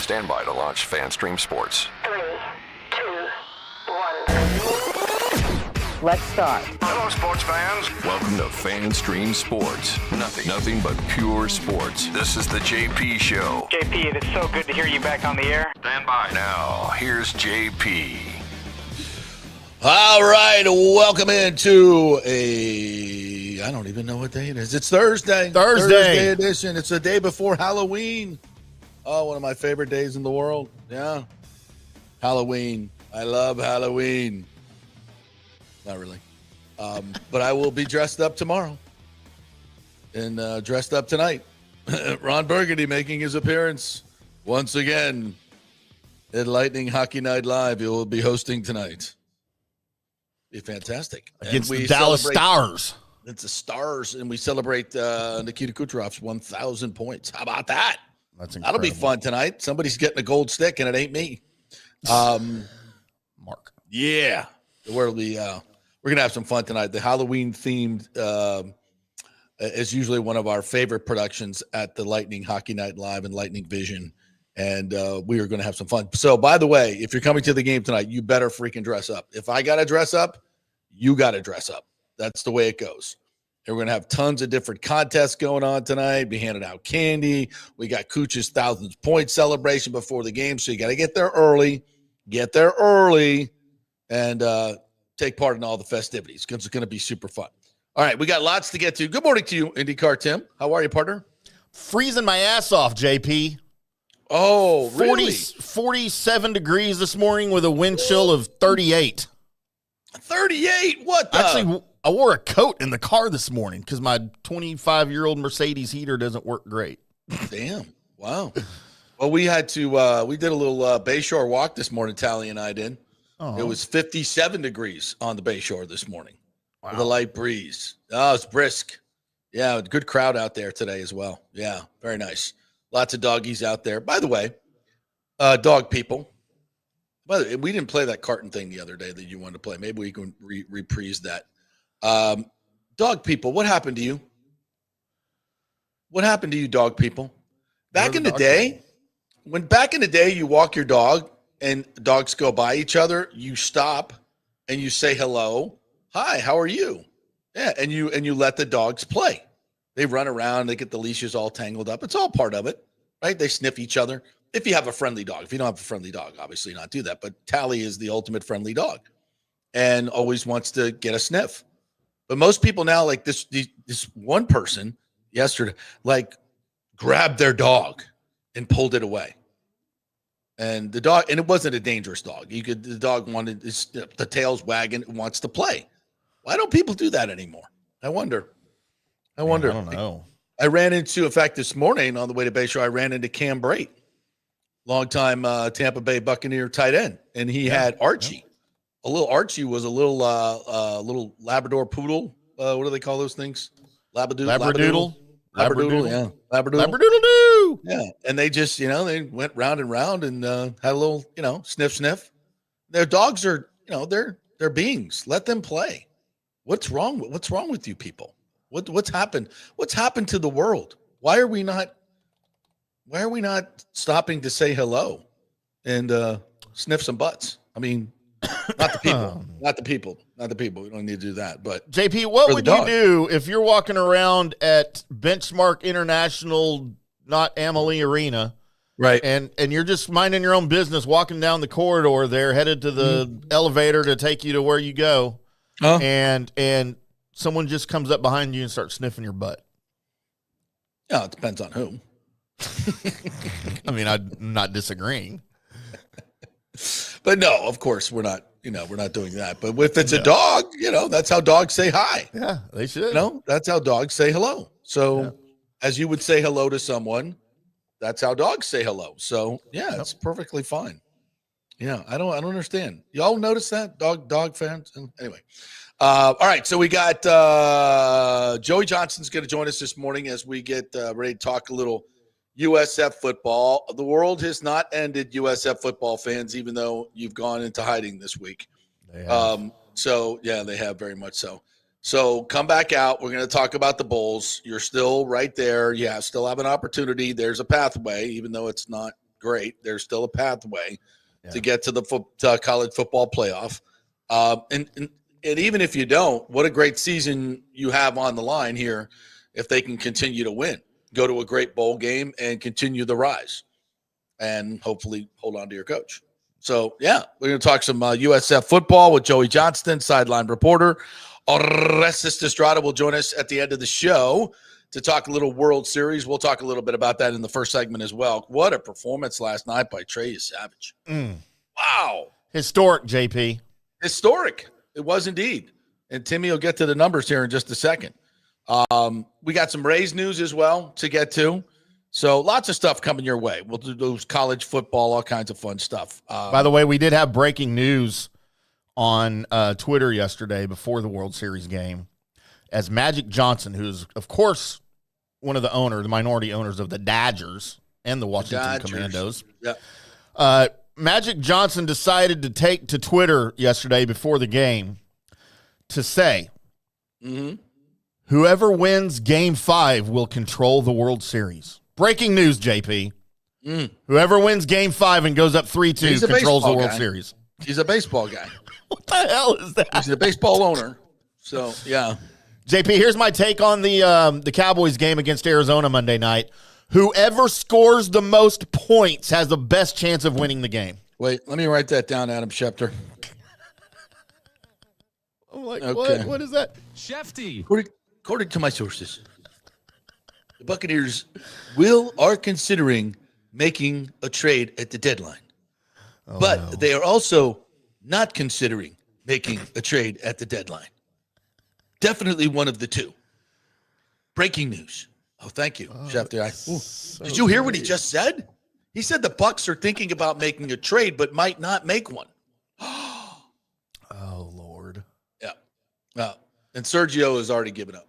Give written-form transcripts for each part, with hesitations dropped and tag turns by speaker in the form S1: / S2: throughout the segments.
S1: Stand by to launch FanStream Sports.
S2: 3, 2, 1. Let's start.
S1: Hello, sports fans. Welcome to FanStream Sports. Nothing but pure sports. This is the JP Show.
S3: JP, it is so good to hear you back on the air.
S1: Stand by. Now, here's JP.
S4: All right, welcome into I don't even know what day it is. It's Thursday. Thursday edition. It's the day before Halloween. Oh, one of my favorite days in the world. Yeah. Halloween. I love Halloween. Not really. But I will be dressed up tomorrow. And dressed up tonight. Ron Burgundy making his appearance once again at Lightning Hockey Night Live. He will be hosting tonight. Be fantastic.
S5: Against the Dallas Stars.
S4: It's the Stars, and we celebrate Nikita Kucherov's 1,000 points. How about that?
S5: That's incredible.
S4: That'll be fun tonight. Somebody's getting a gold stick, and it ain't me.
S5: Mark.
S4: Yeah. We're gonna have some fun tonight. The Halloween themed is usually one of our favorite productions at the Lightning Hockey Night Live and Lightning Vision, and we are going to have some fun. So, by the way, if you're coming to the game tonight, you better freaking dress up. If I got to dress up, you got to dress up. That's the way it goes. And we're going to have tons of different contests going on tonight. Be handing out candy. We got Kuch's 1,000th point celebration before the game, so you got to get there early. And take part in all the festivities because it's going to be super fun. All right, we got lots to get to. Good morning to you, IndyCar Tim. How are you, partner?
S5: Freezing my ass off, JP.
S4: Oh, really?
S5: 47 degrees this morning with a wind chill of 38.
S4: 38? What the?
S5: Actually, I wore a coat in the car this morning because my 25-year-old Mercedes heater doesn't work great.
S4: Damn. Wow. Well, we had to, we did a little Bayshore walk this morning, Tally and I did.
S5: Oh.
S4: It was 57 degrees on the Bayshore this morning.
S5: Wow.
S4: With a light breeze. Oh, it's brisk. Yeah, good crowd out there today as well. Yeah, very nice. Lots of doggies out there. By the way, dog people. By the way, we didn't play that carton thing the other day that you wanted to play. Maybe we can reprise that. Dog people, what happened to you? What happened to you, dog people? Back in the day, you walk your dog and dogs go by each other, you stop and you say hello. Hi, how are you? Yeah, and you let the dogs play. They run around, they get the leashes all tangled up. It's all part of it, right? They sniff each other. If you have a friendly dog. If you don't have a friendly dog, obviously not do that. But Tally is the ultimate friendly dog and always wants to get a sniff. But most people now, like this one person yesterday, like grabbed their dog and pulled it away. And the dog, and it wasn't a dangerous dog. The dog wanted, the tail's wagging, wants to play. Why don't people do that anymore? I wonder.
S5: I don't know.
S4: I ran into, in fact, this morning on the way to Bayshore, I ran into Cam Brate, longtime Tampa Bay Buccaneer tight end, and he had Archie. A little Archie was a little Labrador poodle. What do they call those things? Labradoodle. Yeah.
S5: Labradoodle-doo.
S4: Yeah. And they just, they went round and round and had a little, sniff. Their dogs are, they're beings. Let them play. What's wrong with you people? What's happened? What's happened to the world? Why are we not stopping to say hello and sniff some butts? I mean, not the people. We don't need to do that. But
S5: JP, what would you do if you're walking around at Benchmark International, not Amalie Arena,
S4: right?
S5: And you're just minding your own business, walking down the corridor there, headed to the elevator to take you to where you go, and someone just comes up behind you and starts sniffing your butt.
S4: Yeah, it depends on who.
S5: I mean, I'm not disagreeing.
S4: But no, of course we're not doing that. But if it's a dog, that's how dogs say hi.
S5: Yeah, they should.
S4: That's how dogs say hello. So as you would say hello to someone, that's how dogs say hello. So it's perfectly fine. Yeah, I don't understand. Y'all notice that? Dog fans? Anyway. All right, so we got Joey Johnson's going to join us this morning as we get ready to talk a little USF football. The world has not ended, USF football fans, even though you've gone into hiding this week. They have. They have very much so. So come back out. We're going to talk about the Bulls. You're still right there. Yeah, still have an opportunity. There's a pathway, even though it's not great. There's still a pathway to get to the college football playoff. And even if you don't, what a great season you have on the line here if they can continue to win, go to a great bowl game and continue the rise and hopefully hold on to your coach. So, yeah, we're going to talk some USF football with Joey Johnston, sideline reporter. Orestes Destrade will join us at the end of the show to talk a little World Series. We'll talk a little bit about that in the first segment as well. What a performance last night by Trey Savage. Wow.
S5: Historic, JP.
S4: Historic. It was indeed. And Timmy will get to the numbers here in just a second. We got some Rays news as well to get to. So lots of stuff coming your way. We'll do those college football, all kinds of fun stuff.
S5: By the way, we did have breaking news on Twitter yesterday before the World Series game, as Magic Johnson, who's, of course, one of the minority owners of the Dodgers and the Washington Commandos.
S4: Yeah.
S5: Magic Johnson decided to take to Twitter yesterday before the game to say, whoever wins Game 5 will control the World Series. Breaking news, JP. Whoever wins Game 5 and goes up 3-2 controls the World Series.
S4: He's a baseball guy.
S5: What the hell is that?
S4: He's a baseball owner. So, yeah.
S5: JP, here's my take on the Cowboys game against Arizona Monday night. Whoever scores the most points has the best chance of winning the game.
S4: Wait, let me write that down, Adam Schefter.
S5: I'm like, okay. What is that?
S6: Shefty.
S4: According to my sources, the Buccaneers are considering making a trade at the deadline. But they are also not considering making a trade at the deadline. Definitely one of the two. Breaking news. Oh, thank you, Schefter. Did you hear what he just said? He said the Bucs are thinking about making a trade, but might not make one.
S5: Oh, Lord.
S4: Yeah. And Sergio has already given up.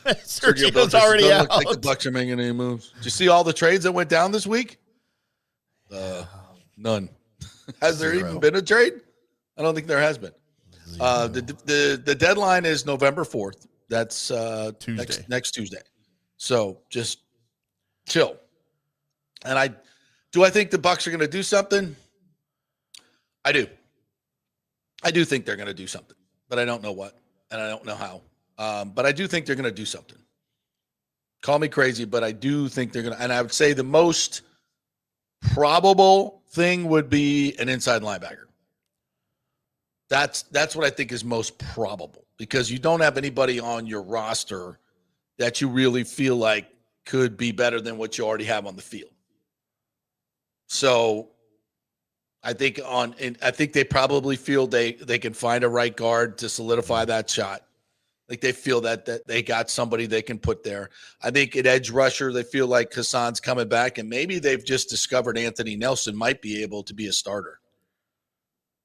S5: Sergio's already out.
S4: Look like the Bucs are making any moves. Did you see all the trades that went down this week? None. Has there even been a trade? I don't think there has been. The deadline is November 4th. That's
S5: Tuesday.
S4: Next Tuesday. So just chill. And I think the Bucs are going to do something? I do. I do think they're going to do something, but I don't know what, and I don't know how. But I do think they're going to do something. Call me crazy, but I do think they're going to. And I would say the most probable thing would be an inside linebacker. That's what I think is most probable, because you don't have anybody on your roster that you really feel like could be better than what you already have on the field. So I think they probably feel they can find a right guard to solidify that shot. Like they feel that they got somebody they can put there. I think at edge rusher, they feel like Hassan's coming back, and maybe they've just discovered Anthony Nelson might be able to be a starter.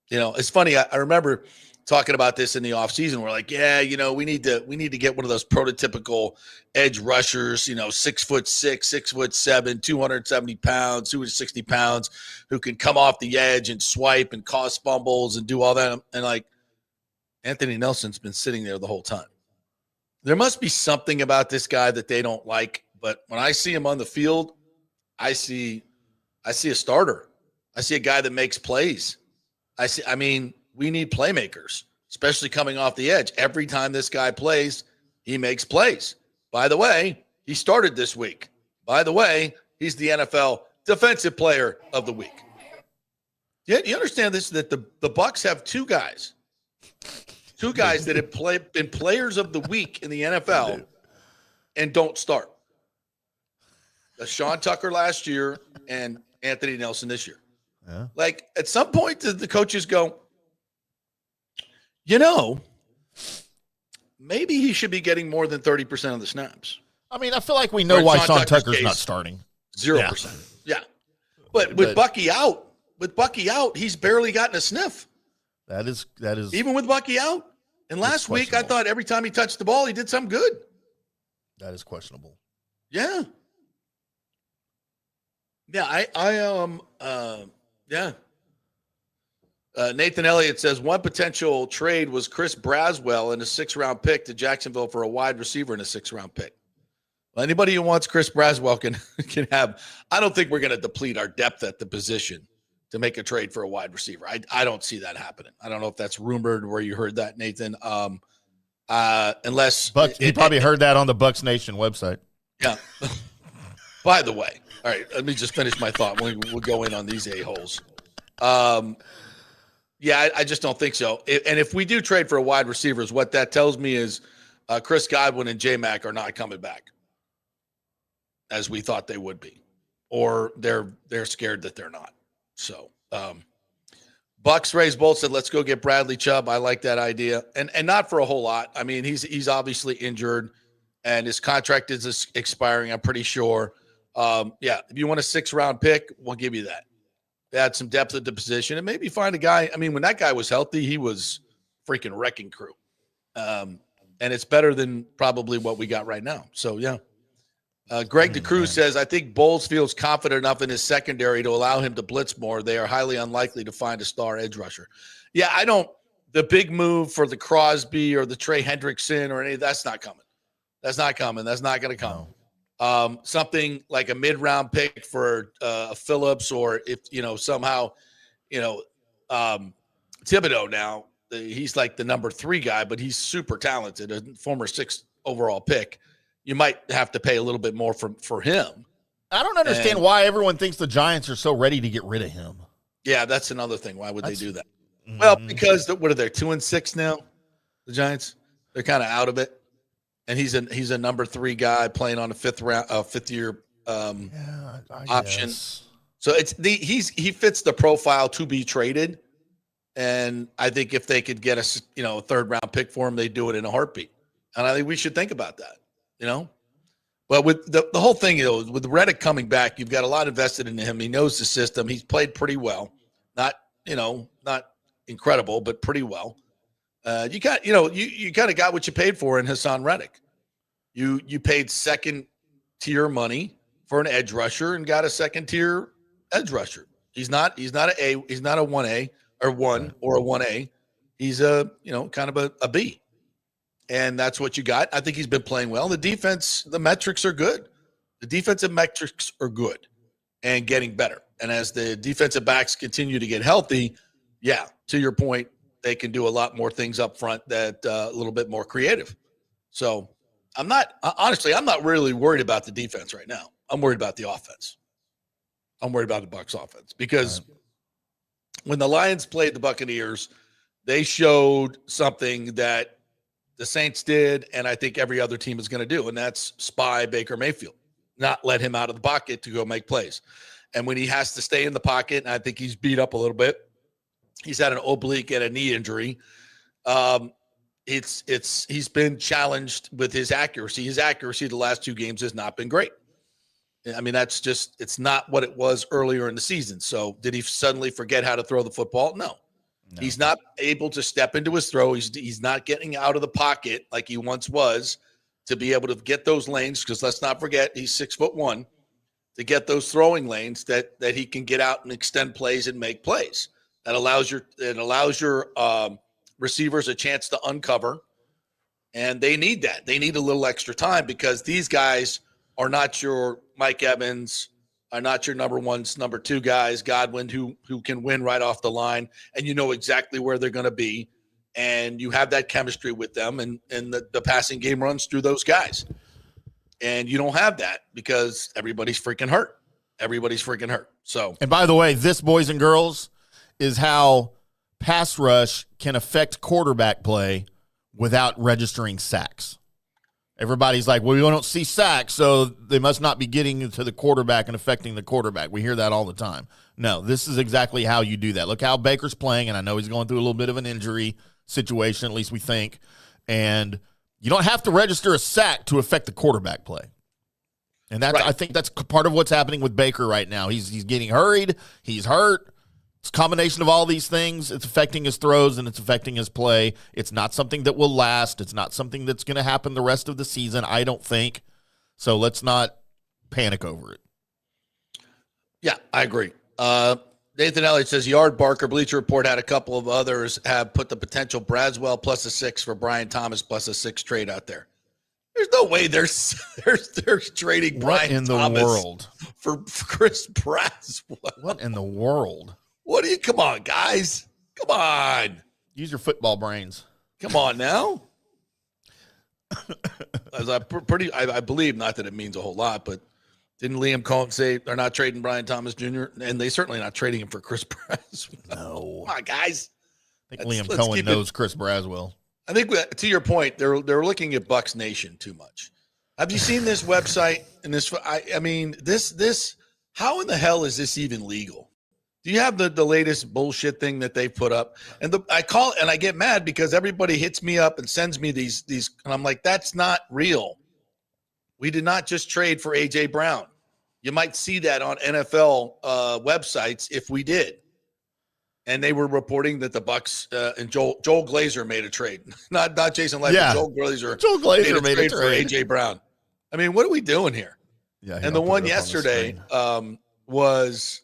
S4: You know, it's funny. I remember talking about this in the offseason. We're like, yeah, we need to get one of those prototypical edge rushers, 6'6", 6'7", 270 pounds, 260 pounds, who can come off the edge and swipe and cause fumbles and do all that. And like, Anthony Nelson's been sitting there the whole time. There must be something about this guy that they don't like. But when I see him on the field, I see a starter. I see a guy that makes plays. We need playmakers, especially coming off the edge. Every time this guy plays, he makes plays. By the way, he started this week. By the way, he's the NFL Defensive Player of the Week. Yeah, you understand this, that the Bucs have two guys that have been players of the week in the NFL and don't start. Sean Tucker last year and Anthony Nelson this year. Yeah. Like, at some point, the coaches go, maybe he should be getting more than 30% of the snaps.
S5: I mean, I feel like we know why Sean Tucker's not starting.
S4: 0%. Yeah. But with Bucky out, he's barely gotten a sniff.
S5: That is
S4: even with Bucky out. And last week, I thought every time he touched the ball, he did something good.
S5: That is questionable.
S4: Yeah. Yeah, Nathan Elliott says one potential trade was Chris Braswell in a 6th-round pick to Jacksonville for a wide receiver in a 6th-round pick. Anybody who wants Chris Braswell can have. I don't think we're going to deplete our depth at the position to make a trade for a wide receiver. I don't see that happening. I don't know if that's rumored where you heard that, Nathan. Unless
S5: he probably heard that on the Bucks Nation website.
S4: Yeah. By the way, all right, let me just finish my thought. We'll go in on these a-holes. Yeah, I just don't think so. And if we do trade for a wide receivers, what that tells me is Chris Godwin and J-Mac are not coming back as we thought they would be, or they're scared that they're not. So Bucks raised both, said, let's go get Bradley Chubb. I like that idea. And not for a whole lot. I mean, he's obviously injured and his contract is expiring, I'm pretty sure. Yeah, if you want a 6th-round pick, we'll give you that. Add some depth at the position and maybe find a guy. I mean, when that guy was healthy, he was freaking wrecking crew. And it's better than probably what we got right now. So, yeah. Greg DeCruz says, I think Bowles feels confident enough in his secondary to allow him to blitz more. They are highly unlikely to find a star edge rusher. Yeah, the big move for the Crosby or the Trey Hendrickson or any, that's not coming. That's not coming. That's not going to come. No. Something like a mid-round pick for Phillips, or if, somehow, Thibodeau now, he's like the number 3 guy, but he's super talented, a former 6th overall pick. You might have to pay a little bit more for him.
S5: I don't understand why everyone thinks the Giants are so ready to get rid of him.
S4: Yeah, that's another thing. Why would they do that? Mm-hmm. Well, because what are they, 2-6 now? The Giants, they're kind of out of it, and he's a number 3 guy playing on a 5th year option. Guess. So he fits the profile to be traded, and I think if they could get a 3rd-round pick for him, they'd do it in a heartbeat. And I think we should think about that. Well, with the whole thing, with Reddick coming back, you've got a lot invested in him. He knows the system. He's played pretty well. Not incredible, but pretty well. You kind of got what you paid for in Hassan Reddick. You paid 2nd-tier money for an edge rusher and got a 2nd-tier edge rusher. He's not a 1A or 1 or a 1A. He's kind of a B. And that's what you got. I think he's been playing well. The defense, the metrics are good. The defensive metrics are good and getting better. And as the defensive backs continue to get healthy, yeah, to your point, they can do a lot more things up front that a little bit more creative. So I'm not really worried about the defense right now. I'm worried about the offense. I'm worried about the Bucs offense because when the Lions played the Buccaneers, they showed something that the Saints did, and I think every other team is going to do, and that's spy Baker Mayfield, not let him out of the pocket to go make plays. And when he has to stay in the pocket, and I think he's beat up a little bit, he's had an oblique and a knee injury. He's been challenged with his accuracy. His accuracy the last 2 games has not been great. I mean, it's not what it was earlier in the season. So did he suddenly forget how to throw the football? No. He's not able to step into his throw. He's not getting out of the pocket like he once was to be able to get those lanes, because let's not forget he's 6'1", to get those throwing lanes that he can get out and extend plays and make plays. That allows your receivers a chance to uncover, and they need that. They need a little extra time because these guys are not your Mike Evans, are not your number 1s, number 2 guys, Godwin, who can win right off the line, and you know exactly where they're going to be, and you have that chemistry with them, and the passing game runs through those guys. And you don't have that because everybody's freaking hurt. Everybody's freaking hurt. So,
S5: and by the way, this, boys and girls, is how pass rush can affect quarterback play without registering sacks. Everybody's like, well, we don't see sacks, so they must not be getting to the quarterback and affecting the quarterback. We hear that all the time. No, this is exactly how you do that. Look how Baker's playing, and I know he's going through a little bit of an injury situation, at least we think. And you don't have to register a sack to affect the quarterback play. And that's, right. I think that's part of what's happening with Baker right now. He's getting hurried. He's hurt. It's a combination of all these things. It's affecting his throws and it's affecting his play. It's not something that will last. It's not something that's going to happen the rest of the season, I don't think. So let's not panic over it.
S4: Yeah, I agree. Nathan Elliott says, Yard Barker, Bleacher Report had a couple of others have put the potential Braswell plus a 6 for Brian Thomas plus a 6 trade out there. There's no way they're trading Brian Thomas
S5: world
S4: for Chris Braswell.
S5: What in the world?
S4: Come on, guys. Come on.
S5: Use your football brains.
S4: Come on now. As I believe, not that it means a whole lot, but didn't Liam Cohen say they're not trading Brian Thomas Jr.? And they certainly not trading him for Chris Braswell.
S5: No.
S4: Come on, guys.
S5: I think Liam Cohen knows Chris Braswell.
S4: I think, to your point, they're looking at Bucks Nation too much. Have you seen this website? And this, I mean, this. How in the hell is this even legal? Do you have the latest bullshit thing that they put up? And I call and I get mad because everybody hits me up and sends me these, and I'm like, that's not real. We did not just trade for AJ Brown. You might see that on NFL websites if we did. And they were reporting that the Bucks and Joel Glazer made a trade, not Jason Light, but Joel Glazer made a trade for AJ Brown. I mean, what are we doing here?
S5: Yeah,
S4: and the one yesterday was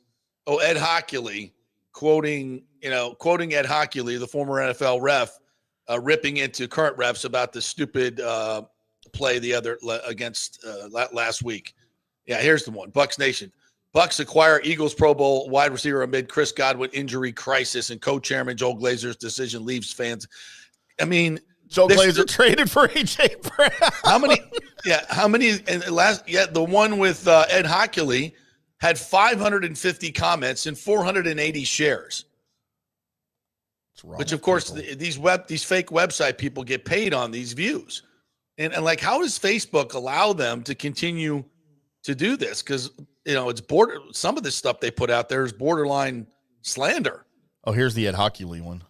S4: Ed Hockley quoting Ed Hockley, the former NFL ref, ripping into current refs about the stupid play against last week. Yeah, here's the one. Bucks Nation. Bucks acquire Eagles Pro Bowl wide receiver amid Chris Godwin injury crisis, and co-chairman Joel Glazer's decision leaves fans. I mean,
S5: Joel Glazer traded for AJ Brown.
S4: How many? And the one with Ed Hockley had 550 comments and 480 shares. Which, of course, these fake website people get paid on these views, and like, how does Facebook allow them to continue to do this? Because it's some of this stuff they put out there is borderline slander.
S5: Oh, here's the Ed Hockley one.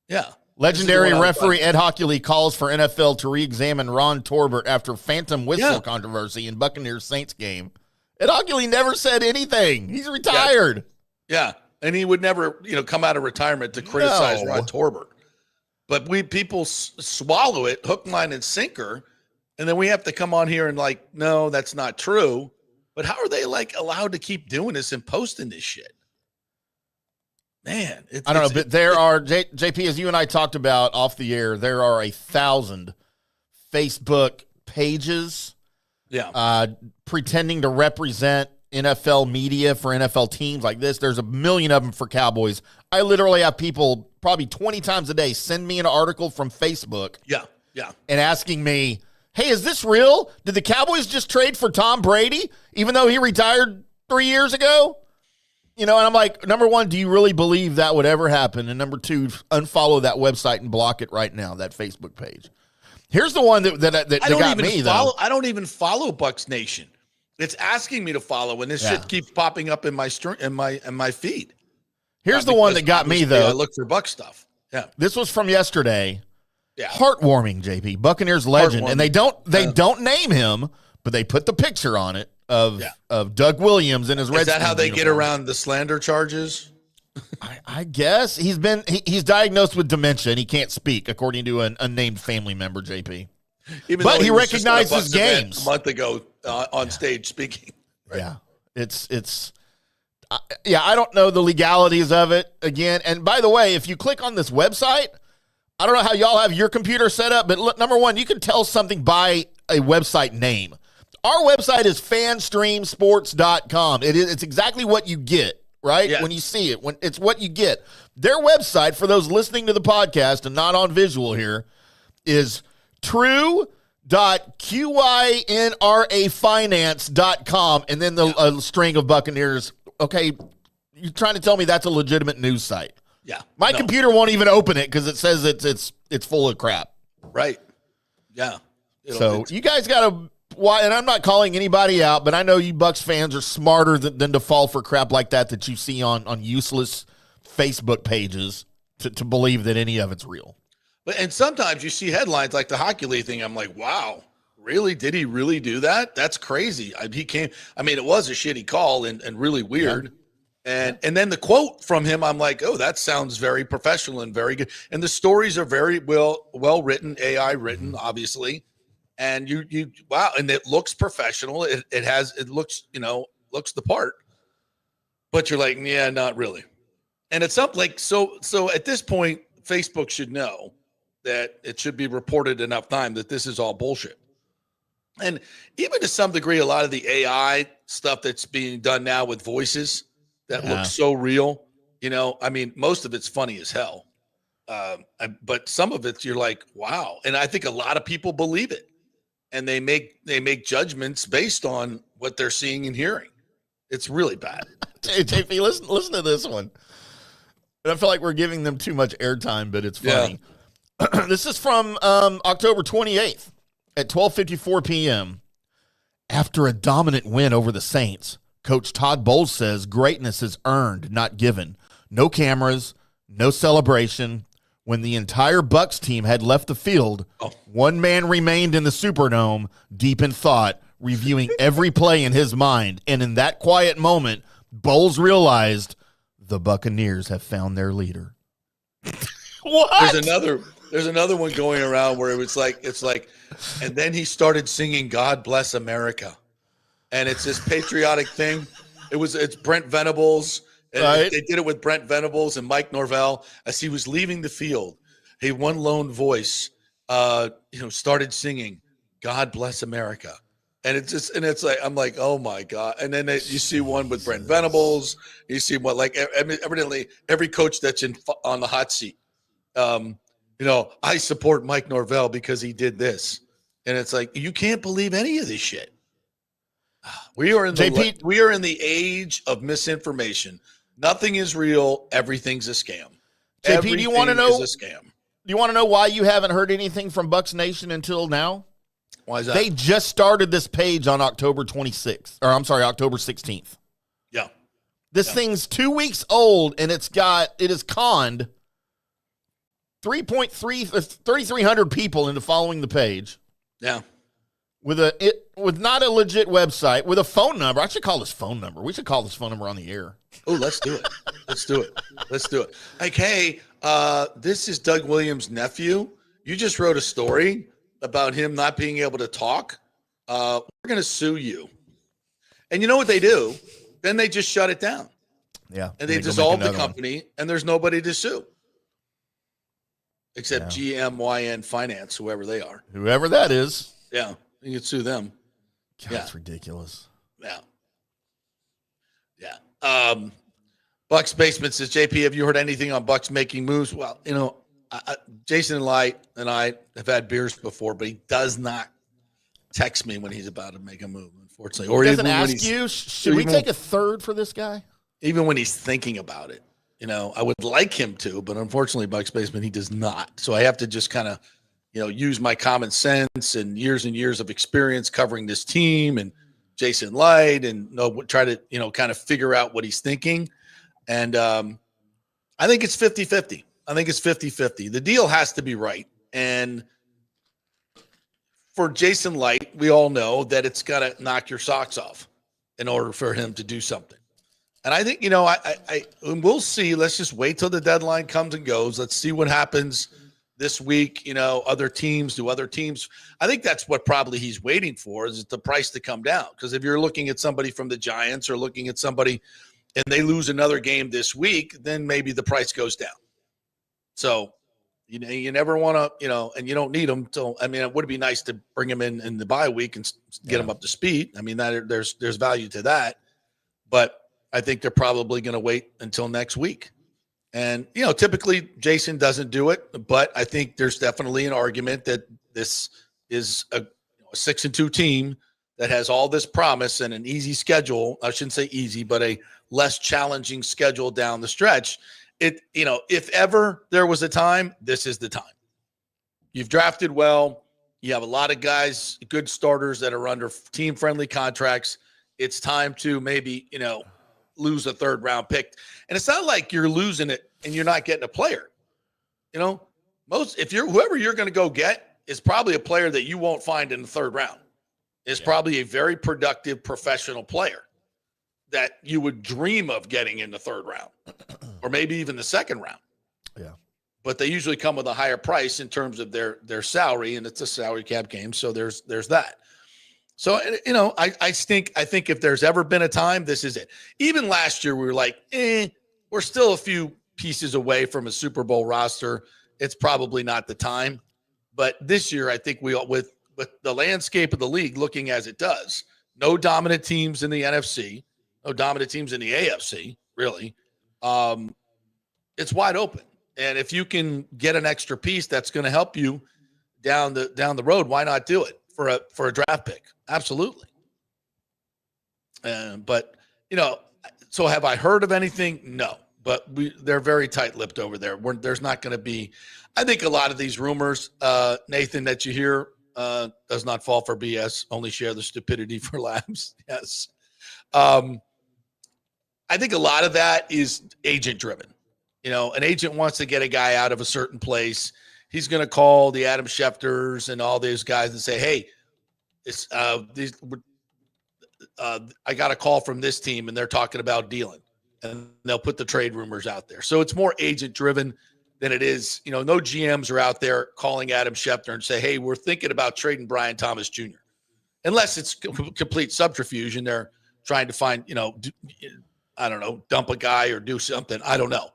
S4: Yeah.
S5: Legendary referee Ed Hockley calls for NFL to re-examine Ron Torbert after phantom whistle controversy in Buccaneers Saints game. Ed Hockley never said anything. He's retired.
S4: Yeah. And he would never, come out of retirement to criticize Ron Torbert. But people swallow it hook, line, and sinker. And then we have to come on here and no, that's not true. But how are they allowed to keep doing this and posting this shit? Man,
S5: I don't know, but there are, JP, as you and I talked about off the air, there are 1,000 Facebook pages pretending to represent NFL media for NFL teams like this. There's 1 million of them for Cowboys. I literally have people probably 20 times a day send me an article from Facebook.
S4: Yeah.
S5: And asking me, hey, is this real? Did the Cowboys just trade for Tom Brady, even though he retired 3 years ago? And I'm like, number one, do you really believe that would ever happen? And number two, unfollow that website and block it right now, that Facebook page. Here's the one that got me, though.
S4: I don't even follow Bucks Nation. It's asking me to follow, and this shit keeps popping up in my feed.
S5: Here's the one that got me, though.
S4: I look for Buck stuff. Yeah.
S5: This was from yesterday.
S4: Yeah.
S5: Heartwarming, JP. Buccaneers legend. And they don't name him, but they put the picture on it of Doug Williams in his Redskins.
S4: Is that how they get around the slander charges?
S5: I guess he's diagnosed with dementia and he can't speak, according to an unnamed family member, JP. But he recognizes games.
S4: A month ago on stage speaking.
S5: Right? Yeah. I don't know the legalities of it again. And by the way, if you click on this website, I don't know how y'all have your computer set up, but look, number one, you can tell something by a website name. Our website is fanstreamsports.com. It's exactly what you get, right? Yeah. When you see it, it's what you get. Their website, for those listening to the podcast and not on visual here, is true.qynrafinance.com, and then the string of Buccaneers. Okay, you're trying to tell me that's a legitimate news site.
S4: Yeah.
S5: My computer won't even open it because it says it's full of crap.
S4: Right. Yeah.
S5: You guys got to, and I'm not calling anybody out, but I know you Bucs fans are smarter than to fall for crap like that you see on useless Facebook pages to believe that any of it's real.
S4: And sometimes you see headlines like the Hockley thing. I'm like, wow, really? Did he really do that? That's crazy. It was a shitty call and really weird. Yeah. And then the quote from him, I'm like, oh, that sounds very professional and very good. And the stories are very well written, AI written, obviously. And you wow, and it looks professional. It looks the part. But you're like, yeah, not really. And it's up so at this point, Facebook should know that it should be reported enough time that this is all bullshit. And even to some degree, a lot of the AI stuff that's being done now with voices that looks so real, I mean, most of it's funny as hell. But some of it's, you're like, wow. And I think a lot of people believe it, and they make judgments based on what they're seeing and hearing. It's really bad.
S5: JP, listen to this one. And I feel like we're giving them too much airtime, but it's funny. Yeah. This is from October 28th at 12:54 p.m. After a dominant win over the Saints, Coach Todd Bowles says greatness is earned, not given. No cameras, no celebration. When the entire Bucs team had left the field, one man remained in the Superdome, deep in thought, reviewing every play in his mind. And in that quiet moment, Bowles realized the Buccaneers have found their leader. What?
S4: There's another one going around where it's like, and then he started singing "God Bless America," and it's this patriotic thing. It's Brent Venables. And
S5: right.
S4: They did it with Brent Venables and Mike Norvell as he was leaving the field. He one lone voice, started singing "God Bless America," and it's like, I'm like, oh my God! And then you see one with Brent Venables. You see what, like, evidently every coach that's on the hot seat. I support Mike Norvell because he did this, and it's like, you can't believe any of this shit. We are in the age of misinformation. Nothing is real. Everything's a scam.
S5: JP, do you want to know?
S4: Is a scam.
S5: Do you want to know why you haven't heard anything from Bucs Nation until now?
S4: Why is that?
S5: They just started this page on October 16th.
S4: Yeah.
S5: This thing's 2 weeks old, and it has conned 3,300 people into following the page.
S4: Yeah.
S5: With not a legit website, with a phone number. I should call this phone number. We should call this phone number on the air.
S4: Oh, let's do it. Let's do it. Like, hey, this is Doug Williams' nephew. You just wrote a story about him not being able to talk. We're going to sue you. And you know what they do? Then they just shut it down.
S5: Yeah.
S4: And they dissolve the company, and there's nobody to sue. Except GMYN Finance, whoever they are.
S5: Whoever that is.
S4: Yeah. You can sue them.
S5: God, that's ridiculous.
S4: Yeah. Bucks Basement says, JP, have you heard anything on Bucks making moves? Well, Jason Light and I have had beers before, but he does not text me when he's about to make a move, unfortunately. Or
S5: he doesn't ask you, should we take a third for this guy? Even
S4: when he's thinking about it. I would like him to, but unfortunately, Bucks Basement, he does not. So I have to just kind of, use my common sense and years of experience covering this team and Jason Light and try to, kind of figure out what he's thinking. And I think it's 50-50. I think it's 50-50. The deal has to be right. And for Jason Light, we all know that it's got to knock your socks off in order for him to do something. And I think, we'll see. Let's just wait till the deadline comes and goes. Let's see what happens this week. Other teams. I think that's what probably he's waiting for, is the price to come down. Because if you're looking at somebody from the Giants or looking at somebody and they lose another game this week, then maybe the price goes down. So, you never want to, and you don't need them till, it would be nice to bring him in the bye week and get him up to speed. There's value to that. But I think they're probably going to wait until next week. And, typically Jason doesn't do it, but I think there's definitely an argument that this is a 6-2 team that has all this promise and an easy schedule. I shouldn't say easy, but a less challenging schedule down the stretch. If ever there was a time, this is the time. You've drafted well. You have a lot of guys, good starters that are under team-friendly contracts. It's time to maybe, lose a third-round pick. And it's not like you're losing it and you're not getting a player. Whoever you're going to go get is probably a player that you won't find in the third round. It's probably a very productive professional player that you would dream of getting in the third round or maybe even the second round.
S5: Yeah.
S4: But they usually come with a higher price in terms of their salary, and it's a salary cap game. So there's that. So, I think if there's ever been a time, this is it. Even last year, we were like, we're still a few pieces away from a Super Bowl roster. It's probably not the time. But this year, I think with with the landscape of the league looking as it does, no dominant teams in the NFC, no dominant teams in the AFC, really. It's wide open. And if you can get an extra piece that's going to help you down the road, why not do it for a draft pick? Absolutely. But so have I heard of anything? No. But they're very tight-lipped over there. There's not going to be. I think a lot of these rumors, Nathan, that you hear does not fall for BS. Only share the stupidity for laughs. Yes. I think a lot of that is agent-driven. An agent wants to get a guy out of a certain place. He's going to call the Adam Schefters and all these guys and say, "Hey, it's I got a call from this team, and they're talking about dealing." And they'll put the trade rumors out there. So it's more agent-driven than it is. No GMs are out there calling Adam Schefter and say, "Hey, we're thinking about trading Brian Thomas Jr." Unless it's complete subterfuge and they're trying to find, I don't know, dump a guy or do something. I don't know.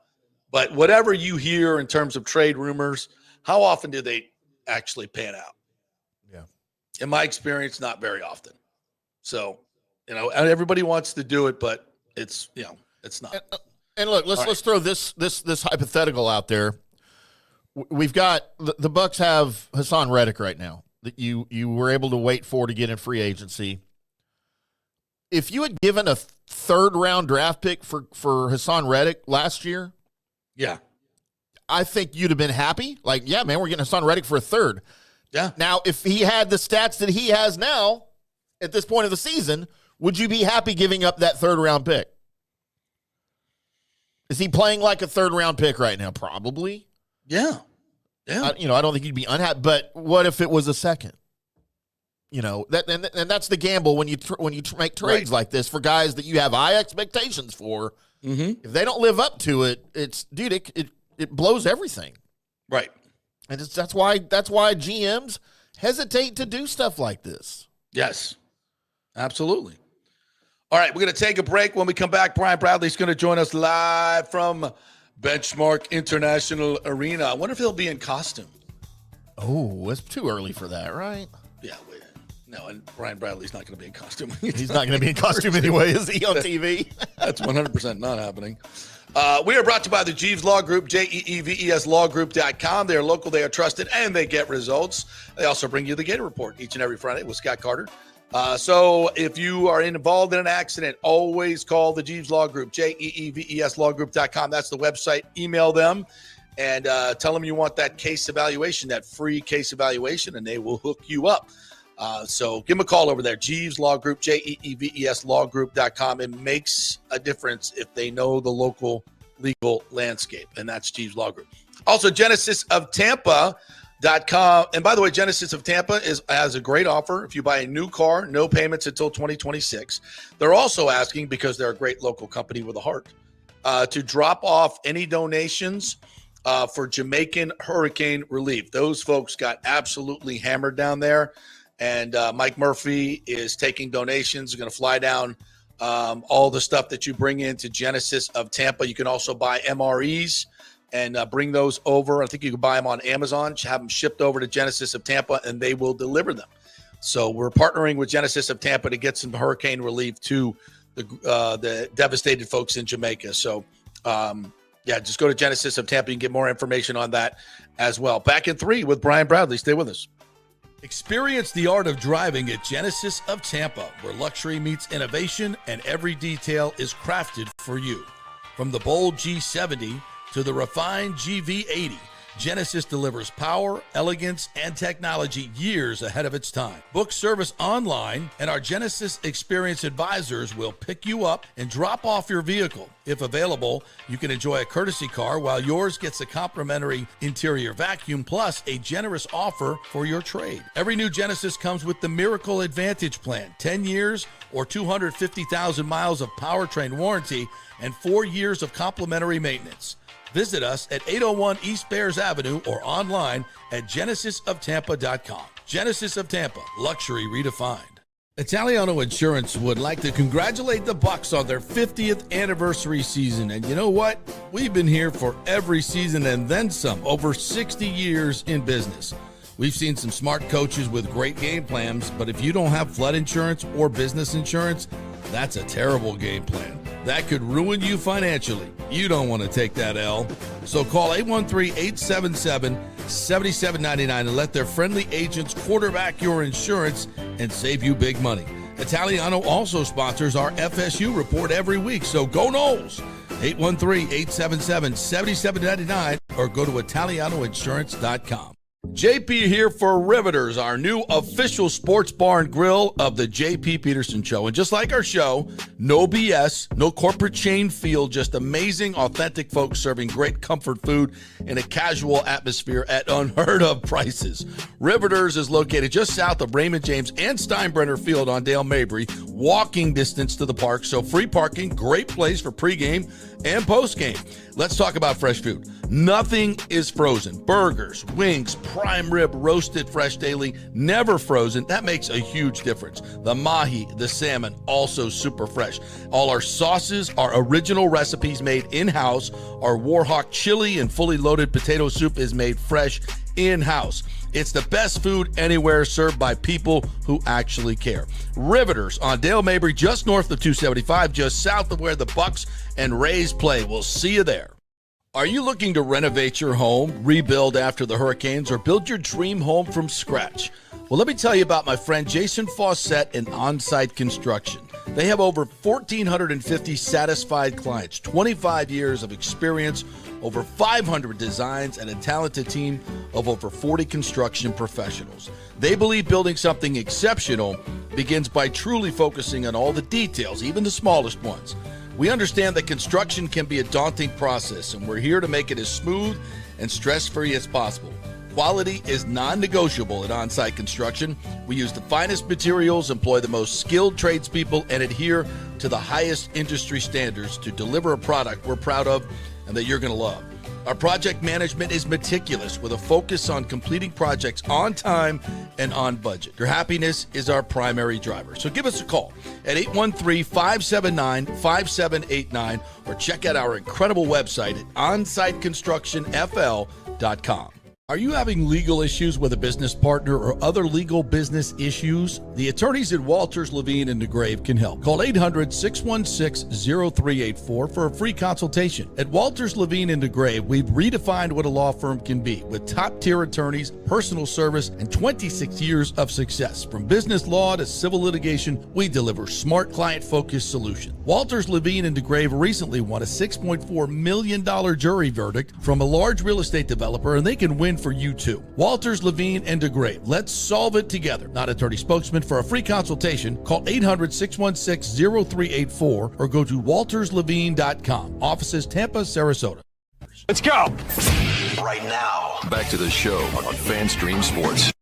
S4: But whatever you hear in terms of trade rumors, how often do they actually pan out?
S5: Yeah.
S4: In my experience, not very often. So, everybody wants to do it, but it's not.
S5: And look, let's throw this hypothetical out there. We've got the Bucks have Hassan Reddick right now that you were able to wait for to get in free agency. If you had given a third-round draft pick for Hassan Reddick last year,
S4: yeah,
S5: I think you'd have been happy. Like, yeah, man, we're getting Hassan Reddick for a third.
S4: Yeah.
S5: Now, if he had the stats that he has now at this point of the season, would you be happy giving up that third-round pick? Is he playing like a third-round pick right now? Probably.
S4: Yeah. Yeah.
S5: I don't think you'd be unhappy. But what if it was a second? And that's the gamble when you make trades like this for guys that you have high expectations for.
S4: Mm-hmm.
S5: If they don't live up to it, it blows everything.
S4: Right.
S5: And that's why GMs hesitate to do stuff like this.
S4: Yes. Absolutely. All right, we're going to take a break. When we come back, Brian Bradley's going to join us live from Benchmark International Arena. I wonder if he'll be in costume.
S5: Oh, it's too early for that, right?
S4: Yeah, no, and Brian Bradley's not going to be in costume.
S5: He's not going to be in costume anyway, is he, on TV?
S4: That's 100% not happening. We are brought to you by the Jeeves Law Group, JEEVESLawgroup.com. They are local, they are trusted, and they get results. They also bring you the Gator Report each and every Friday with Scott Carter. So if you are involved in an accident, always call the Jeeves Law Group, JEEVESLawgroup.com. That's the website. Email them and tell them you want that case evaluation, that free case evaluation, and they will hook you up. So give them a call over there, Jeeves Law Group, JEEVESLawgroup.com. It makes a difference if they know the local legal landscape, and that's Jeeves Law Group. Also, Genesis of Tampa.com. And by the way, Genesis of Tampa has a great offer. If you buy a new car, no payments until 2026. They're also asking, because they're a great local company with a heart, to drop off any donations for Jamaican hurricane relief. Those folks got absolutely hammered down there. And Mike Murphy is taking donations. He's going to fly down all the stuff that you bring into Genesis of Tampa. You can also buy MREs and bring those over. I think you can buy them on Amazon, have them shipped over to Genesis of Tampa, and they will deliver them. So we're partnering with Genesis of Tampa to get some hurricane relief to the devastated folks in Jamaica. So, just go to Genesis of Tampa. You can get more information on that as well. Back in 3 with Brian Bradley. Stay with us. Experience the art of driving at Genesis of Tampa, where luxury meets innovation and every detail is crafted for you. From the bold G70 to the refined GV80, Genesis delivers power, elegance, and technology years ahead of its time. Book service online, and our Genesis Experience advisors will pick you up and drop off your vehicle. If available, you can enjoy a courtesy car while yours gets a complimentary interior vacuum plus a generous offer for your trade. Every new Genesis comes with the Miracle Advantage Plan, 10 years or 250,000 miles of powertrain warranty and 4 years of complimentary maintenance. Visit us at 801 East Bears Avenue or online at genesisoftampa.com. Genesis of Tampa, luxury redefined. Italiano Insurance would like to congratulate the Bucks on their 50th anniversary season. And you know what? We've been here for every season and then some, over 60 years in business.
S6: We've seen some smart coaches with great game plans, but if you don't have flood insurance or business insurance, that's a terrible game plan. That could ruin you financially. You don't want to take that L. So call 813-877-7799 and let their friendly agents quarterback your insurance and save you big money. Italiano also sponsors our FSU report every week, so go Noles. 813-877-7799 or go to italianoinsurance.com. JP here for Riveters, our new official sports bar and grill of the JP Peterson Show. And just like our show, no BS, no corporate chain feel, just amazing, authentic folks serving great comfort food in a casual atmosphere at unheard of prices. Riveters is located just south of Raymond James and Steinbrenner Field on Dale Mabry, walking distance to the park, so free parking, great place for pregame and postgame. Let's talk about fresh food. Nothing is frozen. Burgers, wings, prime rib, roasted fresh daily, never frozen. That makes a huge difference. The mahi, the salmon, also super fresh. All our sauces are original recipes made in-house. Our Warhawk chili and fully loaded potato soup is made fresh in-house. It's the best food anywhere, served by people who actually care. Riveters on Dale Mabry, just north of 275, just south of where the Bucks and Rays play. We'll see you there. Are you looking to renovate your home, rebuild after the hurricanes, or build your dream home from scratch? Well, let me tell you about my friend Jason Fawcett and On-Site Construction. They have over 1,450 satisfied clients, 25 years of experience, over 500 designs, and a talented team of over 40 construction professionals. They believe building something exceptional begins by truly focusing on all the details, even the smallest ones. We understand that construction can be a daunting process, and we're here to make it as smooth and stress-free as possible. Quality is non-negotiable at On-Site Construction. We use the finest materials, employ the most skilled tradespeople, and adhere to the highest industry standards to deliver a product we're proud of and that you're going to love. Our project management is meticulous with a focus on completing projects on time and on budget. Your happiness is our primary driver. So give us a call at 813-579-5789 or check out our incredible website at onsiteconstructionfl.com. Are you having legal issues with a business partner or other legal business issues? The attorneys at Walters, Levine, and DeGrave can help. Call 800-616-0384 for a free consultation. At Walters, Levine, and DeGrave, we've redefined what a law firm can be with top-tier attorneys, personal service, and 26 years of success. From business law to civil litigation, we deliver smart, client-focused solutions. Walters, Levine, and DeGrave recently won a $6.4 million jury verdict from a large real estate developer, and they can win for you too. Walters, Levine, and DeGrave. Let's solve it together. Not attorney spokesman. For a free consultation, call 800-616-0384 or go to walterslevine.com. Offices Tampa, Sarasota.
S3: Let's go.
S1: Right now, back to the show on FanStream Sports.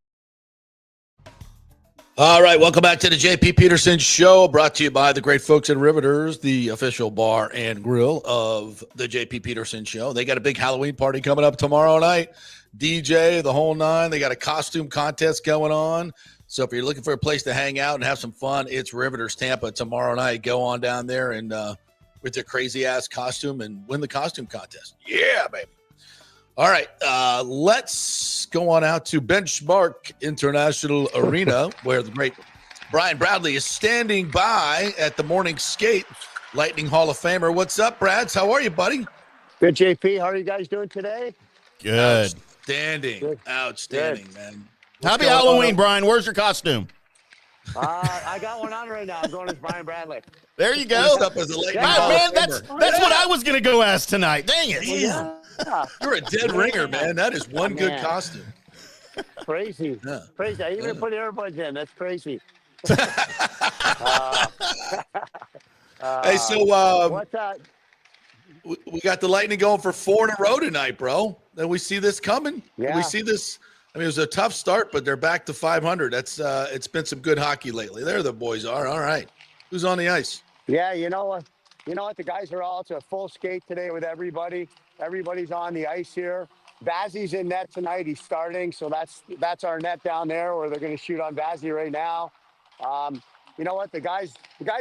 S4: All right, welcome back to the JP Peterson Show, brought to you by the great folks at Riveters, the official bar and grill of the JP Peterson Show. They got a big Halloween party coming up tomorrow night. DJ, the whole nine. They got a costume contest going on. So if you're looking for a place to hang out and have some fun, it's Riveters Tampa tomorrow night. Go on down there and with their crazy-ass costume and win the costume contest. Yeah, baby. All right, let's go on out to Benchmark International Arena, where the great Brian Bradley is standing by at the morning skate. Lightning Hall of Famer. What's up, Brads? How are you, buddy?
S7: Good, JP. How are you guys doing today?
S5: Good.
S4: Outstanding, man.
S5: Happy Halloween, Brian. Where's your costume?
S7: I got one on right now. I'm going as Brian Bradley.
S5: There you go.
S4: Up as a Lightning
S5: God,
S4: Hall
S5: man,
S4: of
S5: that's
S4: Famer.
S5: what I was going to go ask tonight. Dang it.
S4: Damn.
S7: Yeah.
S4: You're a dead ringer, man. That is one good
S7: Man.
S4: costume.
S7: Crazy.
S4: Yeah.
S7: Crazy. I even put earbuds in. That's crazy.
S4: Hey, so
S7: What's that?
S4: we got the Lightning going for 4 in a row tonight, bro. Then we see this coming.
S7: Yeah.
S4: We see this. I mean, it was a tough start, but they're back to 500. That's it's been some good hockey lately. There the boys are. All right. Who's on the ice?
S7: Yeah, you know what? The guys are all to a full skate today with everybody. Everybody's on the ice here. Vazzy's in net tonight. He's starting, so that's our net down there where they're going to shoot on Vazzy right now. You know what? The guys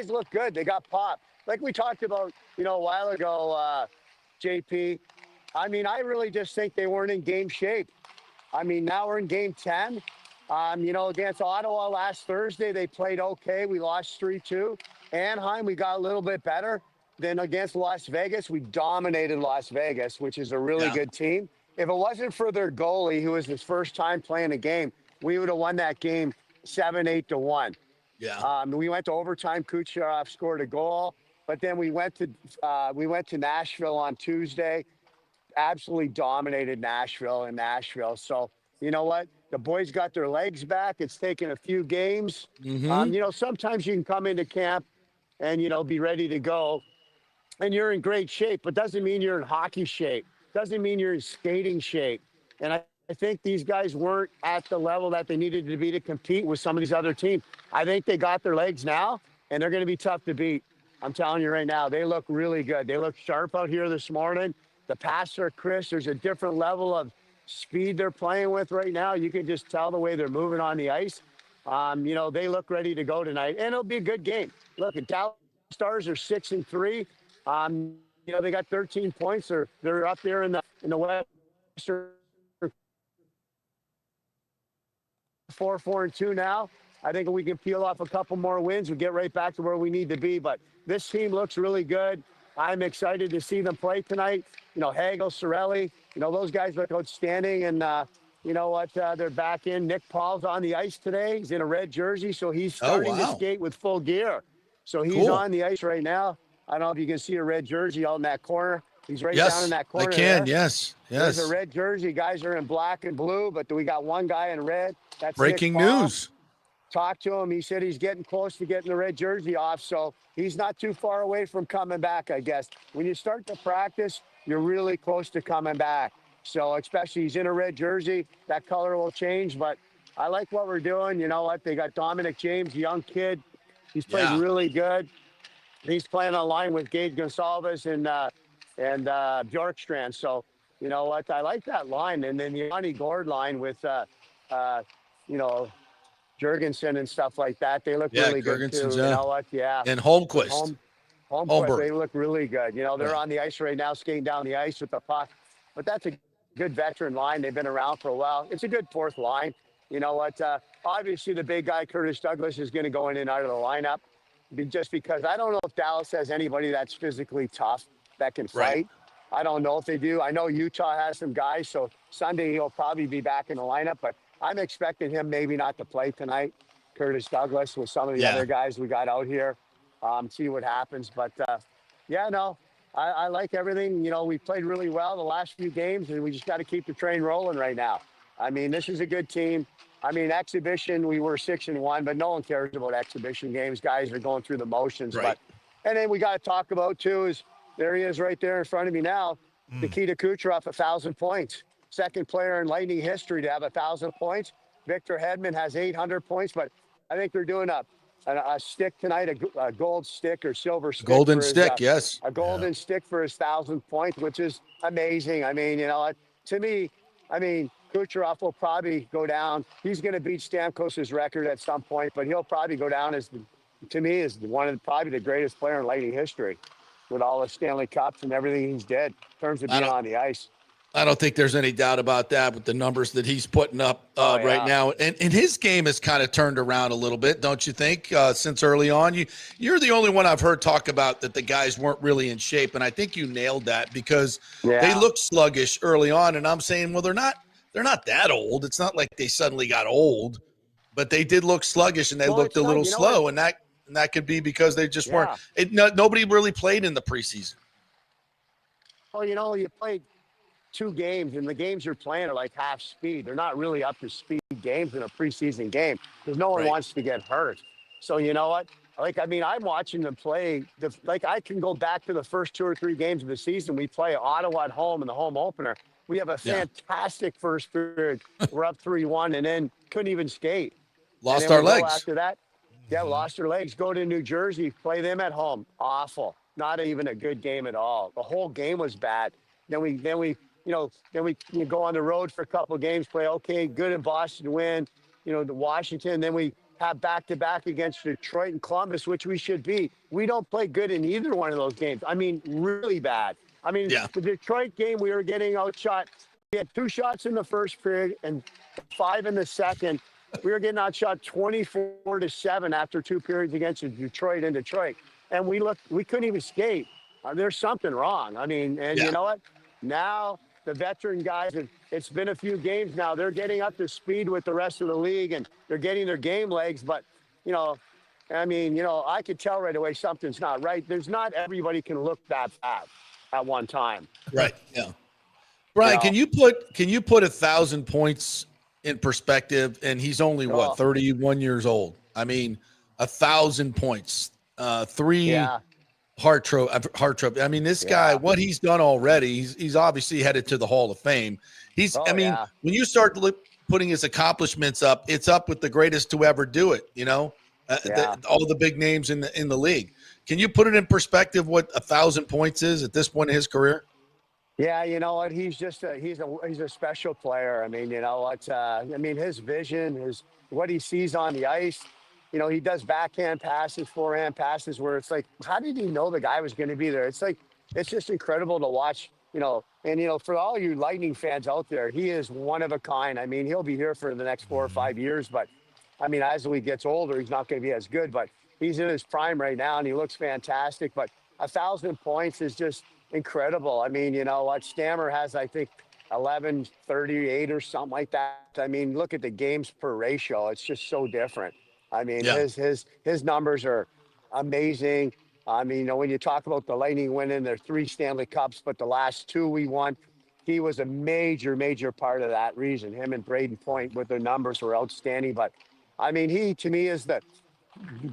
S7: look good. They got pop. Like we talked about, a while ago, JP. I mean, I really just think they weren't in game shape. I mean, now we're in game 10. Against Ottawa last Thursday, they played okay. We lost 3-2. Anaheim, we got a little bit better. Then against Las Vegas, we dominated Las Vegas, which is a really good team. If it wasn't for their goalie, who was his first time playing a game, we would have won that game 7-8-1.
S4: Yeah.
S7: We went to overtime. Kuch scored a goal, but then we went to Nashville on Tuesday. Absolutely dominated Nashville. So you know what? The boys got their legs back. It's taken a few games. Sometimes you can come into camp and be ready to go, and you're in great shape, but doesn't mean you're in hockey shape. Doesn't mean you're in skating shape. And I think these guys weren't at the level that they needed to be to compete with some of these other teams. I think they got their legs now, and they're going to be tough to beat. I'm telling you right now, they look really good. They look sharp out here this morning. The passer, Chris, there's a different level of speed they're playing with right now. You can just tell the way they're moving on the ice. They look ready to go tonight, and it'll be a good game. Look, the Dallas Stars are 6-3. They got 13 points. They're up there in the Western 4-4-2 now. I think if we can peel off a couple more wins, we get right back to where we need to be. But this team looks really good. I'm excited to see them play tonight. Hagel, Sorelli, those guys look outstanding. And they're back in. Nick Paul's on the ice today. He's in a red jersey, so he's starting to skate with full gear. So he's on the ice right now. I don't know if you can see a red jersey out in that corner. He's right down in that corner.
S6: I can.
S7: There.
S6: Yes.
S7: There's a red jersey. Guys are in black and blue, but we got one guy in red. That's
S6: breaking
S7: Nick Paul.
S6: news.
S7: Talked to him. He said he's getting close to getting the red jersey off, so he's not too far away from coming back, I guess. When you start to practice, you're really close to coming back. So especially he's in a red jersey, that color will change, but I like what we're doing. You know what? They got Dominic James, young kid. He's played really good. He's playing on line with Gage Gonsalves and Bjorkstrand. So, you know what? I like that line. And then the Yanni Gord line with, Jurgensen and stuff like that. They look really good too. You know what? Yeah.
S6: And Holmquist.
S7: Holmquist, they look really good. They're on the ice right now, skating down the ice with the puck. But that's a good veteran line. They've been around for a while. It's a good fourth line. You know what? Obviously, the big guy, Curtis Douglas, is going to go in and out of the lineup just because I don't know if Dallas has anybody that's physically tough that can fight.
S4: Right.
S7: I don't know if they do. I know Utah has some guys, so Sunday he'll probably be back in the lineup, but I'm expecting him maybe not to play tonight, Curtis Douglas, with some of the other guys we got out here. See what happens. But, I like everything. We played really well the last few games, and we just got to keep the train rolling right now. I mean, this is a good team. I mean, exhibition, we were 6-1, but no one cares about exhibition games. Guys are going through the motions.
S4: Right.
S7: And then we got to talk about, too, is there he is right there in front of me now, Nikita Kucherov, 1,000 points. Second player in Lightning history to have 1,000 points. Victor Hedman has 800 points, but I think they're doing a stick tonight, a gold stick or silver stick.
S6: Golden stick, yes.
S7: A golden stick for his 1,000 points, which is amazing. I mean, to me, Kucherov will probably go down. He's going to beat Stamkos' record at some point, but he'll probably go down as one of probably the greatest player in Lightning history with all the Stanley Cups and everything he's did in terms of being on the ice.
S6: I don't think there's any doubt about that with the numbers that he's putting up right now. And his game has kind of turned around a little bit, don't you think, since early on? You're the only one I've heard talk about that the guys weren't really in shape, and I think you nailed that because they looked sluggish early on, and I'm saying, well, they're not that old. It's not like they suddenly got old, but they did look sluggish, and they looked a little slow, and that could be because they just weren't – nobody really played in the preseason.
S7: Well, you played – 2 games, and the games you're playing are like half speed. They're not really up to speed games in a preseason game because no one wants to get hurt. So you know what? I'm watching them play. I can go back to the first 2 or 3 games of the season. We play Ottawa at home in the home opener. We have a fantastic first period. We're up 3-1, and then couldn't even skate.
S6: Lost our legs.
S7: After that, lost our legs. Go to New Jersey, play them at home. Awful. Not even a good game at all. The whole game was bad. Then we go on the road for a couple of games, play okay, good in Boston, win, to Washington. Then we have back-to-back against Detroit and Columbus, which we should beat. We don't play good in either one of those games. I mean, really bad. The Detroit game, we were getting outshot had 2 shots in the first period and 5 in the second. We were getting outshot 24-7 after 2 periods against Detroit in Detroit. And we couldn't even skate. There's something wrong. I mean, and you know what? Now the veteran guys, it's been a few games now. They're getting up to speed with the rest of the league and they're getting their game legs. But, I mean, I could tell right away something's not right. There's not everybody can look that fast at one time.
S4: Right. Yeah. Brian, can you put 1,000 points in perspective? And he's only 31 years old. I mean, 1,000 points, 3 heart trophy. I mean, this guy, what he's done already, he's obviously headed to the Hall of Fame. When you start putting his accomplishments up, it's up with the greatest to ever do it. All the big names in the league. Can you put it in perspective what 1,000 points is at this point in his career?
S7: Yeah, you know what? He's just he's a special player. I mean, his vision, what he sees on the ice. He does backhand passes, forehand passes, where it's like, how did he know the guy was going to be there? It's like, it's just incredible to watch. For all you Lightning fans out there, he is one of a kind. I mean, he'll be here for the next 4 or 5 years, but I mean, as he gets older, he's not going to be as good. But he's in his prime right now, and he looks fantastic. But 1,000 points is just incredible. I mean, Stammer has, I think, 1138 or something like that. I mean, look at the games per ratio. It's just so different. I mean, his numbers are amazing. I mean, when you talk about the Lightning winning their 3 Stanley Cups, but the last 2 we won, he was a major, major part of that reason. Him and Braden Point with their numbers were outstanding. But I mean, he to me is the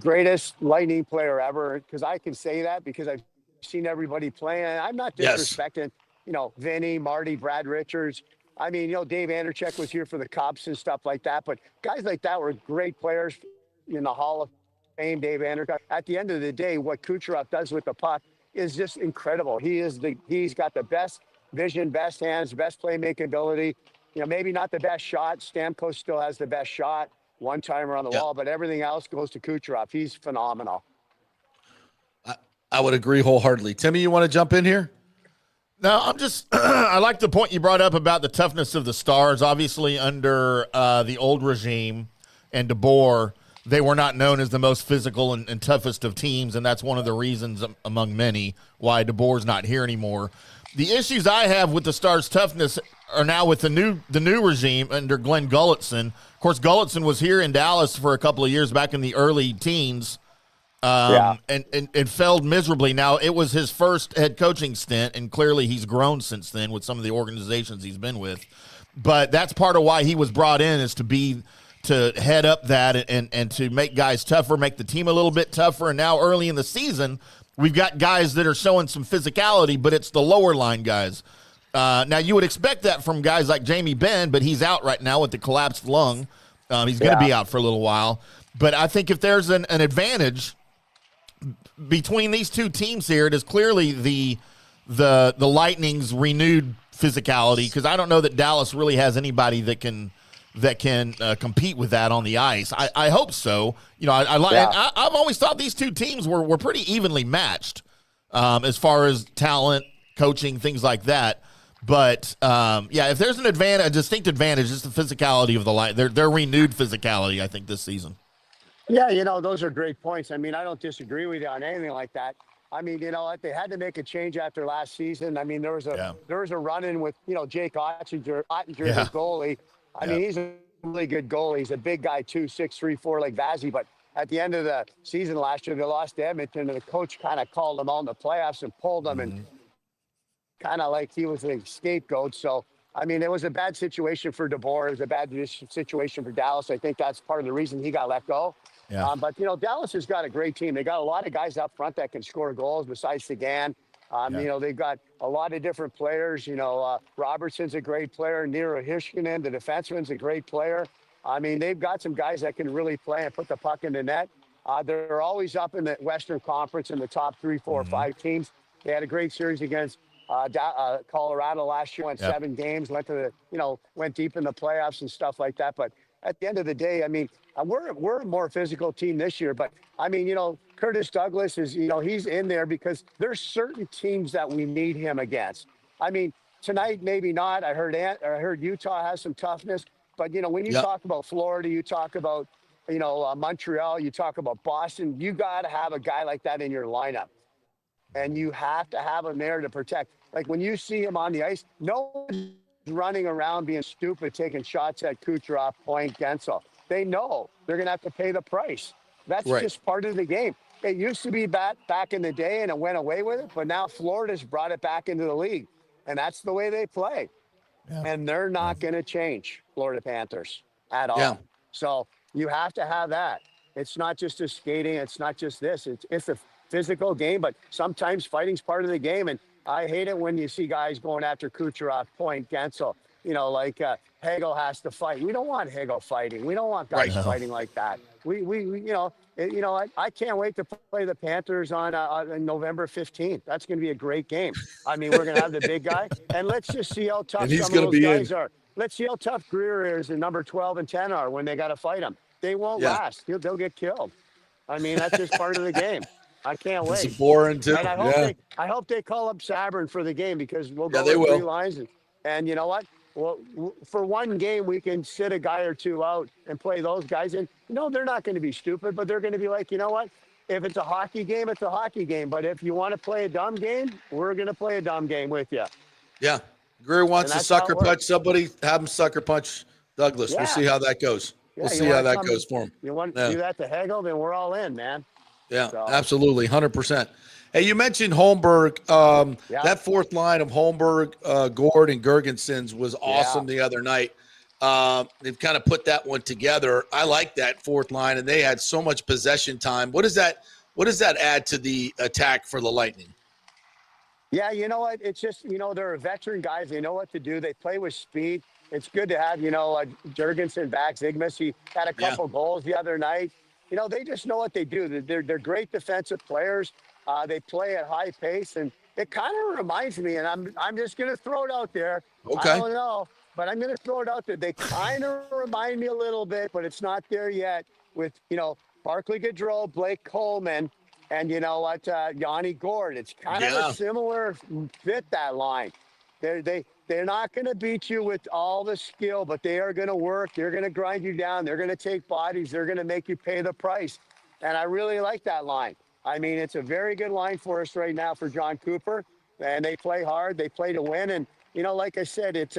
S7: greatest Lightning player ever, because I can say that because I've seen everybody playing. I'm not disrespecting, Vinny, Marty, Brad Richards. I mean, Dave Anderchek was here for the Cubs and stuff like that. But guys like that were great players in the Hall of Fame. Dave Anderchek. At the end of the day, what Kucherov does with the puck is just incredible. He's got the best vision, best hands, best playmaking ability. Maybe not the best shot. Stamkos still has the best shot, one-timer on the wall, but everything else goes to Kucherov. He's phenomenal.
S4: I would agree wholeheartedly. Timmy, you want to jump in here?
S5: No, I'm just I like the point you brought up about the toughness of the Stars. Obviously, under the old regime and DeBoer, they were not known as the most physical and toughest of teams, and that's one of the reasons, among many, why DeBoer's not here anymore. The issues I have with the Stars' toughness are now with the new regime under Glenn Gulletson. Of course, Gulletson was here in Dallas for a couple of years back in the early teens. And failed miserably. Now, it was his first head coaching stint, and clearly he's grown since then with some of the organizations he's been with. But that's part of why he was brought in, is to head up that and to make guys tougher, make the team a little bit tougher. And now early in the season, we've got guys that are showing some physicality, but it's the lower line guys. Now, you would expect that from guys like Jamie Benn, but he's out right now with the collapsed lung. He's going to be out for a little while. But I think if there's an advantage between these two teams here, it is clearly the Lightning's renewed physicality, because I don't know that Dallas really has anybody that can compete with that on the ice. I hope so. I've always thought these two teams were pretty evenly matched as far as talent, coaching, things like that. But if there's a distinct advantage, it's the physicality of the Light. Their renewed physicality, I think, this season.
S7: Yeah, those are great points. I mean, I don't disagree with you on anything like that. I mean, they had to make a change after last season. I mean, there was a run-in with, Jake Ottinger, the goalie. I mean, he's a really good goalie. He's a big guy too, 6'3", 4 like Vazzy. But at the end of the season last year, they lost to Edmonton, and the coach kind of called him out in the playoffs and pulled him, and kind of like he was a scapegoat. So, I mean, it was a bad situation for DeBoer. It was a bad situation for Dallas. I think that's part of the reason he got let go.
S5: Yeah.
S7: But, Dallas has got a great team. They got a lot of guys up front that can score goals besides Sagan. They've got a lot of different players. Robertson's a great player. Nero Hishkinen, the defenseman's a great player. I mean, they've got some guys that can really play and put the puck in the net. They're always up in the Western Conference in the top 3, 4, 5 teams. They had a great series against Colorado last year, won 7 games, went deep in the playoffs and stuff like that. But at the end of the day, I mean, we're a more physical team this year. But I mean, Curtis Douglas is, he's in there because there's certain teams that we need him against. I mean, tonight, maybe not. I heard Utah has some toughness, but when you
S4: Yep.
S7: talk about Florida, you talk about Montreal, you talk about Boston. You got to have a guy like that in your lineup, and you have to have him there to protect. Like when you see him on the ice, no one's running around being stupid, taking shots at Kucherov, Point, Gensel. They know they're going to have to pay the price. That's
S4: Right.
S7: just part of the game. It used to be back in the day, and it went away with it, but now Florida's brought it back into the league, and that's the way they play.
S5: Yeah.
S7: And they're not going to change, Florida Panthers, at all.
S4: Yeah.
S7: So you have to have that. It's not just a skating. It's not just this. It's a physical game, but sometimes fighting's part of the game. And I hate it when you see guys going after Kucherov, Point, Gensel. Hagel has to fight. We don't want Hagel fighting. We don't want guys
S4: Right.
S7: fighting like that. I can't wait to play the Panthers on November 15th. That's going to be a great game. I mean, we're going to have the big guy, and let's just see how tough
S4: And he's
S7: some of
S4: gonna
S7: those
S4: be
S7: guys
S4: in.
S7: are. Let's see how tough Greer is and number 12 and 10 are when they got to fight him. They won't
S4: Yeah.
S7: last. They'll get killed. I mean, that's just part of the game. I can't
S4: It's
S7: wait.
S4: boring too.
S7: And
S4: Yeah.
S7: I hope they call up Sabrin for the game, because we'll
S4: Yeah,
S7: go
S4: they
S7: with three
S4: will.
S7: lines. And you know what? Well, for one game, we can sit a guy or two out and play those guys. And they're not going to be stupid, but they're going to be like, you know what? If it's a hockey game, it's a hockey game. But if you want to play a dumb game, we're going to play a dumb game with you.
S4: Yeah. Greer wants
S7: And
S4: to
S7: that's how it
S4: sucker
S7: works.
S4: punch somebody. Have him sucker punch Douglas.
S7: Yeah.
S4: We'll see how that goes.
S7: Yeah,
S4: We'll
S7: you
S4: see how
S7: wanna
S4: that
S7: come-
S4: goes for him.
S7: You want
S4: Yeah.
S7: to do that to Hagel, then we're all in, man.
S4: Yeah,
S7: So-
S4: absolutely, 100%. Hey, you mentioned Holmberg.
S7: Yeah.
S4: That fourth line of Holmberg, Gord, and Gergensons was awesome the other night. They've kind of put that one together. I like that fourth line, and they had so much possession time. What does that add to the attack for the Lightning?
S7: Yeah, you know what? It's just, they're veteran guys. They know what to do. They play with speed. It's good to have, Jurgensen back. Zygmunt, he had a couple goals the other night. They just know what they do. They're great defensive players. They play at high pace, and it kind of reminds me, and I'm just going to throw it out there.
S4: Okay.
S7: I don't know, but I'm going to throw it out there. They kind of remind me a little bit, but it's not there yet with, Barclay Gaudreau, Blake Coleman, and Yanni Gord. It's kind of a similar fit, that line. They're not going to beat you with all the skill, but they are going to work. They're going to grind you down. They're going to take bodies. They're going to make you pay the price. And I really like that line. I mean, it's a very good line for us right now for John Cooper. And they play hard. They play to win. And, like I said, it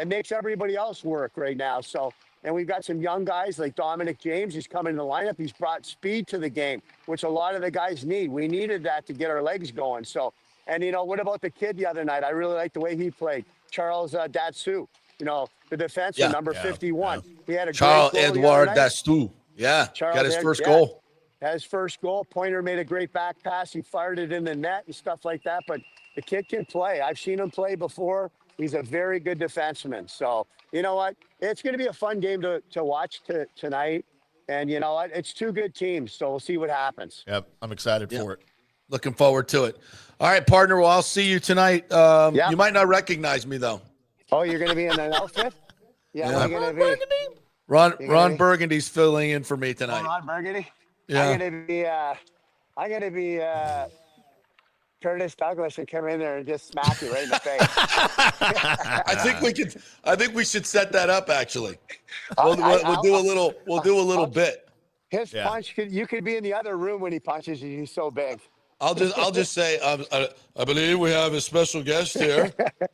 S7: makes everybody else work right now. So, and we've got some young guys like Dominic James. He's coming in the lineup. He's brought speed to the game, which a lot of the guys need. We needed that to get our legs going. So, and, what about the kid the other night? I really liked the way he played. Charles Datsu, the defenseman, number 51. He had a
S4: Charles
S7: great goal the
S4: Edouard
S7: other night.
S4: Dastu. Yeah,
S7: Charles
S4: got his
S7: Ed-
S4: first
S7: yeah.
S4: goal.
S7: Had his first goal. Pointer made a great back pass. He fired it in the net and stuff like that. But the kid can play. I've seen him play before. He's a very good defenseman. So, you know what? It's going to be a fun game to watch tonight. And you know what? It's two good teams. So we'll see what happens.
S5: Yep, I'm excited for it.
S4: Looking forward to it. All right, partner. Well, I'll see you tonight. You might not recognize me, though.
S7: Oh, you're going to be in an outfit? Yeah,
S4: Yeah.
S7: we're going to be.
S4: Ron Burgundy's filling in for me tonight.
S7: Ron Burgundy?
S4: Yeah.
S7: I'm going to be Curtis Douglas and come in there and just smack you right in the face.
S4: I think we should set that up. Actually, we'll do a little bit.
S7: His punch you could be in the other room when he punches you. He's so big.
S4: I'll just say I believe we have a special guest here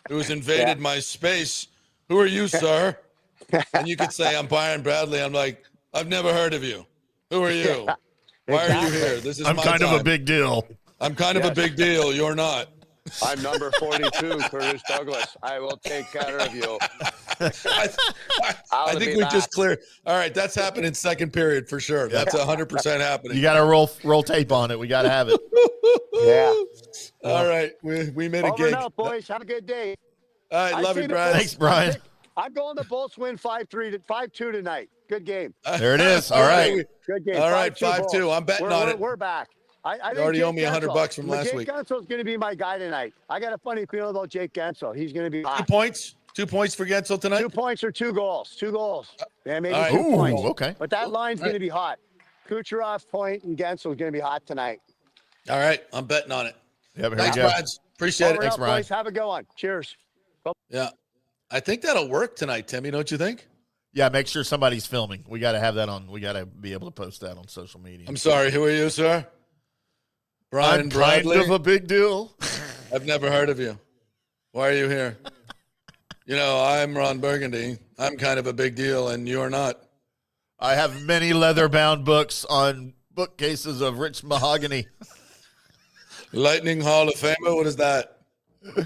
S4: who's invaded my space. Who are you, sir? And you could say I'm Byron Bradley. I'm like, I've never heard of you. Who are you? Why are you here? This is
S5: I'm
S4: my
S5: kind of
S4: time.
S5: a big deal.
S4: I'm kind of a big deal. You're not.
S7: I'm number 42, Curtis Douglas. I will take care of you.
S4: I think we just cleared. All right, that's happening second period for sure. That's 100% happening.
S5: You got to roll tape on it. We got to have it.
S7: Yeah.
S4: All right, we made a
S7: Over
S4: gig.
S7: and out, boys. Have a good day.
S4: All right, love you, Brian.
S5: Thanks, Brian.
S7: I'm going the Bolts win 5-2 tonight. Good game.
S5: There it is. All right.
S7: Good game.
S4: All right,
S7: 5-2
S4: 5-2.
S7: Bolts.
S4: I'm betting on it.
S7: We're back. I
S4: You already
S7: think
S4: owe me
S7: Jake
S4: $100 from last
S7: Jake
S4: week.
S7: Gensel's going to be my guy tonight. I got a funny feeling about Jake Gensel. He's going to be
S4: 2
S7: hot.
S4: points. 2 points for Gensel tonight.
S7: 2 points or 2 goals. 2 goals. Yeah, maybe
S4: All right.
S7: 2
S5: Ooh,
S7: points.
S5: okay.
S7: But that line's going to be hot. Kucherov, Point, and Gensel is going to be hot tonight.
S4: All right, I'm betting on it.
S5: Yep, here
S4: Thanks,
S5: we go.
S4: Brads. Appreciate it.
S7: Thanks, boys. Have a good one. Cheers.
S4: Yeah. I think that'll work tonight, Timmy. Don't you think?
S5: Yeah, make sure somebody's filming. We got to have that on. We got to be able to post that on social media.
S4: I'm sorry. Who are you, sir? Brian
S5: I'm
S4: Bradley?
S5: kind of a big deal.
S4: I've never heard of you. Why are you here? I'm Ron Burgundy. I'm kind of a big deal, and you're not.
S5: I have many leather-bound books on bookcases of rich mahogany.
S4: Lightning Hall of Famer? What is that?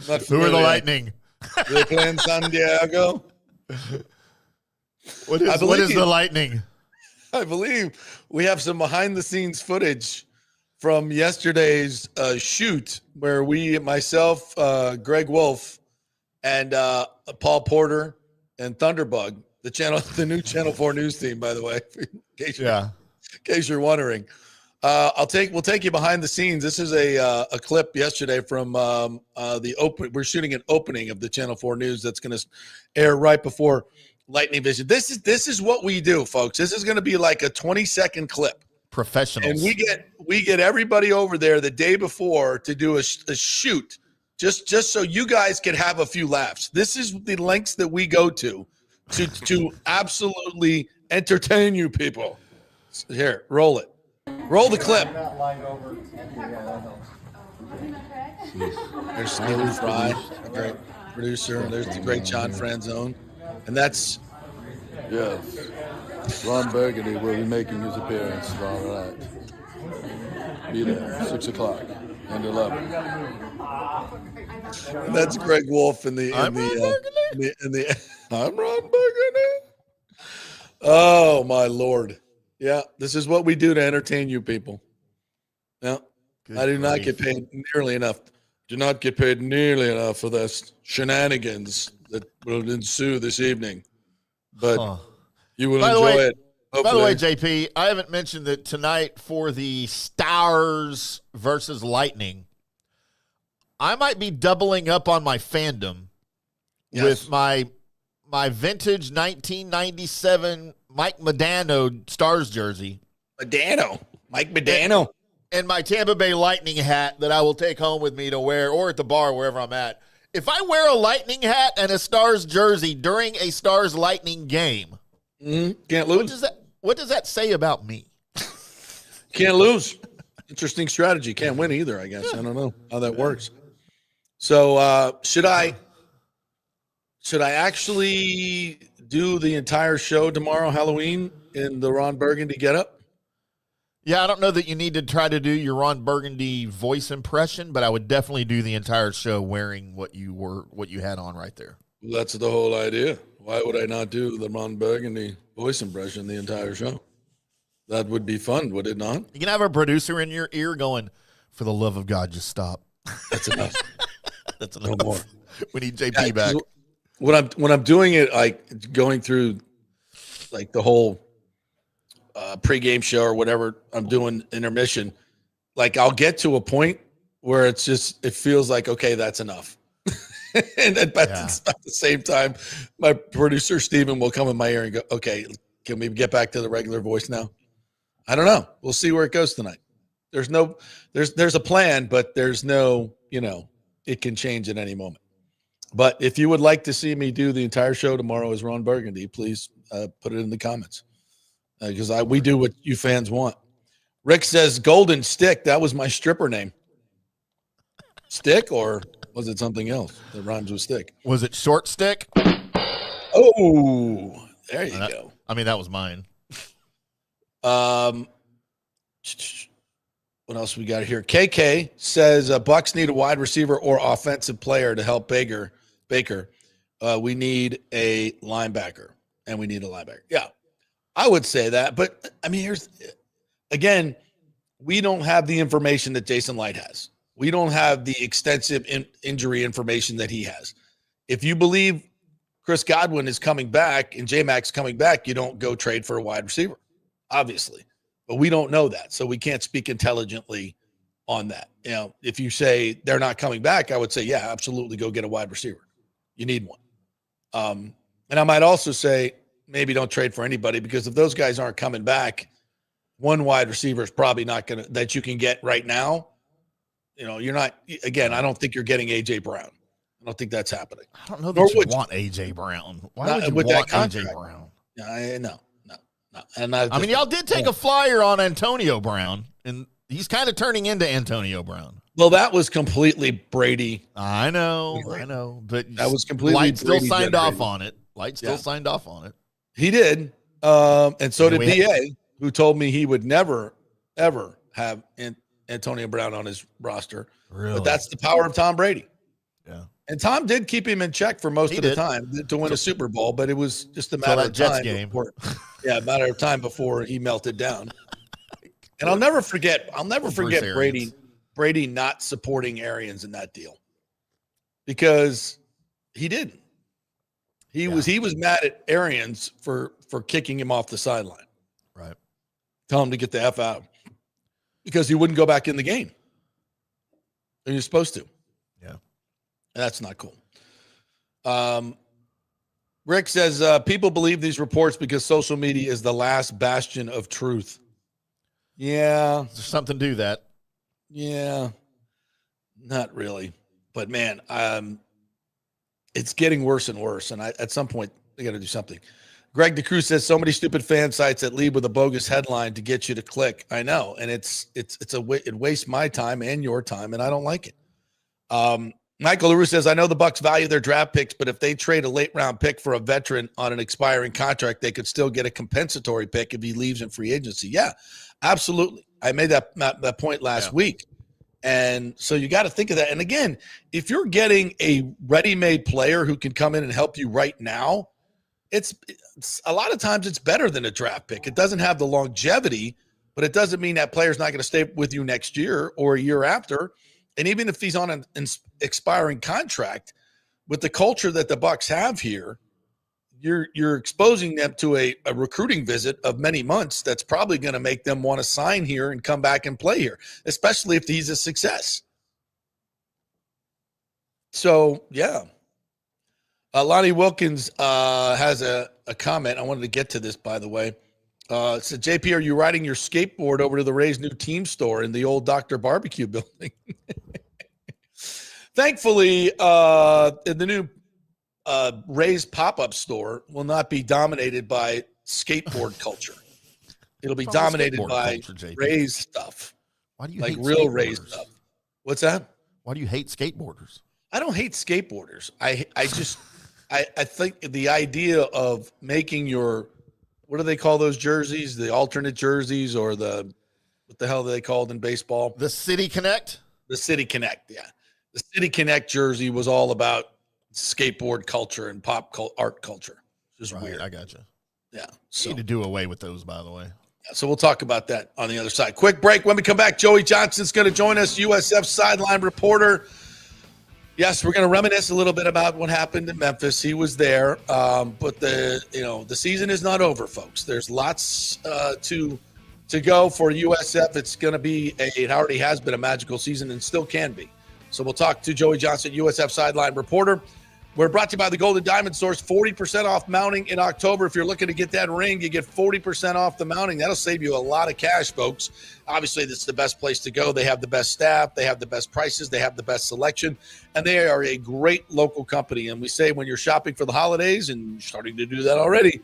S4: Not
S5: Who are the Lightning?
S4: They play in San Diego?
S5: What is the Lightning?
S4: I believe we have some behind-the-scenes footage from yesterday's shoot where myself, Greg Wolf, and Paul Porter and Thunderbug, the new Channel 4 News team, by the way, in case you're wondering. We'll take you behind the scenes. This is a clip yesterday from the open. We're shooting an opening of the Channel 4 News that's going to air right before Lightning Vision. This is what we do, folks. This is going to be like a 20-second clip.
S5: Professionals.
S4: And we get everybody over there the day before to do a shoot, just so you guys can have a few laughs. This is the lengths that we go to absolutely entertain you people. Here, roll it. Roll the clip. There's Stephen Fry, a great producer. There's the great John Franzone. And that's...
S8: Yes. Ron Burgundy will be making his appearance. All right. Be there, 6 o'clock and 11.
S4: That's Greg Wolf I'm Ron Burgundy. Oh, my Lord. Yeah, this is what we do to entertain you people. Yeah, I do not get paid nearly enough. Do not get paid nearly enough for this shenanigans that will ensue this evening. But you will enjoy it. Hopefully.
S5: By the way, JP, I haven't mentioned that tonight for the Stars versus Lightning, I might be doubling up on my fandom with my vintage 1997 Mike Modano Stars jersey.
S4: Mike Modano.
S5: And my Tampa Bay Lightning hat that I will take home with me to wear or at the bar, wherever I'm at. If I wear a Lightning hat and a Stars jersey during a Stars Lightning game,
S4: can't lose.
S5: What does that say about me?
S4: Can't lose. Interesting strategy. Can't win either, I guess. I don't know how that works. So should I actually do the entire show tomorrow, Halloween, in the Ron Burgundy getup?
S5: Yeah, I don't know that you need to try to do your Ron Burgundy voice impression, but I would definitely do the entire show wearing what you had on right there.
S4: That's the whole idea. Why would I not do the Ron Burgundy voice impression the entire show? That would be fun, would it not?
S5: You can have a producer in your ear going, "For the love of God, just stop."
S4: That's enough.
S5: That's enough.
S4: No more.
S5: We need JP back.
S4: When I'm doing it, like going through like the whole pregame show or whatever I'm doing intermission, like I'll get to a point where it feels like, okay, that's enough. And at the same time, my producer Steven will come in my ear and go, okay, can we get back to the regular voice now? I don't know. We'll see where it goes tonight. There's a plan, but there's no, it can change at any moment. But if you would like to see me do the entire show tomorrow as Ron Burgundy, please put it in the comments. Because we do what you fans want. Rick says Golden Stick. That was my stripper name. Stick, or was it something else that rhymes with stick?
S5: Was it Short Stick?
S4: Oh, there you go.
S5: I mean, that was mine.
S4: What else we got here? KK says Bucks need a wide receiver or offensive player to help Baker. We need a linebacker, and we need a linebacker. Yeah. I would say that, but I mean, again, we don't have the information that Jason Light has. We don't have the extensive injury information that he has. If you believe Chris Godwin is coming back and J-Mac's coming back, you don't go trade for a wide receiver, obviously. But we don't know that, so we can't speak intelligently on that. If you say they're not coming back, I would say, yeah, absolutely go get a wide receiver. You need one. And I might also say, maybe don't trade for anybody, because if those guys aren't coming back, one wide receiver is probably not that you can get right now you're not. Again, I don't think you're getting AJ Brown. I don't think that's happening.
S5: I don't know that you want AJ Brown. Why would you want AJ Brown?
S4: No. And
S5: y'all did take a flyer on Antonio Brown, and he's kind of turning into Antonio Brown.
S4: Well, that was completely Brady.
S5: I know, but
S4: that was completely.
S5: Light still
S4: Brady
S5: signed
S4: generated.
S5: off on it. Light still signed off on it.
S4: He did, and so did BA, who told me he would never, ever have Antonio Brown on his roster.
S5: Really?
S4: But that's the power of Tom Brady.
S5: Yeah.
S4: And Tom did keep him in check for most of the time to win a Super Bowl, but it was just a matter of time. A matter of time before he melted down. And I'll never forget Brady not supporting Arians in that deal, because he didn't. He was mad at Arians for kicking him off the sideline.
S5: Right.
S4: Tell him to get the F out, because he wouldn't go back in the game. And you're supposed to.
S5: Yeah.
S4: And that's not cool. Rick says, people believe these reports because social media is the last bastion of truth. Yeah.
S5: There's something to that.
S4: Yeah. Not really. But, man, it's getting worse and worse. And at some point, they got to do something. Greg DeCruz says, so many stupid fan sites that lead with a bogus headline to get you to click. I know. And it wastes my time and your time, and I don't like it. Michael LaRue says, I know the Bucs value their draft picks, but if they trade a late round pick for a veteran on an expiring contract, they could still get a compensatory pick if he leaves in free agency. Yeah, absolutely. I made that point last week. And so you got to think of that. And again, if you're getting a ready-made player who can come in and help you right now, it's a lot of times it's better than a draft pick. It doesn't have the longevity, but it doesn't mean that player's not going to stay with you next year or a year after. And even if he's on an expiring contract, with the culture that the Bucs have here, you're exposing them to a recruiting visit of many months that's probably going to make them want to sign here and come back and play here, especially if he's a success. So, yeah. Lonnie Wilkins has a comment. I wanted to get to this, by the way. It said, JP, are you riding your skateboard over to the Rays' new team store in the old Dr. Barbecue building? Thankfully, the new Rays pop-up store will not be dominated by skateboard culture. It'll be dominated by culture, Rays stuff.
S5: Why do you
S4: like
S5: hate
S4: real Rays stuff? What's that?
S5: Why do you hate skateboarders?
S4: I don't hate skateboarders. I think the idea of making your, what do they call those jerseys? The alternate jerseys, or what the hell are they called in baseball?
S5: The City Connect?
S4: The City Connect, yeah. The City Connect jersey was all about skateboard culture and art culture. Just
S5: right,
S4: weird.
S5: I got you.
S4: Yeah.
S5: So need to do away with those, by the way.
S4: So we'll talk about that on the other side. Quick break. When we come back, Joey Johnson's going to join us, USF sideline reporter. Yes, we're going to reminisce a little bit about what happened in Memphis. He was there, but the season is not over, folks. There's lots to go for USF. It's going to be it already has been a magical season and still can be. So we'll talk to Joey Johnson, USF sideline reporter. We're brought to you by the Golden Diamond Source. 40% off mounting in October. If you're looking to get that ring, you get 40% off the mounting. That'll save you a lot of cash, folks. Obviously, this is the best place to go. They have the best staff. They have the best prices. They have the best selection. And they are a great local company. And we say when you're shopping for the holidays, and you're starting to do that already,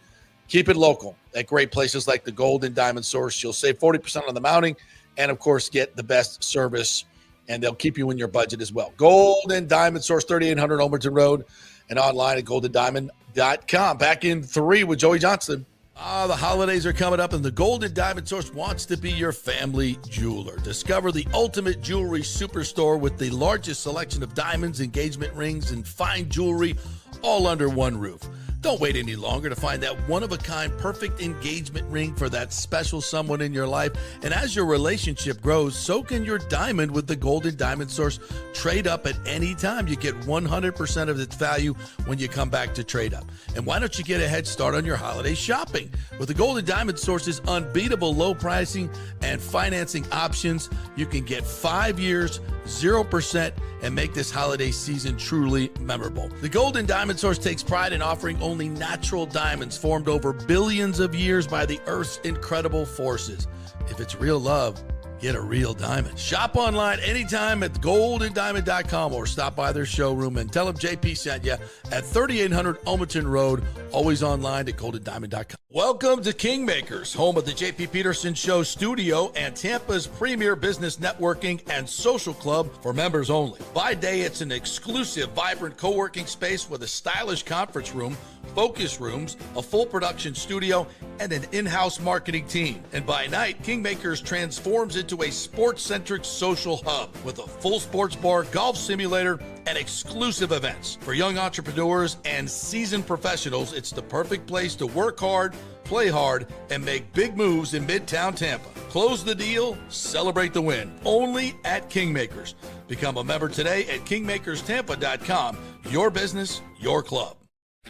S4: keep it local at great places like the Golden Diamond Source. You'll save 40% on the mounting and, of course, get the best service. And they'll keep you in your budget as well. Golden Diamond Source, 3800 Overton Road, and online at goldendiamond.com. Back in 3 with Joey Johnson.
S6: The holidays are coming up, and the Golden Diamond Source wants to be your family jeweler. Discover the ultimate jewelry superstore with the largest selection of diamonds, engagement rings, and fine jewelry all under one roof. Don't wait any longer to find that one-of-a-kind perfect engagement ring for that special someone in your life. And as your relationship grows, so can your diamond with the Golden Diamond Source. Trade up at any time. You get 100% of its value when you come back to trade up. And why don't you get a head start on your holiday shopping? With the Golden Diamond Source's unbeatable low pricing and financing options, you can get 5 years, 0%, and make this holiday season truly memorable. The Golden Diamond Source takes pride in offering only natural diamonds formed over billions of years by the Earth's incredible forces. If it's real love, Get a real diamond. Shop online anytime at goldanddiamond.com or stop by their showroom and tell them JP sent you at 3800 Almaton Road. Always online at goldanddiamond.com. Welcome to Kingmakers, home of the JP Peterson Show studio and Tampa's premier business networking and social club for members only. By day, it's an exclusive, vibrant co-working space with a stylish conference room, focus rooms, a full production studio, and an in-house marketing team. And by night, Kingmakers transforms into a sports-centric social hub with a full sports bar, golf simulator, and exclusive events. For young entrepreneurs and seasoned professionals, it's the perfect place to work hard, play hard, and make big moves in Midtown Tampa. Close the deal, celebrate the win. Only at Kingmakers. Become a member today at kingmakerstampa.com. Your business, your club.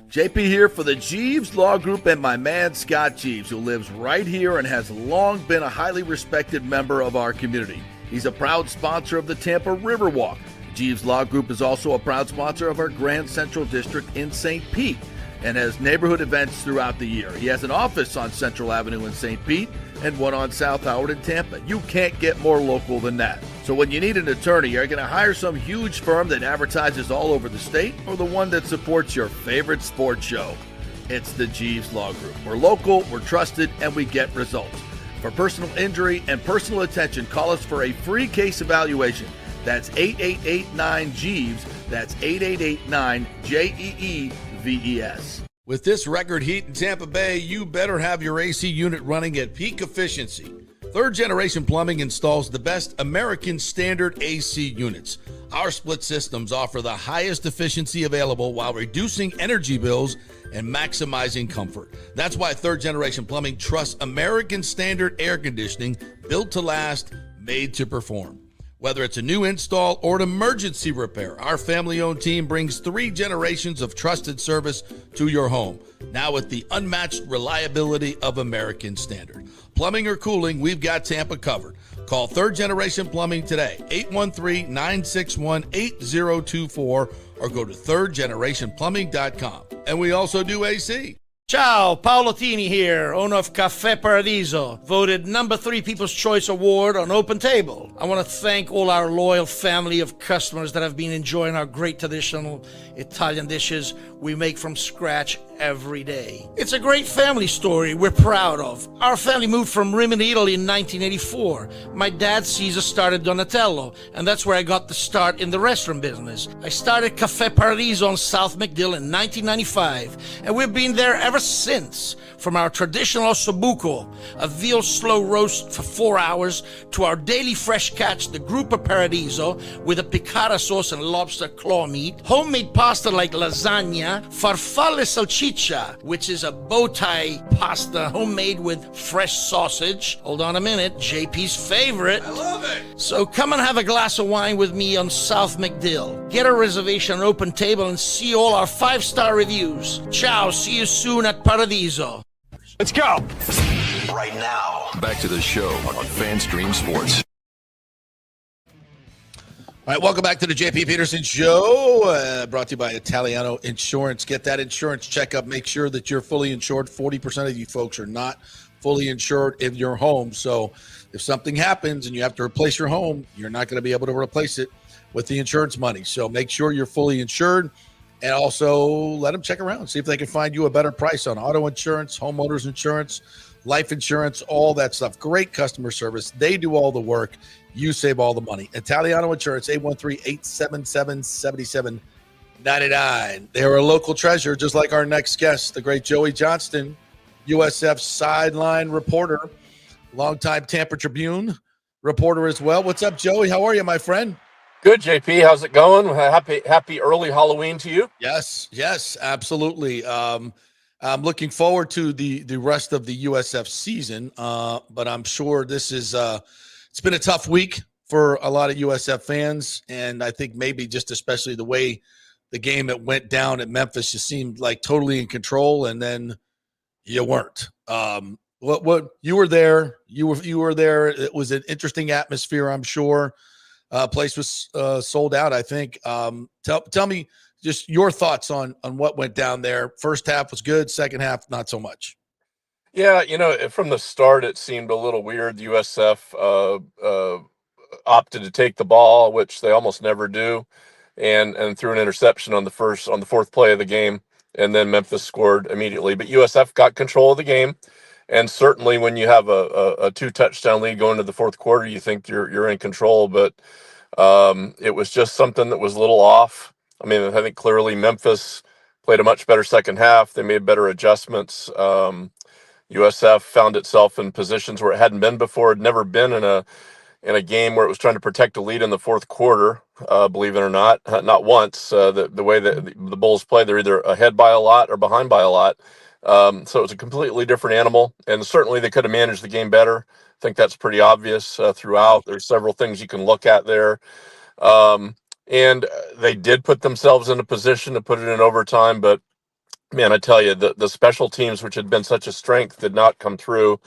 S4: JP here for the Jeeves Law Group and my man Scott Jeeves, who lives right here and has long been a highly respected member of our community. He's a proud sponsor of the Tampa Riverwalk. Jeeves Law Group is also a proud sponsor of our Grand Central District in St. Pete and has neighborhood events throughout the year. He has an office on Central Avenue in St. Pete and one on South Howard in Tampa. You can't get more local than that. So when you need an attorney, you're going to hire some huge firm that advertises all over the state or the one that supports your favorite sports show. It's the Jeeves Law Group. We're local, we're trusted, and we get results. For personal injury and personal attention, call us for a free case evaluation. That's 8889-JEEVES. That's 8889-JEEVES.
S6: With this record heat in Tampa Bay, you better have your AC unit running at peak efficiency. Third Generation Plumbing installs the best American standard AC units. Our split systems offer the highest efficiency available while reducing energy bills and maximizing comfort. That's why Third Generation Plumbing trusts American standard air conditioning, built to last, made to perform. Whether it's a new install or an emergency repair, our family-owned team brings 3 generations of trusted service to your home, now with the unmatched reliability of American standard. Plumbing or cooling, we've got Tampa covered. Call Third Generation Plumbing today, 813-961-8024, or go to thirdgenerationplumbing.com. And we also do AC.
S9: Ciao, Paolo Tini here, owner of Caffè Paradiso, voted number 3 People's Choice Award on Open Table. I want to thank all our loyal family of customers that have been enjoying our great traditional Italian dishes we make from scratch every day. It's a great family story we're proud of. Our family moved from Rimini, Italy in 1984. My dad, Caesar, started Donatello, and that's where I got the start in the restaurant business. I started Caffè Paradiso on South McDill in 1995, and we've been there ever since. From our traditional ossobuco, a veal slow roast for 4 hours, to our daily fresh catch, the Gruppo Paradiso, with a piccata sauce and lobster claw meat, homemade pasta like lasagna, farfalle salchicha, which is a bow tie pasta homemade with fresh sausage. Hold on a minute, JP's favorite.
S6: I love it.
S9: So come and have a glass of wine with me on South McDill. Get a reservation on Open Table and see all our 5-star reviews. Ciao, see you soon at Paradiso.
S3: Let's go.
S1: Right now, back to the show on FanStream Sports.
S4: All right, welcome back to the JP Peterson Show, brought to you by Italiano Insurance. Get that insurance checkup. Make sure that you're fully insured. 40% of you folks are not fully insured in your home. So if something happens and you have to replace your home, you're not going to be able to replace it with the insurance money. So make sure you're fully insured. And also let them check around, see if they can find you a better price on auto insurance, homeowners insurance, life insurance, all that stuff. Great customer service. They do all the work. You save all the money. Italiano Insurance, 813-877-7799. They're a local treasure, just like our next guest, the great Joey Johnston, USF sideline reporter, longtime Tampa Tribune reporter as well. What's up, Joey? How are you, my friend?
S10: Good, JP. How's it going? Happy early Halloween to you.
S4: Yes, absolutely. I'm looking forward to the rest of the USF season, but I'm sure this is it's been a tough week for a lot of USF fans, and I think maybe just especially the way the game that went down at Memphis just seemed like totally in control, and then you weren't. What you were there? You were there. It was an interesting atmosphere, I'm sure. Place was sold out, I think. Tell me just your thoughts on what went down there. First half was good. Second half, not so much.
S10: Yeah, from the start, it seemed a little weird. USF opted to take the ball, which they almost never do, and threw an interception on the fourth play of the game, and then Memphis scored immediately. But USF got control of the game, and certainly when you have a two touchdown lead going to the fourth quarter, you think you're in control. But it was just something that was a little off. I mean, I think clearly Memphis played a much better second half. They made better adjustments. USF found itself in positions where it hadn't been before. It had never been in a game where it was trying to protect a lead in the fourth quarter. Believe it or not, not once. The way that the Bulls play, they're either ahead by a lot or behind by a lot. So it was a completely different animal, and certainly they could have managed the game better. I think that's pretty obvious throughout. There's several things you can look at there. And they did put themselves in a position to put it in overtime, but man, I tell you, the special teams, which had been such a strength, did not come through.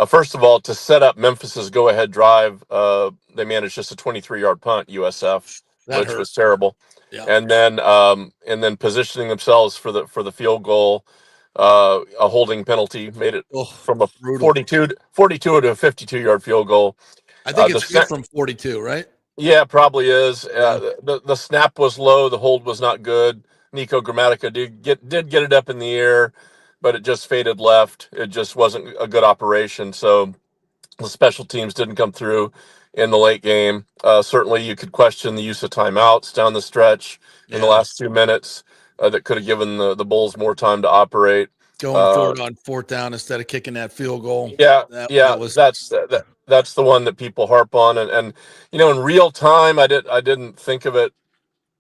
S10: First of all, to set up Memphis's go-ahead drive, they managed just a 23-yard punt, USF, which was terrible.
S6: Yeah.
S10: And then positioning themselves for the field goal, a holding penalty made it from a 42 to a 52-yard field goal.
S6: I think it's good from 42, right?
S10: Yeah, probably is. The snap was low. The hold was not good. Nico Grammatica did get it up in the air, but it just faded left. It just wasn't a good operation. So the special teams didn't come through in the late game. Certainly, you could question the use of timeouts down the stretch in the last 2 minutes that could have given the Bulls more time to operate.
S6: Going forward on fourth down instead of kicking that field goal.
S10: That's the one that people harp on, and in real time, I didn't think of it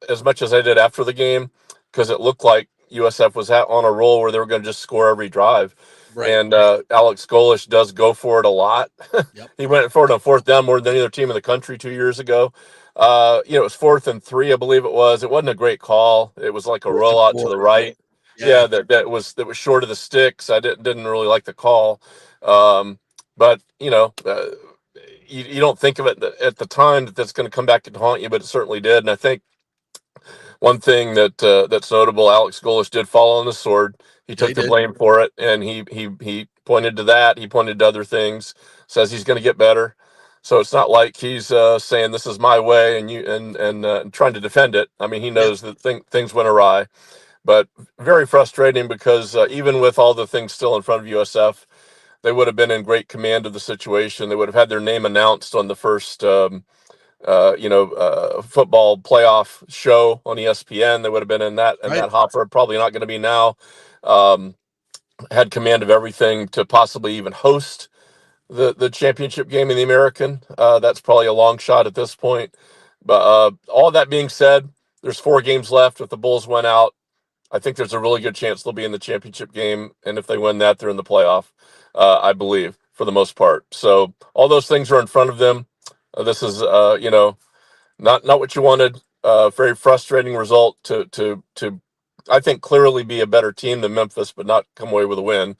S10: as much as I did after the game, because it looked like USF was on a roll where they were going to just score every drive. Right. And Alex Golish does go for it a lot. Yep. He went for it on fourth down more than any other team in the country 2 years ago. It was 4th and 3, I believe it was. It wasn't a great call. It was like a rollout to the right. Yeah, that was short of the sticks. I didn't really like the call. But you don't think of it at the time that's going to come back to haunt you, but it certainly did. And I think one thing that's notable, Alex Golish did fall on the sword. He took the blame for it, and he pointed to that. He pointed to other things. Says he's going to get better. So it's not like he's saying this is my way and trying to defend it. I mean, he knows that things went awry, but very frustrating because even with all the things still in front of USF, they would have been in great command of the situation. They would have had their name announced on the first football playoff show on ESPN. They would have been in that hopper. Probably not going to be now. Had command of everything to possibly even host the championship game in the American. That's probably a long shot at this point. But all that being said, there's 4 games left. If the Bulls went out, I think there's a really good chance they'll be in the championship game. And if they win that, they're in the playoff, I believe, for the most part. So all those things are in front of them. This is, not what you wanted. Very frustrating result to I think clearly be a better team than Memphis, but not come away with a win.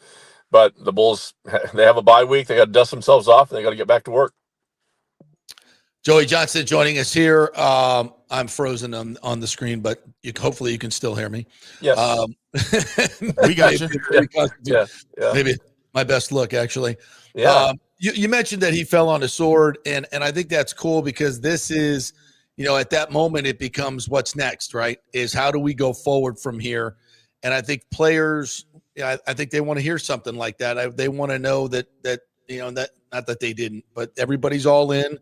S10: But the Bulls, they have a bye week. They got to dust themselves off, and they got to get back to work.
S6: Joey Johnson joining us here. I'm frozen on the screen, but hopefully you can still hear me.
S10: Yes.
S5: We got you.
S10: Yeah.
S6: Maybe my best look, actually.
S10: Yeah.
S6: You mentioned that he fell on a sword, and I think that's cool because this is, at that moment it becomes what's next, right? Is how do we go forward from here? And I think players, I think they want to hear something like that. They want to know that not that they didn't, but everybody's all in.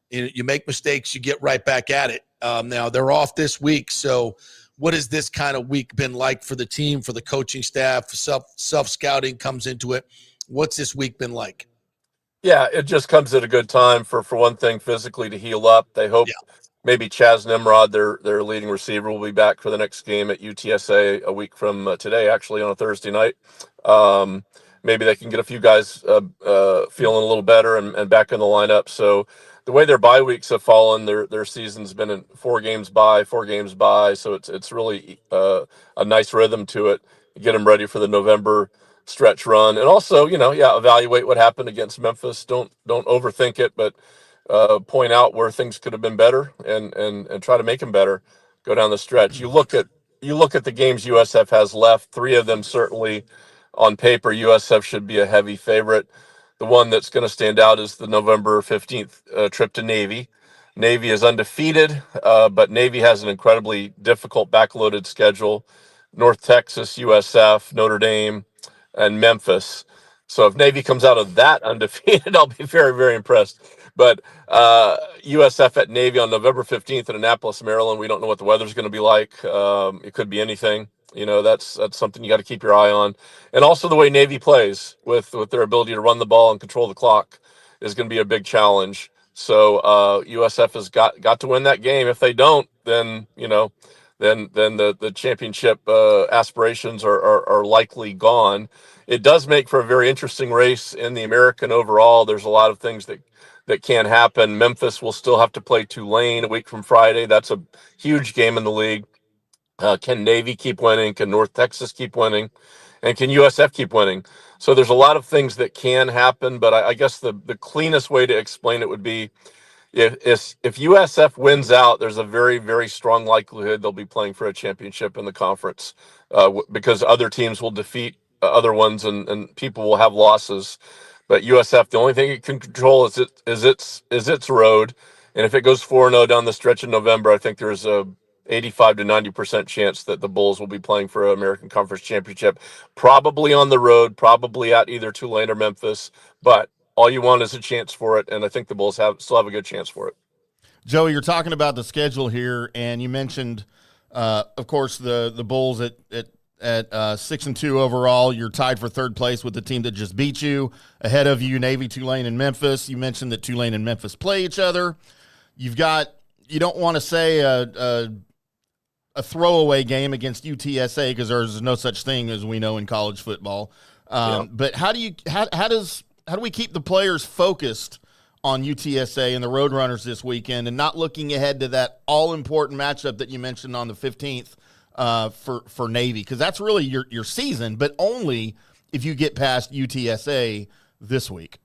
S6: You make mistakes, you get right back at it. Now they're off this week, so what has this kind of week been like for the team, for the coaching staff? Self-scouting comes into it. What's this week been like?
S10: Yeah, it just comes at a good time for one thing, physically to heal up. They hope maybe Chaz Nimrod, their leading receiver, will be back for the next game at UTSA a week from today, actually on a Thursday night. Maybe they can get a few guys feeling a little better and back in the lineup. So the way their bye weeks have fallen, their season's been in 4 games bye. So it's really a nice rhythm to it. Get them ready for the November stretch run, and also evaluate what happened against Memphis. Don't overthink it, but point out where things could have been better and try to make them better. Go down the stretch. You look at the games USF has left. 3 of them certainly on paper, USF should be a heavy favorite. The one that's going to stand out is the November 15th trip to Navy. Navy is undefeated, but Navy has an incredibly difficult backloaded schedule. North Texas, USF, Notre Dame, and Memphis. So if Navy comes out of that undefeated, I'll be very, very impressed. But USF at Navy on November 15th in Annapolis, Maryland. We don't know what the weather's going to be like. It could be anything. That's something you got to keep your eye on. And also the way Navy plays with their ability to run the ball and control the clock is going to be a big challenge. So USF has got to win that game. If they don't, then then the championship aspirations are likely gone. It does make for a very interesting race in the American overall. There's a lot of things that can happen. Memphis will still have to play Tulane a week from Friday. That's a huge game in the league. Can Navy keep winning? Can North Texas keep winning? And can USF keep winning? So there's a lot of things that can happen, but I guess the cleanest way to explain it would be if USF wins out, there's a very, very strong likelihood they'll be playing for a championship in the conference because other teams will defeat other ones and people will have losses. But USF, the only thing it can control is its road. And if it goes 4-0 down the stretch in November, I think there's a 85 to 90% chance that the Bulls will be playing for an American Conference Championship, probably on the road, probably at either Tulane or Memphis. But all you want is a chance for it, and I think the Bulls still have a good chance for it.
S5: Joey, you're talking about the schedule here, and you mentioned, of course, the Bulls at 6-2 overall. You're tied for third place with the team that just beat you. Ahead of you, Navy, Tulane, and Memphis. You mentioned that Tulane and Memphis play each other. You don't want to say a throwaway game against UTSA because there's no such thing as we know in college football. But how do we keep the players focused on UTSA and the Roadrunners this weekend and not looking ahead to that all-important matchup that you mentioned on the 15th for Navy? Because that's really your season, but only if you get past UTSA this week.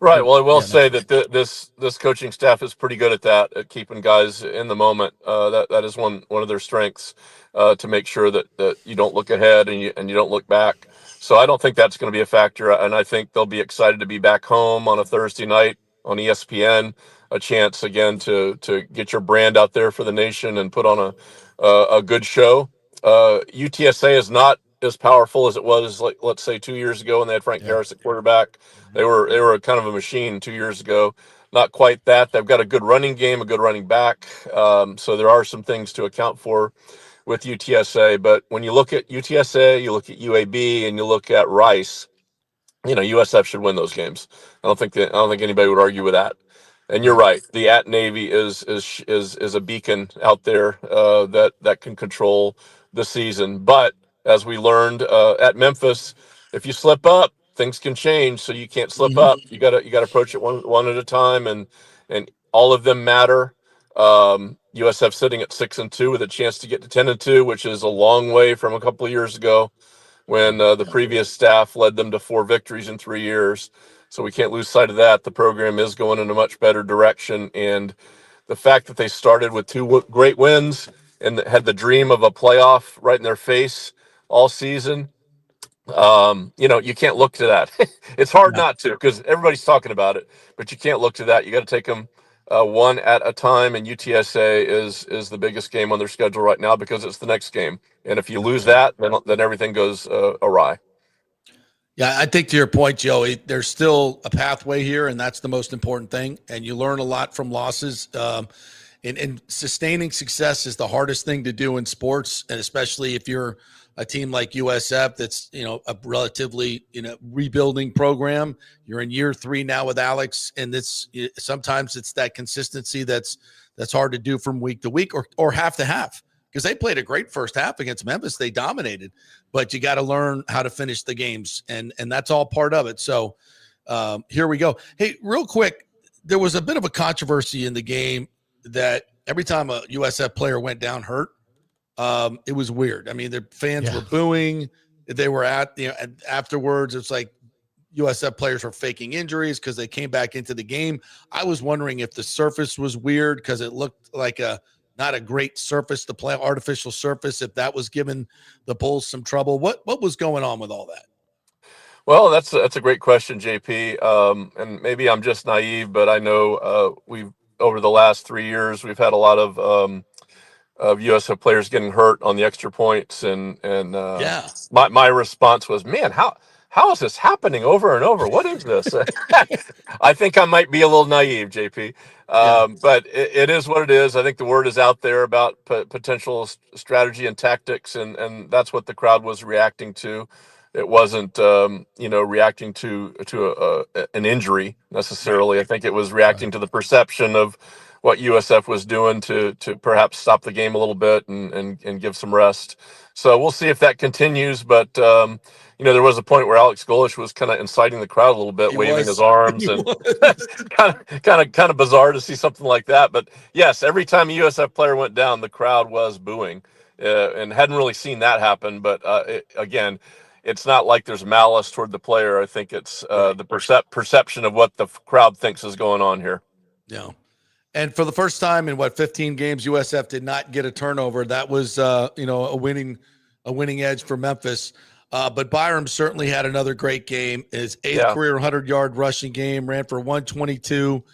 S10: Right. Well, I will say that this coaching staff is pretty good at that, at keeping guys in the moment. That is one of their strengths, to make sure that you don't look ahead and you don't look back. So I don't think that's going to be a factor, and I think they'll be excited to be back home on a Thursday night on ESPN, a chance again to get your brand out there for the nation and put on a good show. UTSA is not as powerful as it was, like, let's say 2 years ago when they had Frank Harris at quarterback. They were kind of a machine 2 years ago. Not quite that. They've got a good running game, a good running back. So there are some things to account for with UTSA. But when you look at UTSA, you look at UAB, and you look at Rice, USF should win those games. I don't think anybody would argue with that. And you're right. The at Navy is a beacon out there that can control the season. But as we learned at Memphis, if you slip up, things can change. So you can't slip up. You gotta approach it one at a time, and all of them matter. USF sitting at 6-2 with a chance to get to 10-2, which is a long way from a couple of years ago when the previous staff led them to 4 victories in 3 years. So we can't lose sight of that. The program is going in a much better direction, and the fact that they started with 2 great wins and had the dream of a playoff right in their face all season, you can't look to that. It's hard not to, because everybody's talking about it, but you can't look to that. You got to take them one at a time, and UTSA is the biggest game on their schedule right now because it's the next game. And if you lose that, then everything goes awry.
S6: Yeah, I think to your point, Joey, there's still a pathway here, and that's the most important thing. And you learn a lot from losses. And sustaining success is the hardest thing to do in sports, and especially if you're a team like USF that's, a relatively, rebuilding program. You're in year 3 now with Alex, and sometimes it's that consistency that's hard to do from week to week or half to half, because they played a great first half against Memphis. They dominated, but you got to learn how to finish the games, and that's all part of it. So here we go. Hey, real quick, there was a bit of a controversy in the game that every time a USF player went down hurt, it was weird. I mean, the fans were booing. They were and afterwards, it's like USF players were faking injuries because they came back into the game. I was wondering if the surface was weird because it looked like a not a great surface to play, artificial surface, if that was giving the Bulls some trouble. What was going on with all that?
S10: Well, that's a great question, JP. And maybe I'm just naive, but I know we've over the last 3 years we've had a lot of USF players getting hurt on the extra points, and my response was, man, how is this happening over and over? What is this? I think I might be a little naive, JP. But it is what it is. I think the word is out there about potential strategy and tactics, and that's what the crowd was reacting to. It wasn't, reacting to an injury necessarily. I think it was reacting to the perception of what USF was doing to perhaps stop the game a little bit and give some rest. So we'll see if that continues. But there was a point where Alex Golish was kind of inciting the crowd a little bit, waving his arms, and kind of bizarre to see something like that. But yes, every time a USF player went down, the crowd was booing, and hadn't really seen that happen. But again, it's not like there's malice toward the player. I think it's the perception of what the crowd thinks is going on here.
S6: Yeah. And for the first time in 15 games, USF did not get a turnover. That was, a winning edge for Memphis. But Byram certainly had another great game. His 8th career 100-yard rushing game, ran for 122.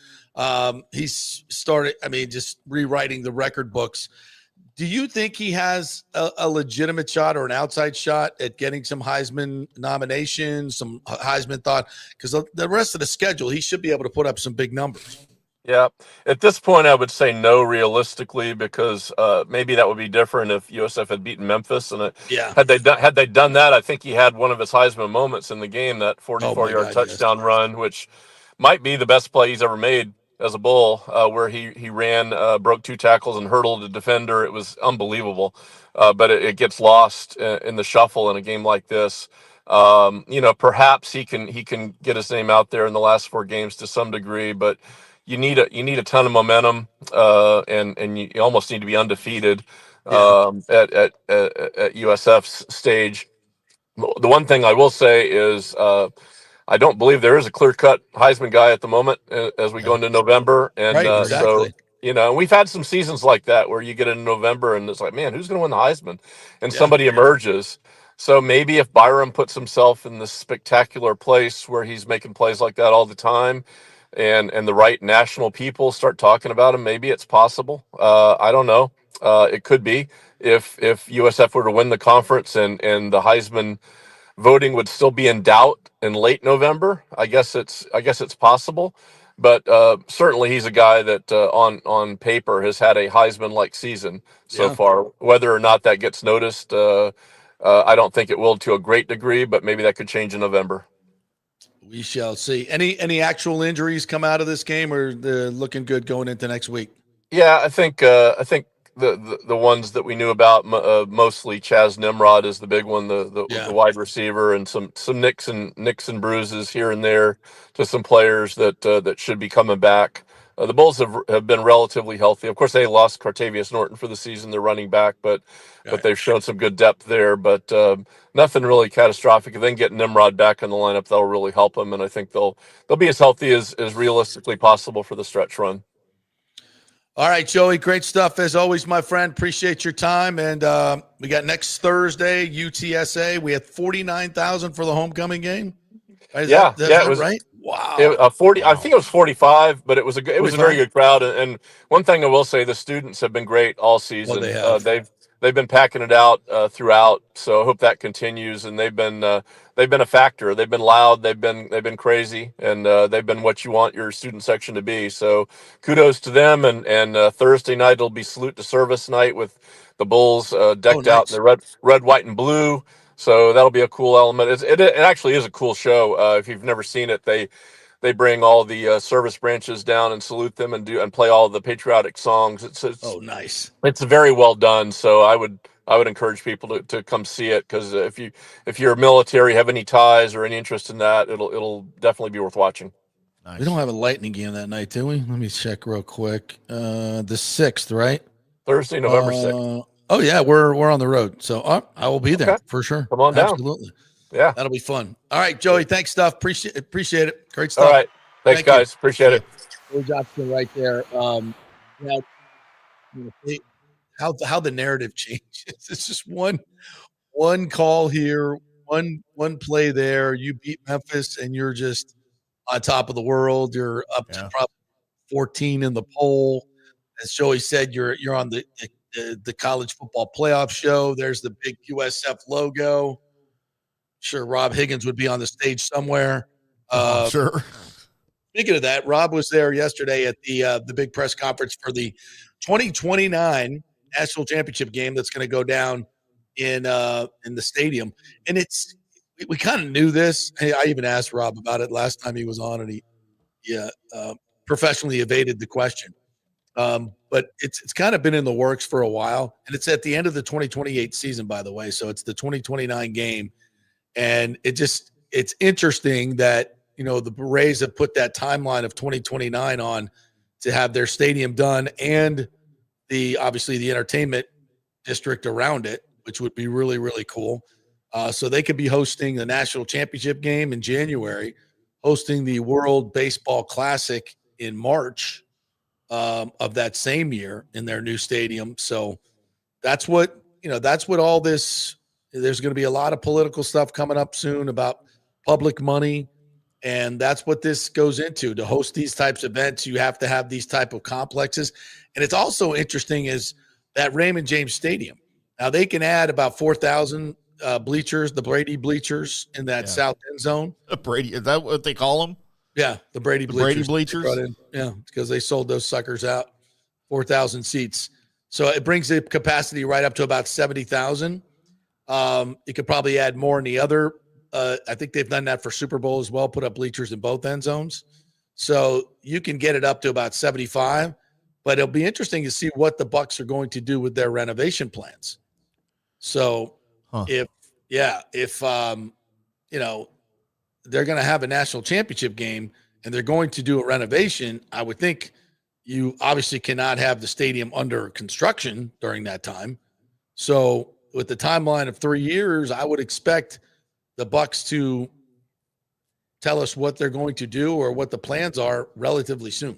S6: He started, just rewriting the record books. Do you think he has a legitimate shot or an outside shot at getting some Heisman nominations, some Heisman thought? Because the rest of the schedule, he should be able to put up some big numbers.
S10: Yeah. At this point, I would say no realistically, because maybe that would be different if USF had beaten Memphis. And had they done that, I think he had one of his Heisman moments in the game, that 44-yard touchdown run, which might be the best play he's ever made as a Bull, where he ran, broke 2 tackles and hurdled a defender. It was unbelievable. But it gets lost in the shuffle in a game like this. Perhaps he can get his name out there in the last 4 games to some degree, but you need a ton of momentum, and you almost need to be undefeated at USF's stage. The one thing I will say is I don't believe there is a clear-cut Heisman guy at the moment as we go into November, and
S6: exactly.
S10: So we've had some seasons like that where you get in November and it's like, man, who's going to win the Heisman? And somebody emerges. So maybe if Byram puts himself in this spectacular place where he's making plays like that all the time, and the right national people start talking about him, maybe it's possible. I don't know. It could be if USF were to win the conference and the Heisman voting would still be in doubt in late November. I guess it's possible, but certainly he's a guy that on paper has had a Heisman-like season so far. Whether or not that gets noticed, I don't think it will to a great degree, but maybe that could change in November.
S6: We shall see. Any actual injuries come out of this game, or they're looking good going into next week?
S10: Yeah, I think the ones that we knew about, mostly Chaz Nimrod is the big one, the wide receiver, and some nicks and bruises here and there to some players that should be coming back. The Bulls have been relatively healthy. Of course, they lost Cartavius Norton for the season, their running back, but they've shown some good depth there. But nothing really catastrophic. If they can get Nimrod back in the lineup, that'll really help them, and I think they'll be as healthy as realistically possible for the stretch run.
S6: All right, Joey, great stuff as always, my friend. Appreciate your time. And we got next Thursday, UTSA. We had 49,000 for the homecoming game. Is that
S10: was
S6: right? Wow.
S10: 40. Wow. I think it was 45, but it was a very good crowd. And one thing I will say, the students have been great all season.
S6: Well, they have.
S10: They've been packing it out throughout. So I hope that continues. And they've been a factor. They've been loud. They've been crazy, and they've been what you want your student section to be. So kudos to them. And Thursday night it'll be salute to service night with the Bulls decked out in the red, white, and blue. So that'll be a cool element. It actually is a cool show. If you've never seen it, they bring all the service branches down and salute them and play all the patriotic songs. It's
S6: nice.
S10: It's very well done. So I would encourage people to come see it, because if you're military, have any ties or any interest in that, it'll definitely be worth watching.
S6: Nice. We don't have a Lightning game that night, do we? Let me check real quick. The 6th, right?
S10: Thursday, November 6th.
S6: Oh yeah, we're on the road, so I will be there for sure.
S10: Come on down.
S6: Absolutely.
S10: Yeah,
S6: that'll be fun. All right, Joey, thanks, stuff. Appreciate it. Great stuff.
S10: All right, thanks, guys. Appreciate it.
S6: Joey Johnson right there.
S4: how the narrative changes. It's just one call here, one play there. You beat Memphis, and you're just on top of the world. You're up to probably 14 in the poll. As Joey said, you're on the college football playoff show. There's the big USF logo. Sure, Rob Higgins would be on the stage somewhere.
S5: Sure.
S4: Speaking of that, Rob was there yesterday at the big press conference for the 2029 national championship game that's going to go down in the stadium. And we kind of knew this. I even asked Rob about it last time he was on, and he professionally evaded the question. But it's kind of been in the works for a while, and it's at the end of the 2028 season, by the way. So it's the 2029 game, and it's interesting that the Rays have put that timeline of 2029 on to have their stadium done and obviously the entertainment district around it, which would be really, really cool. So they could be hosting the national championship game in January, hosting the World Baseball Classic in March of that same year in their new stadium. So that's what all this, there's going to be a lot of political stuff coming up soon about public money. And that's what this goes into. To host these types of events, you have to have these type of complexes. And it's also interesting is that Raymond James Stadium. Now they can add about 4,000 bleachers, the Brady bleachers in that south end zone.
S5: Brady, is that what they call them?
S4: Yeah, the Brady bleachers. Yeah, because they sold those suckers out, 4,000 seats. So it brings the capacity right up to about 70,000. You could probably add more in the other. I think they've done that for Super Bowl as well, put up bleachers in both end zones. So you can get it up to about 75, but it'll be interesting to see what the Bucs are going to do with their renovation plans. So if they're going to have a national championship game and they're going to do a renovation, I would think you obviously cannot have the stadium under construction during that time. So with the timeline of 3 years, I would expect the Bucs to tell us what they're going to do or what the plans are relatively soon.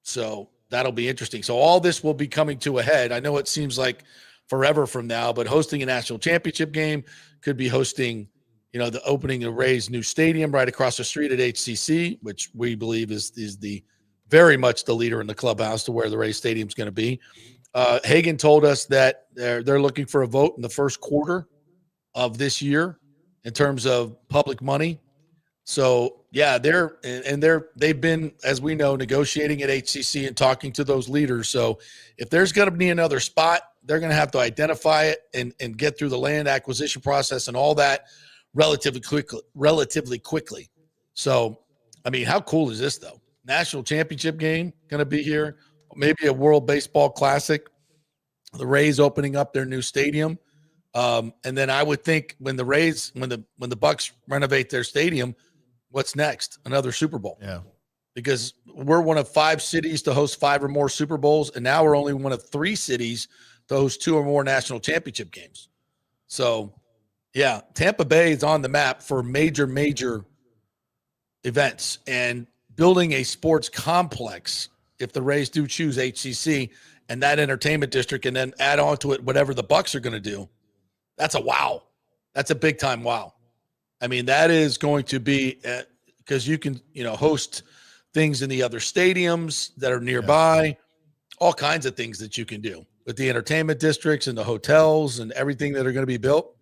S4: So that'll be interesting. So all this will be coming to a head. I know it seems like forever from now, but hosting a national championship game could be hosting, the opening of Rays' new stadium right across the street at HCC, which we believe is the very much the leader in the clubhouse to where the Rays Stadium is going to be. Hagan told us that they're looking for a vote in the first quarter of this year in terms of public money. So they've been, as we know, negotiating at HCC and talking to those leaders. So if there's going to be another spot, they're going to have to identify it and get through the land acquisition process and all that relatively quickly. So, I mean, how cool is this though? National championship game going to be here, maybe a World Baseball Classic, the Rays opening up their new stadium. And then I would think when the Bucs renovate their stadium, what's next? Another Super Bowl.
S5: Yeah.
S4: Because we're one of 5 cities to host 5 or more Super Bowls, and now we're only one of 3 cities to host 2 or more national championship games. So, yeah, Tampa Bay is on the map for major events, and building a sports complex, if the Rays do choose HCC and that entertainment district, and then add on to it whatever the Bucs are going to do. That's a wow. That's a big time wow. I mean, that is going to be because you can, host things in the other stadiums that are nearby, all kinds of things that you can do with the entertainment districts and the hotels and everything that are going to be built.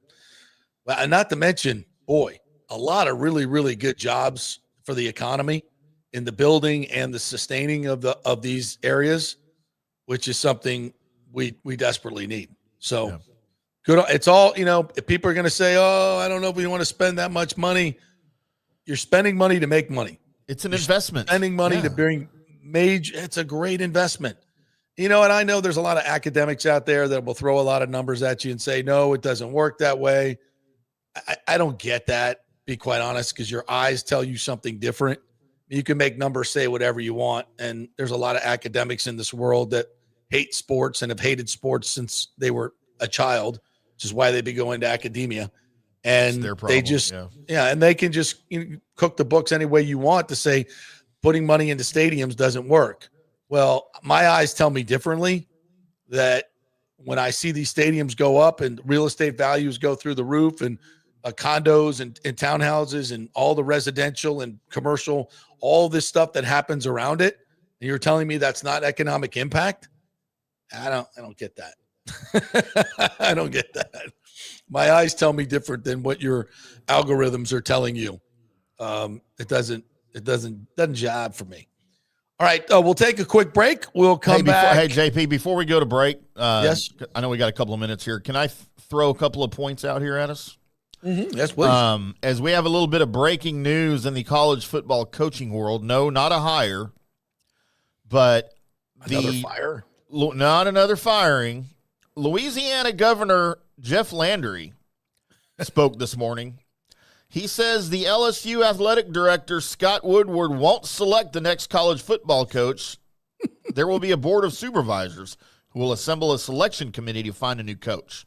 S4: Well, and not to mention, boy, a lot of really, really good jobs for the economy in the building and the sustaining of these areas, which is something we desperately need. So. Yeah. Good. It's all, if people are going to say, oh, I don't know if we want to spend that much money. You're spending money to make money.
S5: It's an investment.
S4: Spending money to bring it's a great investment. And I know there's a lot of academics out there that will throw a lot of numbers at you and say, no, it doesn't work that way. I don't get that, be quite honest, because your eyes tell you something different. You can make numbers say whatever you want. And there's a lot of academics in this world that hate sports and have hated sports since they were a child, which is why they'd be going to academia. And they just, and they can just cook the books any way you want to say putting money into stadiums doesn't work. Well, my eyes tell me differently, that when I see these stadiums go up and real estate values go through the roof and condos and townhouses and all the residential and commercial, all this stuff that happens around it, and you're telling me that's not economic impact? I don't get that. I don't get that. My eyes tell me different than what your algorithms are telling you. It doesn't jive for me. All right, we'll take a quick break. We'll come back.
S5: Hey, JP, before we go to break,
S4: yes,
S5: I know we got a couple of minutes here. Can I throw a couple of points out here at us?
S4: Mm-hmm. Yes, please.
S5: As we have a little bit of breaking news in the college football coaching world. No, not a hire, but
S4: another fire.
S5: Not another firing. Louisiana Governor Jeff Landry spoke this morning. He says the LSU athletic director, Scott Woodward, won't select the next college football coach. There will be a board of supervisors who will assemble a selection committee to find a new coach.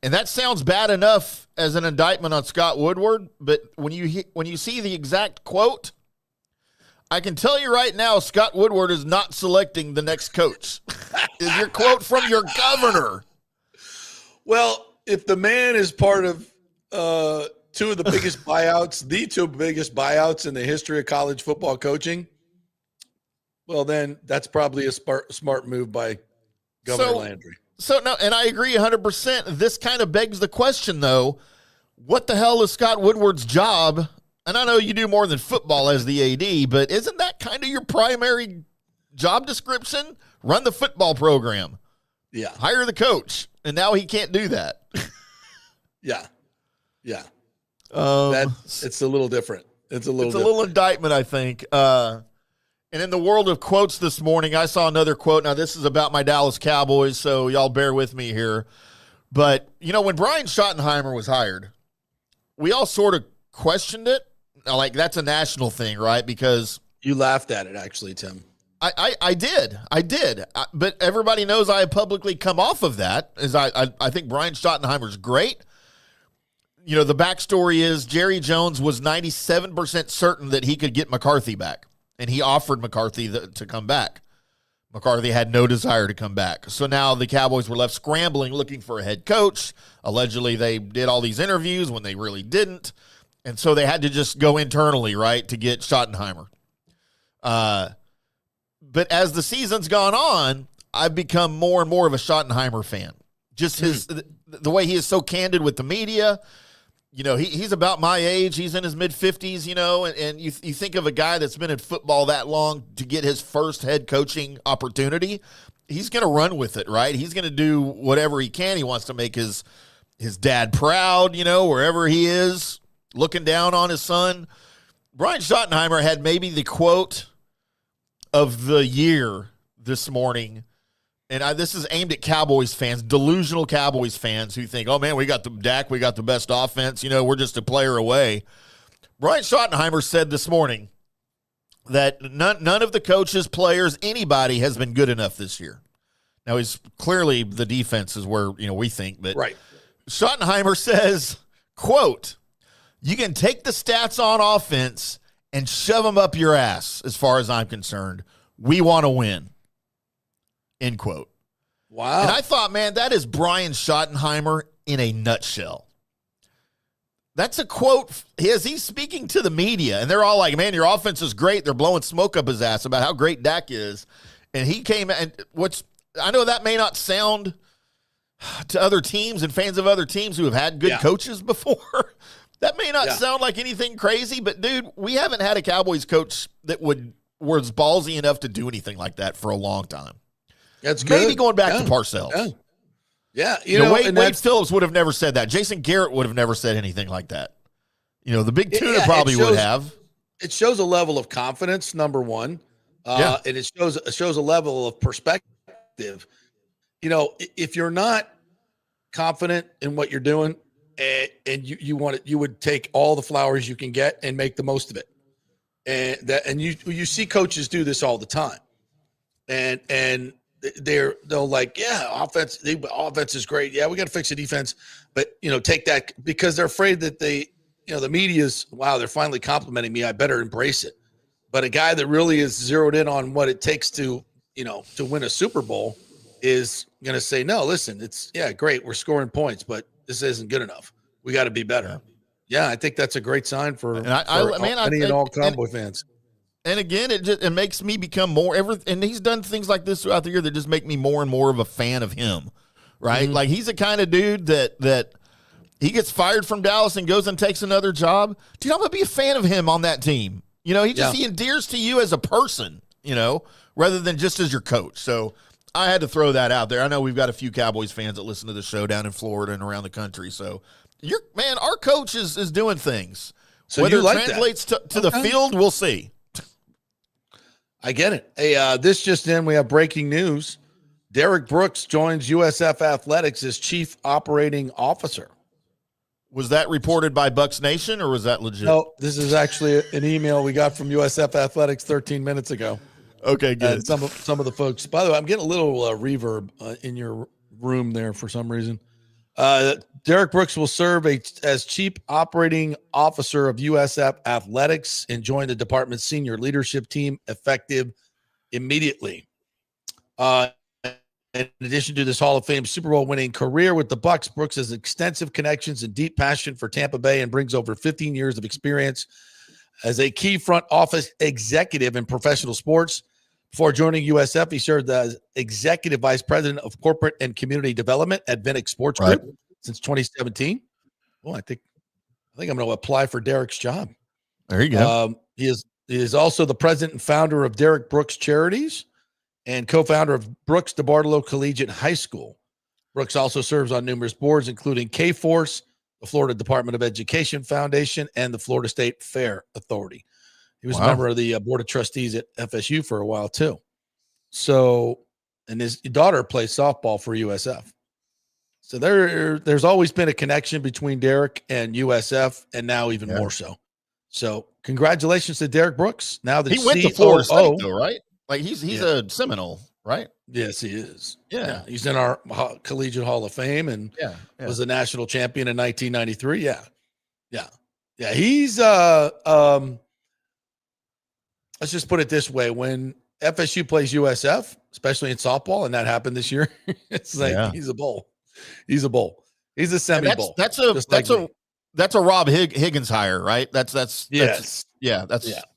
S5: And that sounds bad enough as an indictment on Scott Woodward, but when you see the exact quote, I can tell you right now, Scott Woodward is not selecting the next coach. Is your quote from your governor?
S4: Well, if the man is part of two of the biggest buyouts, the two biggest buyouts in the history of college football coaching, well, then that's probably a smart move by Governor Landry.
S5: So, no, and I agree 100%. This kind of begs the question, though, what the hell is Scott Woodward's job? And I know you do more than football as the AD, but isn't that kind of your primary job description? Run the football program.
S4: Yeah.
S5: Hire the coach. And now he can't do that.
S4: Yeah. It's a little different. It's a little
S5: indictment, I think. And in the world of quotes this morning, I saw another quote. Now, this is about my Dallas Cowboys, so y'all bear with me here. But, when Brian Schottenheimer was hired, we all sort of questioned it. Like, that's a national thing, right? Because
S4: you laughed at it, actually, Tim.
S5: I did. But everybody knows I have publicly come off of that. I think Brian Schottenheimer's great. The backstory is Jerry Jones was 97% certain that he could get McCarthy back, and he offered McCarthy to come back. McCarthy had no desire to come back. So now the Cowboys were left scrambling, looking for a head coach. Allegedly, they did all these interviews when they really didn't. And so they had to just go internally, right, to get Schottenheimer. But as the season's gone on, I've become more and more of a Schottenheimer fan. Just the way he is so candid with the media. He's about my age. He's in his mid-50s, and you think of a guy that's been in football that long to get his first head coaching opportunity. He's going to run with it, right? He's going to do whatever he can. He wants to make his dad proud, wherever he is, looking down on his son. Brian Schottenheimer had maybe the quote of the year this morning. And this is aimed at Cowboys fans, delusional Cowboys fans who think, oh, man, we got the Dak, we got the best offense. We're just a player away. Brian Schottenheimer said this morning that none of the coaches, players, anybody has been good enough this year. Now, he's clearly the defense is where, we think. But
S4: right.
S5: Schottenheimer says, quote, you can take the stats on offense and shove them up your ass as far as I'm concerned. We want to win. End quote.
S4: Wow.
S5: And I thought, man, that is Brian Schottenheimer in a nutshell. That's a quote as he's speaking to the media, and they're all like, man, your offense is great. They're blowing smoke up his ass about how great Dak is. And he came, and I know that may not sound to other teams and fans of other teams who have had good coaches before. That may not sound like anything crazy, but, dude, we haven't had a Cowboys coach that was ballsy enough to do anything like that for a long time.
S4: That's good.
S5: Maybe going back to Parcells.
S4: Yeah.
S5: Wade Phillips would have never said that. Jason Garrett would have never said anything like that. The Big Tuna probably would have.
S4: It shows a level of confidence, number one. And it shows a level of perspective. If you're not confident in what you're doing and you would take all the flowers you can get and make the most of it. And you see coaches do this all the time. And they'll like, offense is great. Yeah, we got to fix the defense, but take that because they're afraid that the media's, wow, they're finally complimenting me. I better embrace it. But a guy that really is zeroed in on what it takes to win a Super Bowl, is going to say, no, listen, it's great. We're scoring points, but this isn't good enough. We got to be better. Yeah. I think that's a great sign for any and all Cowboy fans.
S5: And again, it makes me become more and he's done things like this throughout the year that just make me more and more of a fan of him, right? Mm-hmm. Like he's the kind of dude that he gets fired from Dallas and goes and takes another job. Dude, I'm going to be a fan of him on that team. You know, he endears to you as a person, you know, rather than just as your coach. So I had to throw that out there. I know we've got a few Cowboys fans that listen to the show down in Florida and around the country. So our coach is doing things. So whether it translates to the field, we'll see.
S4: I get it. Hey, this just in, we have breaking news. Derek Brooks joins USF Athletics as Chief Operating Officer.
S5: Was that reported by Bucks Nation or was that legit?
S4: No, this is actually an email we got from USF Athletics 13 minutes ago.
S5: Okay, good.
S4: Some of the folks. By the way, I'm getting a little reverb in your room there for some reason. Derek Brooks will serve as Chief Operating Officer of USF Athletics and join the department's senior leadership team effective immediately. In addition to this Hall of Fame Super Bowl winning career with the Bucks, Brooks has extensive connections and deep passion for Tampa Bay and brings over 15 years of experience as a key front office executive in professional sports. Before joining USF, he served as Executive Vice President of Corporate and Community Development at Vinnick Sports Group since 2017. Well, I think I'm going to apply for Derek's job.
S5: There you go.
S4: He is also the president and founder of Derek Brooks Charities and co-founder of Brooks DeBartolo Collegiate High School. Brooks also serves on numerous boards, including K-Force, the Florida Department of Education Foundation, and the Florida State Fair Authority. He was a member of the Board of Trustees at FSU for a while, too. So, and his daughter plays softball for USF. So there's always been a connection between Derek and USF, and now even more so. So congratulations to Derek Brooks. Now that
S5: he went to Florida State, though, right? Like he's a Seminole, right?
S4: Yes, he is. Yeah. He's in our Collegiate Hall of Fame and was a national champion in 1993. Yeah. He's let's just put it this way. When FSU plays USF, especially in softball, and that happened this year, it's like he's a bull. He's a bull. He's a semi-bull.
S5: That's a Rob Higgins hire, right? That's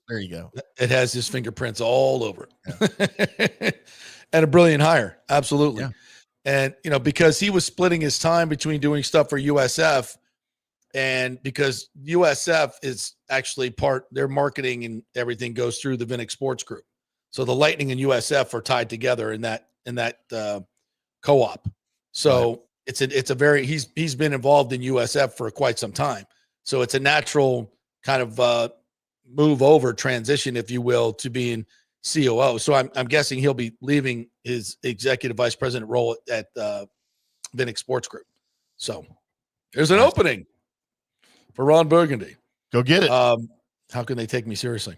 S5: there you go.
S4: It has his fingerprints all over it. And a brilliant hire. Absolutely. Yeah. And, because he was splitting his time between doing stuff for USF and because USF is actually their marketing and everything goes through the Vinnick Sports Group. So the Lightning and USF are tied together in that co-op. So it's a very, he's been involved in USF for quite some time. So it's a natural kind of move over transition, if you will, to being COO. So I'm guessing he'll be leaving his executive vice president role at Vinnick Sports Group. So there's an opening for Ron Burgundy.
S5: Go get it.
S4: How can they take me seriously?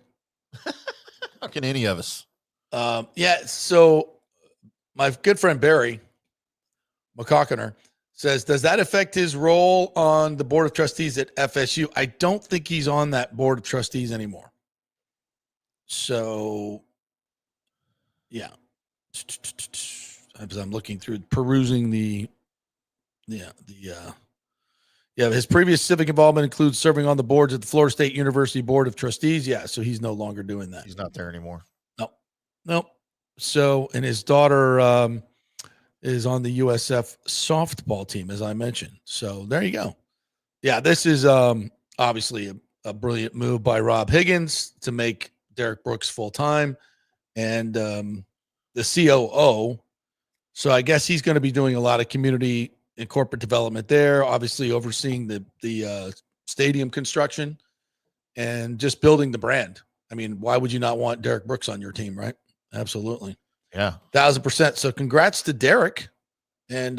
S5: How can any of us?
S4: So my good friend Barry McCockiner says, does that affect his role on the board of trustees at FSU? I don't think he's on that board of trustees anymore. So, yeah. As I'm looking through, perusing his previous civic involvement includes serving on the boards at the Florida State University Board of Trustees. Yeah, so he's no longer doing that.
S5: He's not there anymore.
S4: No. So, and his daughter is on the USF softball team, as I mentioned. So there you go. Yeah, this is obviously a brilliant move by Rob Higgins to make Derek Brooks full-time and the COO. So I guess he's going to be doing a lot of community and corporate development there, obviously overseeing the stadium construction and just building the brand. I mean, why would you not want Derek Brooks on your team, right? Absolutely.
S5: Yeah.
S4: 1,000%. So congrats to Derek and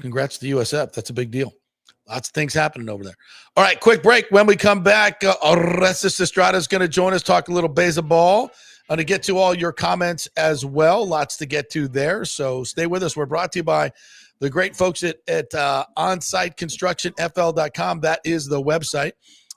S4: congrats to USF. That's a big deal. Lots of things happening over there. All right, quick break. When we come back, Orestes Destrade is going to join us, talk a little baseball. I'm going to get to all your comments as well. Lots to get to there. So stay with us. We're brought to you by the great folks at OnsiteConstructionFL.com. That is the website.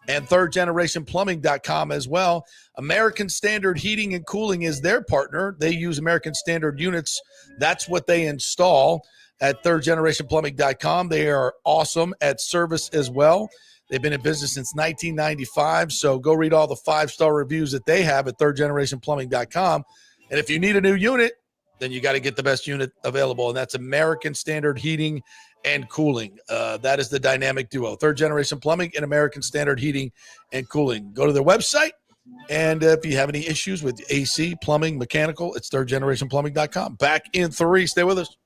S6: and thirdgenerationplumbing.com as well. American Standard Heating and Cooling is their partner. They use American Standard units. That's what they install at thirdgenerationplumbing.com. They are awesome at service as well. They've been in business since 1995, so go read all the 5-star reviews that they have at thirdgenerationplumbing.com. And if you need a new unit, then you got to get the best unit available, and that's American Standard Heating and Cooling. That is the dynamic duo, Third Generation Plumbing and American Standard Heating and Cooling. Go to their website, and if you have any issues with AC, plumbing, mechanical, it's thirdgenerationplumbing.com. Back in 3. Stay with us.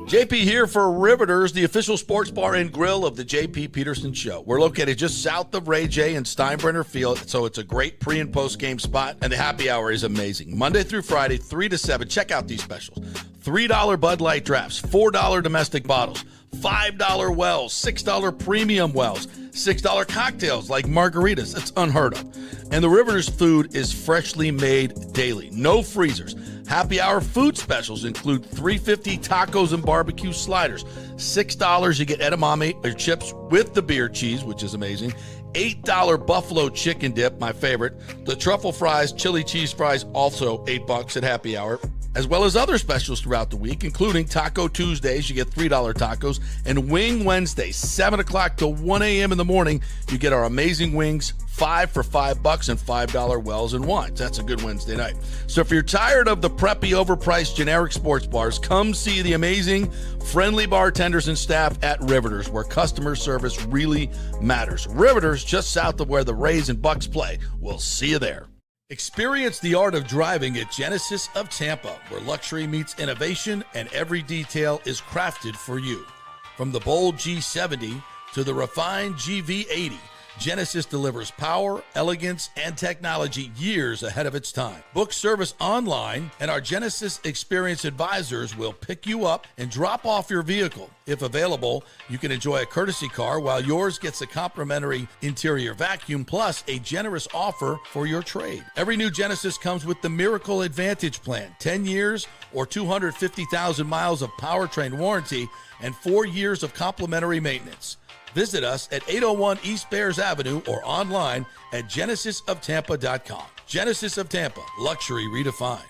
S6: JP here for Riveters, the official sports bar and grill of the JP Peterson Show. We're located just south of Ray J and Steinbrenner Field, so it's a great pre- and post-game spot, and the happy hour is amazing. Monday through Friday, 3 to 7. Check out these specials. $3 Bud Light drafts, $4 domestic bottles, $5 wells, $6 premium wells, $6 cocktails like margaritas. That's unheard of. And the Riveters food is freshly made daily. No freezers. Happy hour food specials include $3.50 tacos and barbecue sliders. $6 you get edamame or chips with the beer cheese, which is amazing. $8 buffalo chicken dip, my favorite. The truffle fries, chili cheese fries, also $8 at happy hour. As well as other specials throughout the week, including Taco Tuesdays, you get $3 tacos, and Wing Wednesdays, 7 o'clock to 1 a.m. in the morning, you get our amazing wings, 5 for $5 and $5 wells and wines. That's a good Wednesday night. So if you're tired of the preppy, overpriced, generic sports bars, come see the amazing, friendly bartenders and staff at Riveters, where customer service really matters. Riveters, just south of where the Rays and Bucks play. We'll see you there. Experience the art of driving at Genesis of Tampa, where luxury meets innovation and every detail is crafted for you. From the bold G70 to the refined GV80, Genesis delivers power, elegance, and technology years ahead of its time. Book service online, and our Genesis Experience Advisors will pick you up and drop off your vehicle. If available, you can enjoy a courtesy car while yours gets a complimentary interior vacuum plus a generous offer for your trade. Every new Genesis comes with the Miracle Advantage Plan, 10 years or 250,000 miles of powertrain warranty and 4 years of complimentary maintenance. Visit us at 801 East Bears Avenue or online at genesisoftampa.com. Genesis of Tampa, luxury redefined.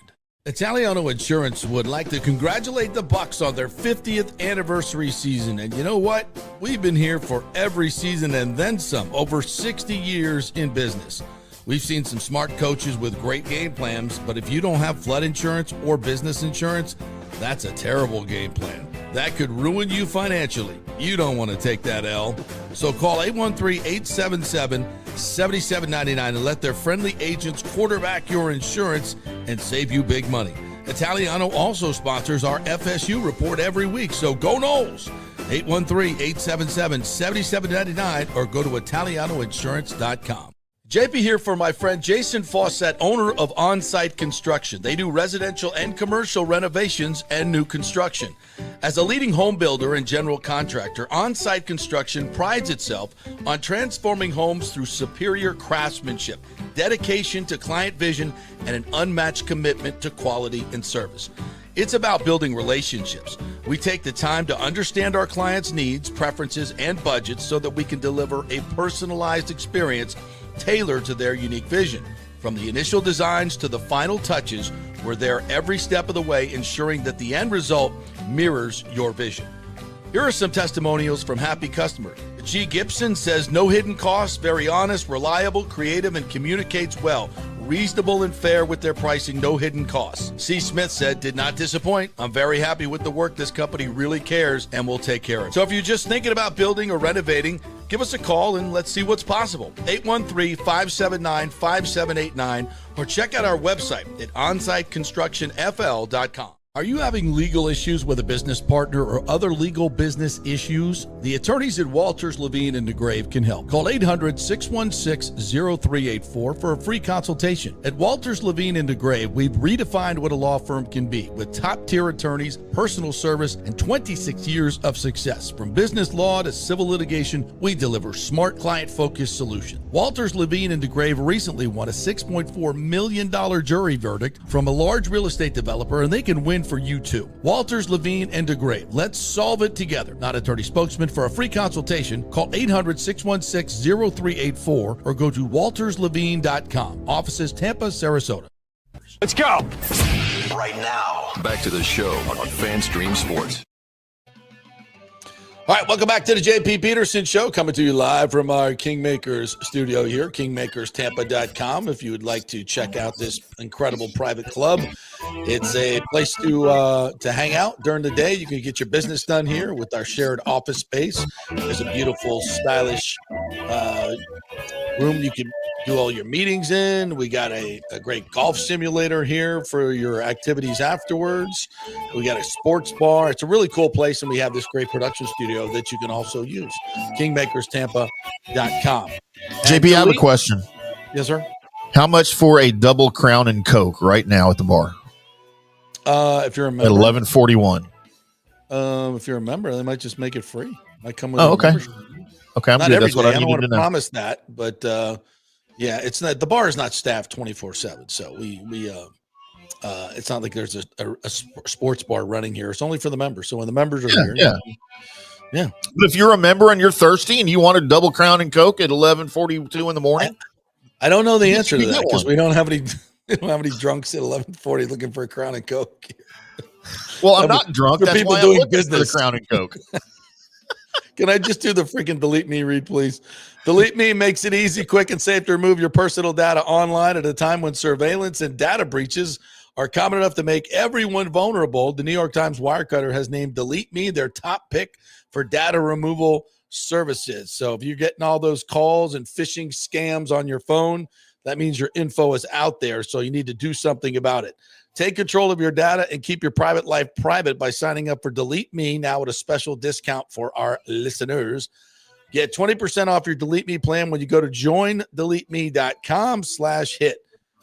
S6: Italiano Insurance would like to congratulate the Bucks on their 50th anniversary season. And you know what? We've been here for every season and then some, over 60 years in business. We've seen some smart coaches with great game plans, but if you don't have flood insurance or business insurance, that's a terrible game plan. That could ruin you financially. You don't want to take that L. So call 813-877-7799 and let their friendly agents quarterback your insurance and save you big money. Italiano also sponsors our FSU report every week, so go Noles. 813-877-7799 or go to italianoinsurance.com. JP here for my friend Jason Fawcett, owner of On-Site Construction. They do residential and commercial renovations and new construction. As a leading home builder and general contractor, On-Site Construction prides itself on transforming homes through superior craftsmanship, dedication to client vision, and an unmatched commitment to quality and service. It's about building relationships. We take the time to understand our clients' needs, preferences, and budgets so that we can deliver a personalized experience tailored to their unique vision. From the initial designs to the final touches, we're there every step of the way, ensuring that the end result mirrors your vision. Here are some testimonials from happy customers. G. Gibson says, no hidden costs, very honest, reliable, creative, and communicates well. Reasonable and fair with their pricing, no hidden costs. C. Smith said, did not disappoint. I'm very happy with the work. This company really cares and will take care of it. So if you're just thinking about building or renovating, give us a call and let's see what's possible. 813-579-5789 or check out our website at onsiteconstructionfl.com. Are you having legal issues with a business partner or other legal business issues? The attorneys at Walters, Levine & DeGrave can help. Call 800-616-0384 for a free consultation. At Walters, Levine & DeGrave, we've redefined what a law firm can be with top-tier attorneys, personal service, and 26 years of success. From business law to civil litigation, we deliver smart, client-focused solutions. Walters, Levine & DeGrave recently won a $6.4 million jury verdict from a large real estate developer, and they can win win for you too. Walters, Levine, and DeGray. Let's solve it together. Not attorney spokesman. For a free consultation, call 800-616-0384 or go to walterslevine.com. Offices Tampa, Sarasota.
S3: Let's go.
S1: Right now, back to the show on FanStream Sports.
S6: All right, welcome back to the JP Peterson Show, coming to you live from our Kingmakers studio here, kingmakerstampa.com. If you would like to check out this incredible private club, it's a place to hang out during the day. You can get your business done here with our shared office space. There's a beautiful, stylish room you can do all your meetings in. We got a great golf simulator here for your activities afterwards. We got a sports bar. It's a really cool place, and we have this great production studio that you can also use. KingmakersTampa.com.
S5: JP, I have a question.
S6: Yes, sir.
S5: How much for a double Crown and Coke right now at the bar?
S6: If you're a member.
S5: At 11:41.
S6: If you're a member, they might just make it free. Might come with
S5: okay.
S6: membership.
S5: Okay, I'm
S6: not
S5: good. That's what I
S6: don't
S5: needed
S6: want
S5: to
S6: to
S5: know.
S6: promise that, but yeah, it's not. The bar is not staffed 24/7, so we it's not like there's a sports bar running here. It's only for the members. So when the members are here,
S5: yeah. But if you're a member and you're thirsty and you want a double Crown and Coke at 11:42 in the morning,
S6: I don't know the answer to that because we don't have any drunks at 11:40 looking for a Crown and Coke.
S5: Well, I'm not drunk.
S6: For
S5: That's
S6: people
S5: why
S6: doing
S5: I'm looking
S6: business.
S5: for the Crown and Coke.
S6: Can I just do the freaking delete me read, please? Delete Me makes it easy, quick, and safe to remove your personal data online at a time when surveillance and data breaches are common enough to make everyone vulnerable. The New York Times Wirecutter has named Delete Me their top pick for data removal services. So if you're getting all those calls and phishing scams on your phone, that means your info is out there. So you need to do something about it. Take control of your data and keep your private life private by signing up for Delete Me now with a special discount for our listeners. Get 20% off your Delete Me plan when you go to joindeleteme.com/hit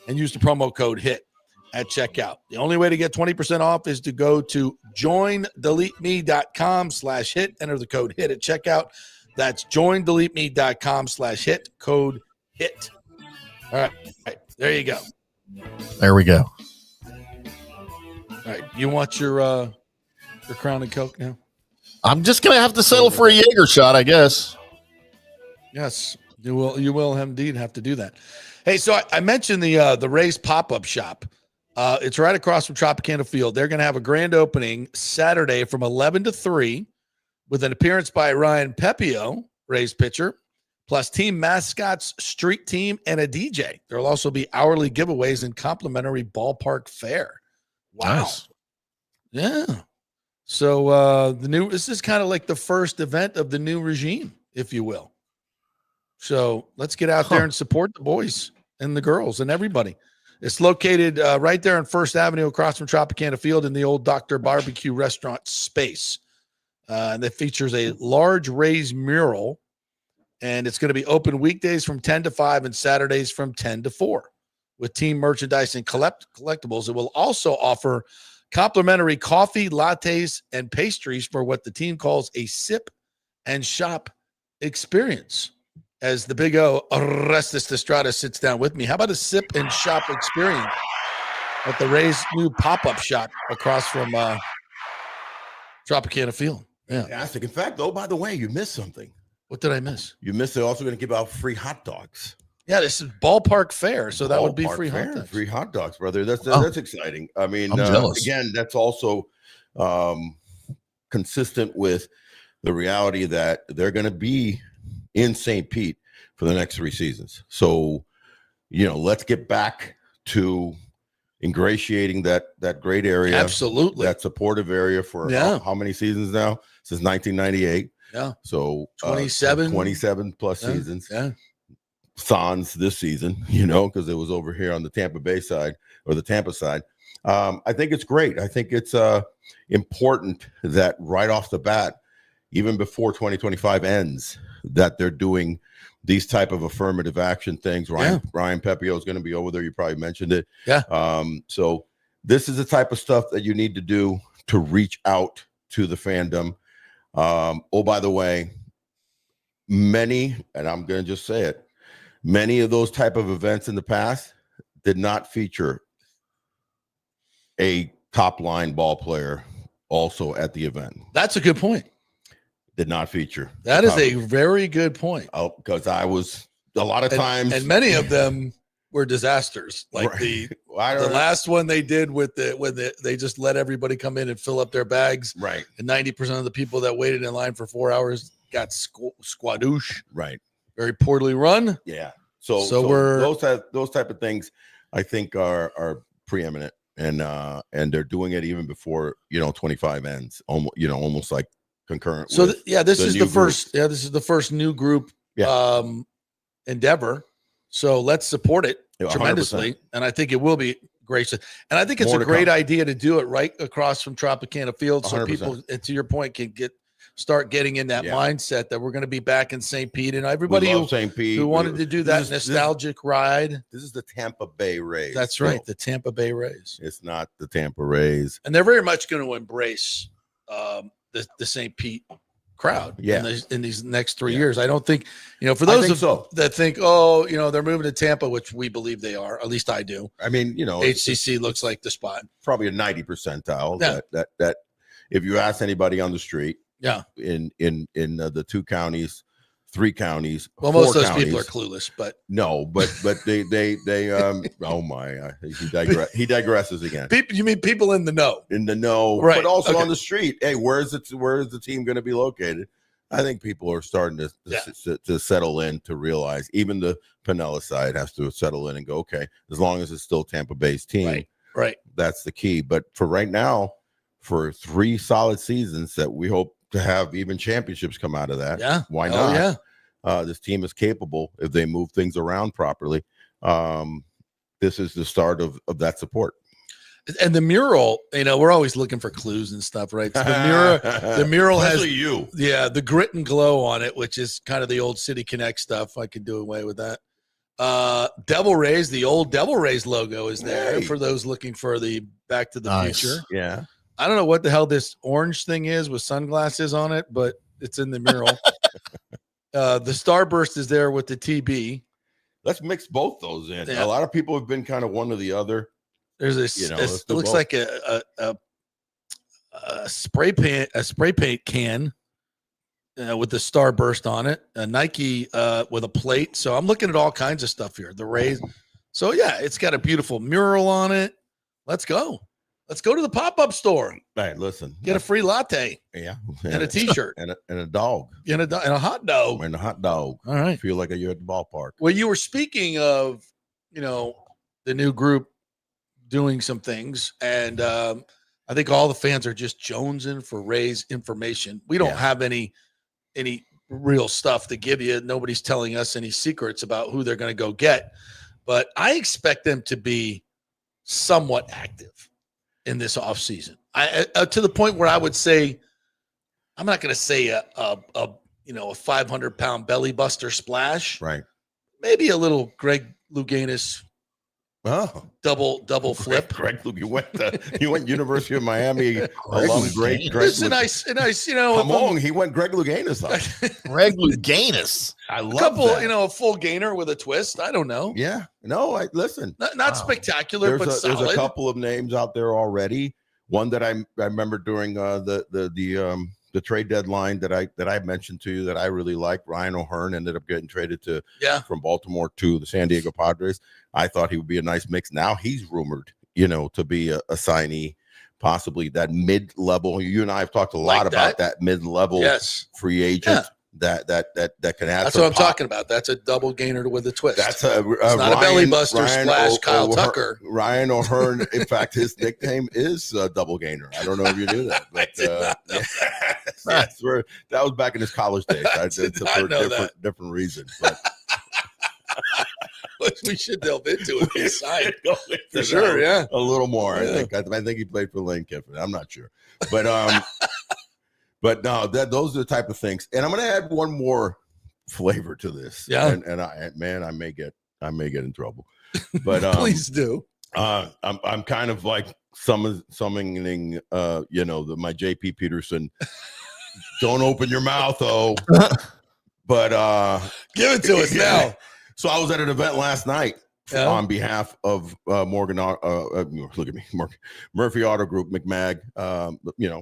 S6: and use the promo code HIT at checkout. The only way to get 20% off is to go to joindeleteme.com/hit, enter the code HIT at checkout. That's joindeleteme.com/hit, code HIT. All right, there you go.
S5: There we go.
S6: All right, you want your Crown and Coke now?
S5: I'm just gonna have to settle for a Jaeger shot, I guess.
S6: Yes, you will. You will indeed have to do that. Hey, so I mentioned the Rays pop-up shop. It's right across from Tropicana Field. They're going to have a grand opening Saturday from 11 to 3 with an appearance by Ryan Pepio, Rays pitcher, plus team mascots, street team, and a DJ. There will also be hourly giveaways and complimentary ballpark fare. Wow.
S5: Nice.
S6: Yeah. So this is kind of like the first event of the new regime, if you will. So let's get out there and support the boys and the girls and everybody. It's located right there on First Avenue across from Tropicana Field in the old Dr. Barbecue restaurant space. And that features a large Rays mural, and it's going to be open weekdays from 10 to 5 and Saturdays from 10 to 4 with team merchandise and collectibles. It will also offer complimentary coffee, lattes, and pastries for what the team calls a sip and shop experience. As the big O, Orestes Destrade, sits down with me. How about a sip and shop experience at the Rays' new pop-up shop across from Tropicana Field? Yeah.
S11: Fantastic. In fact, though, by the way, you missed something.
S6: What did I miss?
S11: You missed they're also going to give out free hot dogs.
S6: Yeah, this is ballpark fare, so that would be free hot dogs.
S11: Free hot dogs, brother. That's exciting. I mean,
S5: I'm jealous.
S11: Again, that's also consistent with the reality that they're going to be in St. Pete for the next 3 seasons. So, let's get back to ingratiating that great area.
S6: Absolutely.
S11: That supportive area for how many seasons now? Since 1998.
S6: Yeah.
S11: So
S6: 27
S11: plus seasons.
S6: Yeah.
S11: Sans this season, because it was over here on the Tampa Bay side or the Tampa side. I think it's great. I think it's important that right off the bat, even before 2025 ends, that they're doing these type of affirmative action things. Ryan Pepio is going to be over there. You probably mentioned it.
S6: Yeah.
S11: So this is the type of stuff that you need to do to reach out to the fandom. Oh, by the way, many, and I'm going to just say it, many of those type of events in the past did not feature a top line ball player also at the event.
S4: That's a good point.
S11: Did not feature.
S4: That is a very good point.
S11: Oh, because I was a lot of times,
S4: and many of them were disasters. Like
S11: Right.
S4: the last one they did when they just let everybody come in and fill up their bags.
S11: Right.
S4: And 90% of the people that waited in line for 4 hours got squadoosh.
S11: Right.
S4: Very poorly run.
S11: Yeah. So
S4: we're
S11: those type of things I think are preeminent, and they're doing it even before 25 ends. Almost like concurrent.
S4: So
S11: with
S4: this is
S11: new
S4: the
S11: group.
S4: first. Yeah, this is the first new group endeavor. So let's support it tremendously,
S11: 100%.
S4: and I think it will be gracious. And I think it's
S11: More
S4: a
S11: to
S4: great
S11: come.
S4: idea to do it right across from Tropicana Field, so
S11: 100%.
S4: people, and to your point, can start getting in that mindset that we're going to be back in St. Pete, and everybody who wanted to do that nostalgic ride.
S11: This is the Tampa Bay Rays.
S4: That's right, the Tampa Bay Rays.
S11: It's not the Tampa Rays.
S4: And they're very much going to embrace the St. Pete crowd in these next 3 years. I don't think, for those that think, they're moving to Tampa, which we believe they are, at least I do.
S11: I mean,
S4: HCC looks like the spot.
S11: Probably a 90 percentile that if you ask anybody on the street, in the 2 counties, 3 counties,
S4: well,
S11: 4
S4: most of those
S11: counties,
S4: people are clueless, but
S11: they oh my, he digresses again.
S4: You mean people in the know,
S11: right? But also on the street. Hey, where is the team going to be located? I think people are starting to settle in, to realize even the Pinella side has to settle in and go, okay, as long as it's still Tampa Bay's team,
S4: right.
S11: That's the key. But for right now, for 3 solid seasons that we hope to have even championships come out of that.
S4: Yeah.
S11: Why not?
S4: Yeah.
S11: This team is capable if they move things around properly. This is the start of that support.
S4: And the mural, we're always looking for clues and stuff, right? So the mural has the grit and glow on it, which is kind of the old City Connect stuff. I could do away with that. Devil Rays, the old Devil Rays logo is there for those looking for the Back to the Future.
S11: Yeah.
S4: I don't know what the hell this orange thing is with sunglasses on it, but it's in the mural. The Starburst is there with the TB.
S11: Let's mix both those in.
S4: Yeah.
S11: A lot of people have been kind of one or the other.
S4: There's this. It looks like a spray paint can with the Starburst on it. A Nike with a plate. So I'm looking at all kinds of stuff here. The Rays. So yeah, it's got a beautiful mural on it. Let's go. Let's go to the pop-up store.
S11: Hey, listen.
S4: Get a free latte.
S11: Yeah.
S4: And a T-shirt.
S11: and a dog.
S4: And a hot dog.
S11: And a hot dog.
S4: All right.
S11: Feel like you're at the ballpark.
S4: Well, you were speaking of, the new group doing some things. And I think all the fans are just jonesing for Rays information. We don't have any real stuff to give you. Nobody's telling us any secrets about who they're going to go get. But I expect them to be somewhat active in this offseason. To the point where I would say, I'm not going to say a 500-pound belly buster splash.
S11: Right.
S4: Maybe a little Greg Louganis double flip.
S11: Greg Louganis, you went University of Miami alum. Greg
S4: It's a nice,
S11: come on, he went Greg Louganis up.
S5: Greg Louganis.
S11: I love
S4: a couple,
S11: that.
S4: A full gainer with a twist. I don't know.
S11: Yeah. No, listen.
S4: Not spectacular, but solid.
S11: There's a couple of names out there already. One that I remember during the trade deadline that I mentioned to you that I really liked. Ryan O'Hearn ended up getting traded from Baltimore to the San Diego Padres. I thought he would be a nice mix. Now he's rumored, to be a signee, possibly that mid-level. You and I have talked a lot about that mid-level free agent that can add.
S4: That's what I'm talking about. That's a double gainer with a twist.
S11: That's
S4: it's not a belly buster splash. Kyle Tucker.
S11: Ryan O'Hearn. In fact, his nickname is Double Gainer. I don't know if you knew that, but that was back in his college days. It's for a different reason. But
S4: we should delve into it inside
S11: for
S4: sure. Yeah,
S11: a little more. Yeah. I think he played for Lane Kiffin. I'm not sure, but but no, those are the type of things. And I'm going to add one more flavor to this.
S4: Yeah,
S11: and I may get in trouble, but
S4: please do.
S11: I'm kind of like summoning my JP Peterson. Don't open your mouth, but
S4: give it to us now.
S11: So I was at an event last night, on behalf of Morgan. Look at me, Murphy Auto Group, McMag.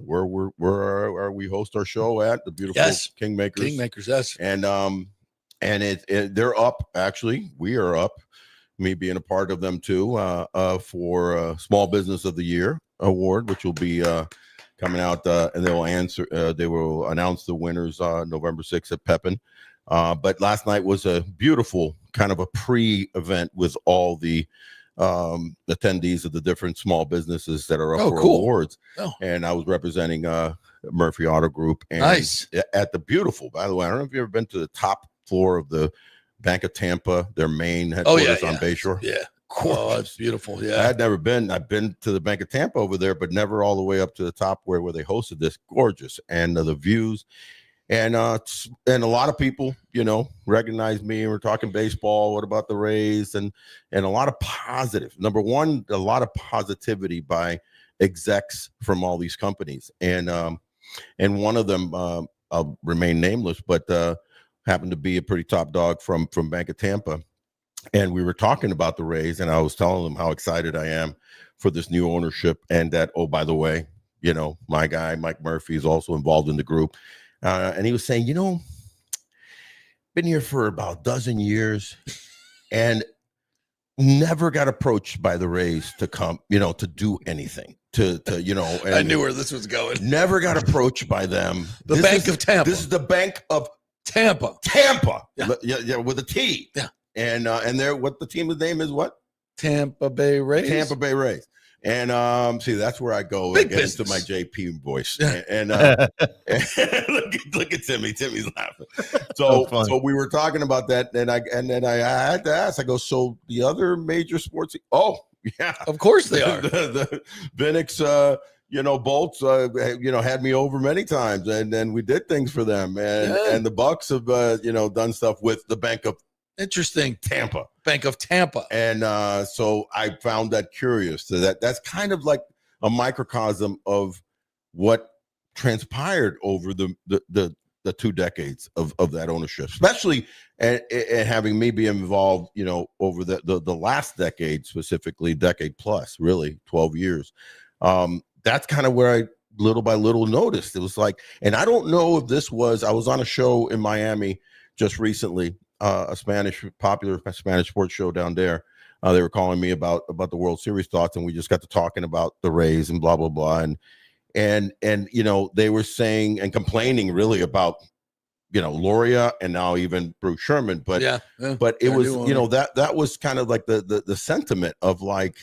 S11: Where we host our show at the beautiful Kingmakers.
S4: Yes,
S11: and they're up. Actually, we are up. Me being a part of them too for Small Business of the Year award, which will be coming out, and they will announce the winners November 6th at Pepin. But last night was a beautiful kind of a pre-event with all the attendees of the different small businesses that are up for awards. And I was representing Murphy Auto Group. And
S4: nice.
S11: At the beautiful, by the way, I don't know if you've ever been to the top floor of the Bank of Tampa, their main headquarters on Bayshore.
S4: Yeah.
S11: Gorgeous.
S4: It's beautiful. Yeah.
S11: I had never been. I've been to the Bank of Tampa over there, but never all the way up to the top where they hosted this. Gorgeous. And the views. And a lot of people, recognize me. We're talking baseball. What about the Rays? And a lot of positive. Number one, a lot of positivity by execs from all these companies. And one of them, I'll remain nameless, but happened to be a pretty top dog from Bank of Tampa. And we were talking about the Rays, and I was telling them how excited I am for this new ownership, and that, oh, by the way, my guy, Mike Murphy, is also involved in the group. And he was saying, been here for about a dozen years and never got approached by the Rays to come, to do anything. I
S4: knew where this was going.
S11: Never got approached by them.
S4: The Bank of Tampa.
S11: This is the Bank of
S4: Tampa.
S11: Yeah, with a T.
S4: Yeah.
S11: And what the team's name is what?
S4: Tampa Bay Rays.
S11: Tampa Bay Rays. And see, that's where I go.
S4: Big
S11: I get into my JP voice. And look at Timmy. Timmy's laughing. So we were talking about that, and then I had to ask. I go, so the other major sports? Oh, yeah,
S4: of course they are.
S11: the Vinix, Bolts, had me over many times, and then we did things for them, and the Bucks have done stuff with the Bank of Tampa.
S4: Bank of Tampa.
S11: And so I found that curious. So that's kind of like a microcosm of what transpired over the 2 decades of that ownership, especially and having me be involved, over the last decade, specifically decade plus, really 12 years. That's kind of where I little by little noticed. It was like, and I don't know if I was on a show in Miami just recently, a popular Spanish sports show down there. They were calling me about the World Series thoughts, and we just got to talking about the Rays and blah blah blah, and they were saying and complaining really about Loria and now even Bruce Sherman, but it was that was kind of like the sentiment of like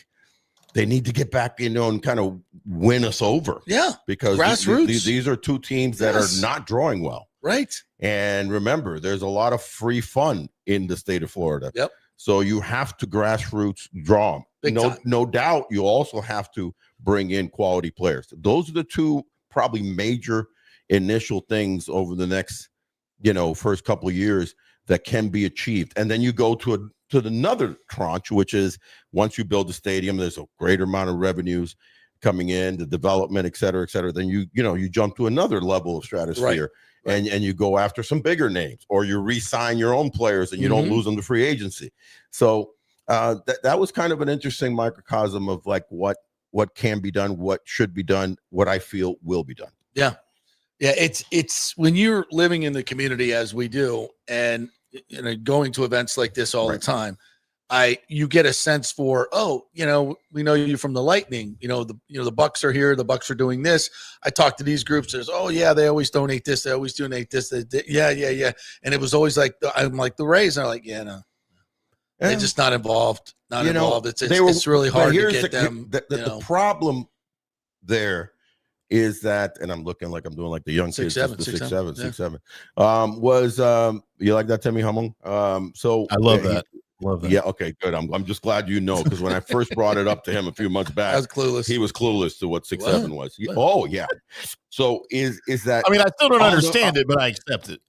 S11: they need to get back and kind of win us over, because
S4: grassroots.
S11: These are two teams that are not drawing well.
S4: Right.
S11: And remember, there's a lot of free fun in the state of Florida.
S4: Yep.
S11: So you have to grassroots draw them. No doubt you also have to bring in quality players. Those are the two probably major initial things over the next, first couple of years that can be achieved. And then you go to another tranche, which is once you build the stadium, there's a greater amount of revenues coming in, the development, et cetera, et cetera. Then you jump to another level of stratosphere.
S4: Right.
S11: And you go after some bigger names, or you re-sign your own players and you don't lose them to free agency. So that was kind of an interesting microcosm of like what can be done, what should be done, what I feel will be done.
S4: Yeah. Yeah. It's when you're living in the community as we do, and going to events like this all the time, you get a sense for, we know you from the Lightning, the Bucks are here, the Bucks are doing this. I talked to these groups, there's, they always donate this, they always donate this. Yeah. And it was always like, I'm like the Rays, and I'm like, they're just not involved. Involved. It's really hard to get them.
S11: The problem there is that, and I'm looking like I'm doing like the young kids, 6'7", was you like that, Timmy Hummel? So
S5: I love that. Love that.
S11: Yeah. Okay. Good. I'm just glad because when I first brought it up to him a few months back,
S4: I was clueless.
S11: He was clueless to what 6'7" was. Oh yeah. So is that?
S5: I mean, I still don't understand it, but I accept it.